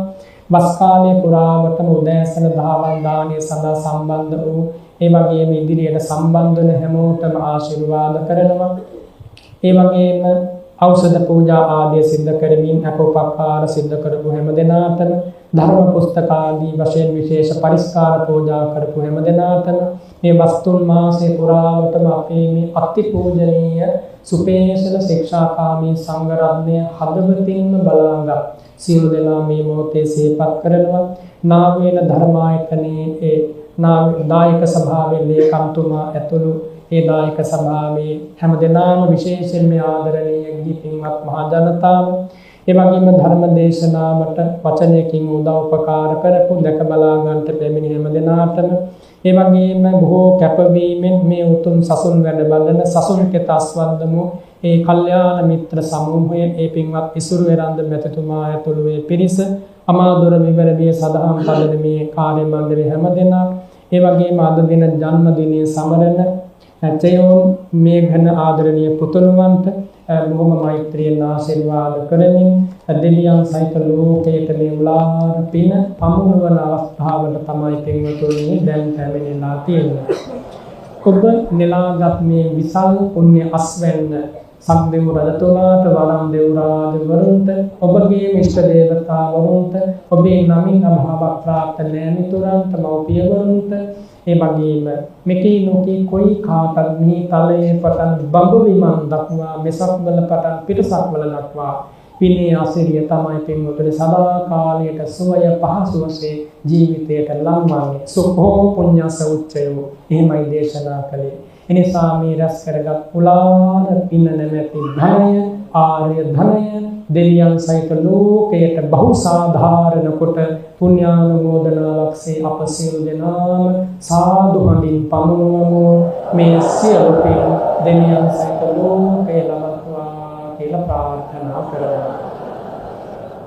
වස් කාලයේ පුරාවටම උදෑසන දහවල් දානය සඳහා සම්බන්ධ වූ ඒ වගේම ඉදිරියට සම්බන්ධ වන හැමෝටම ආශිර්වාද කරනවා. ඒ වගේම ඖෂධ පූජා ආදී සිද්ධ කරමින් අපෝපකාර සිද්ධ කරපු හැම දෙනාටම ධර්ම පුස්තක ආදී වශයෙන් විශේෂ පරිස්කාර පූජා කරපු හැම දෙනාටම මේ වස්තුන් මාසයේ පුරාවටම අපේ මේ අති පූජනීය සුපේශල ශික්ෂාකාමී සංඝ රත්නය හදවතින්ම බලාගත් සියලු දෙනා මේ මොහොතේ සිහිපත් කරනවා. නාවේන ධර්මායතනයේ ඒ දායක සභාවේ ලේකම්තුමා ඇතුළු ඒ දායක සභාවේ හැම දෙනාම විශේෂයෙන් මේ ආදරණීය ගිහිපින්වත් මහා ජනතාව, ඒ වගේම ධර්ම දේශනාවට වචනයකින් උදව් උපකාර කරපු දැක බලා ගන්නට පැමිණි හැම දෙනාටම, ඒ වගේම බොහෝ කැපවීමෙන් මේ උතුම් සසුන් වැඩ බලන සසුන් කෙත අස්වන්දමු ඒ කල්යාණ මිත්‍ර සමූහය, ඒ පින්වත් ඉසුරු එරන්ද මැතිතුමා ඇතුළු මේ පිරිස, අමාදුර විවරදී සදහම් පදන මේ කාර්ය මණ්ඩලයේ හැම දෙනා, ඒ වගේම අද දින ජන්මදිනයේ සමරන ඇතයෝන් මේ ඝන ආදරණීය පුතුණුවන්ට බොහොම මෛත්‍රියෙන් ආශිර්වාද කරමින් දෙවියන් සහිත ලෝකයට මේ උලාර පින පමුණුවන අවස්ථාවට තමයි පින්වතුනි දැන් පැමිණලා තියෙන්නේ. ඔබ නෙලාගත් මේ විසල් පුණ්‍ය අස්වැන්න සම්දෙව් රජතුමාට, වරම් දෙව් රාජවරුන්ට, ඔබගේ මිෂ්ඨ දේවතාවරුන්ට, ඔබේ නමින් අභාව ප්‍රාප්ත නෑමිතුරන්ට, මව්පියවරුන්ට, ඒ වගේම මෙකී නොකී කොයි කාටත් මේ තලයේ පටන් බඹ විමන් දක්වා මෙසක් වල පටන් පිටසක් වල දක්වා පිනේ අසිරිය තමයි පින්වතුනි සදා කාලයට සුවය පහසුවසේ ජීවිතයට ලංවන්නේ. සුඛෝ පුඤ්ඤස උච්චයෝ එහෙමයි දේශනා කළේ. එනිසා මේ රැස් කරගත් උලාර පින නැමැති ධනය, ආර්ය ධනය දෙවියන් සහිත ලෝකයට බහුසාධාරණ කොට පුණ්‍යානුමෝදනාවක්සේ අප සියලු දෙනාම සාදු හඬින් පමුණුවමු. මේ සියලු පින් දෙවියන් සහිත ලෝකේ ලබත්වා කියලා ප්‍රාර්ථනා කරමු.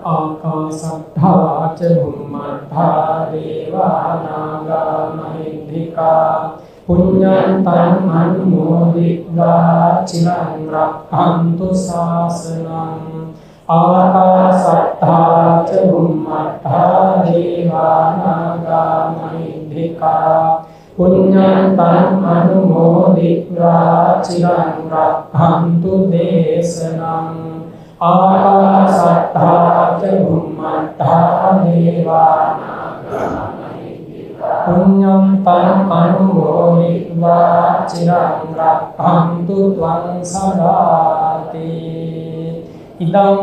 ආකාසට්ඨා ච බුම්මට්ඨා දේවා නාග මහිද්దికා පුඤ්ඤන්තං අනුමෝදිत्वा චිරං රක්ඛන්තු ශාසනං. ආකාසට්ඨා ච බුම්මට්ඨා දේවා නාග මහිද්దికා පුඤ්ඤන්තං අනුමෝදිत्वा චිරං රක්ඛන්තු දේශනං. ආකාසට්ඨා ච බුම්මට්ඨා දේවා නාග පුඤ්ඤන්තං අනුමෝදිत्वा චිරං රක්ඛන්තු ත්වං සදාති. ඉදං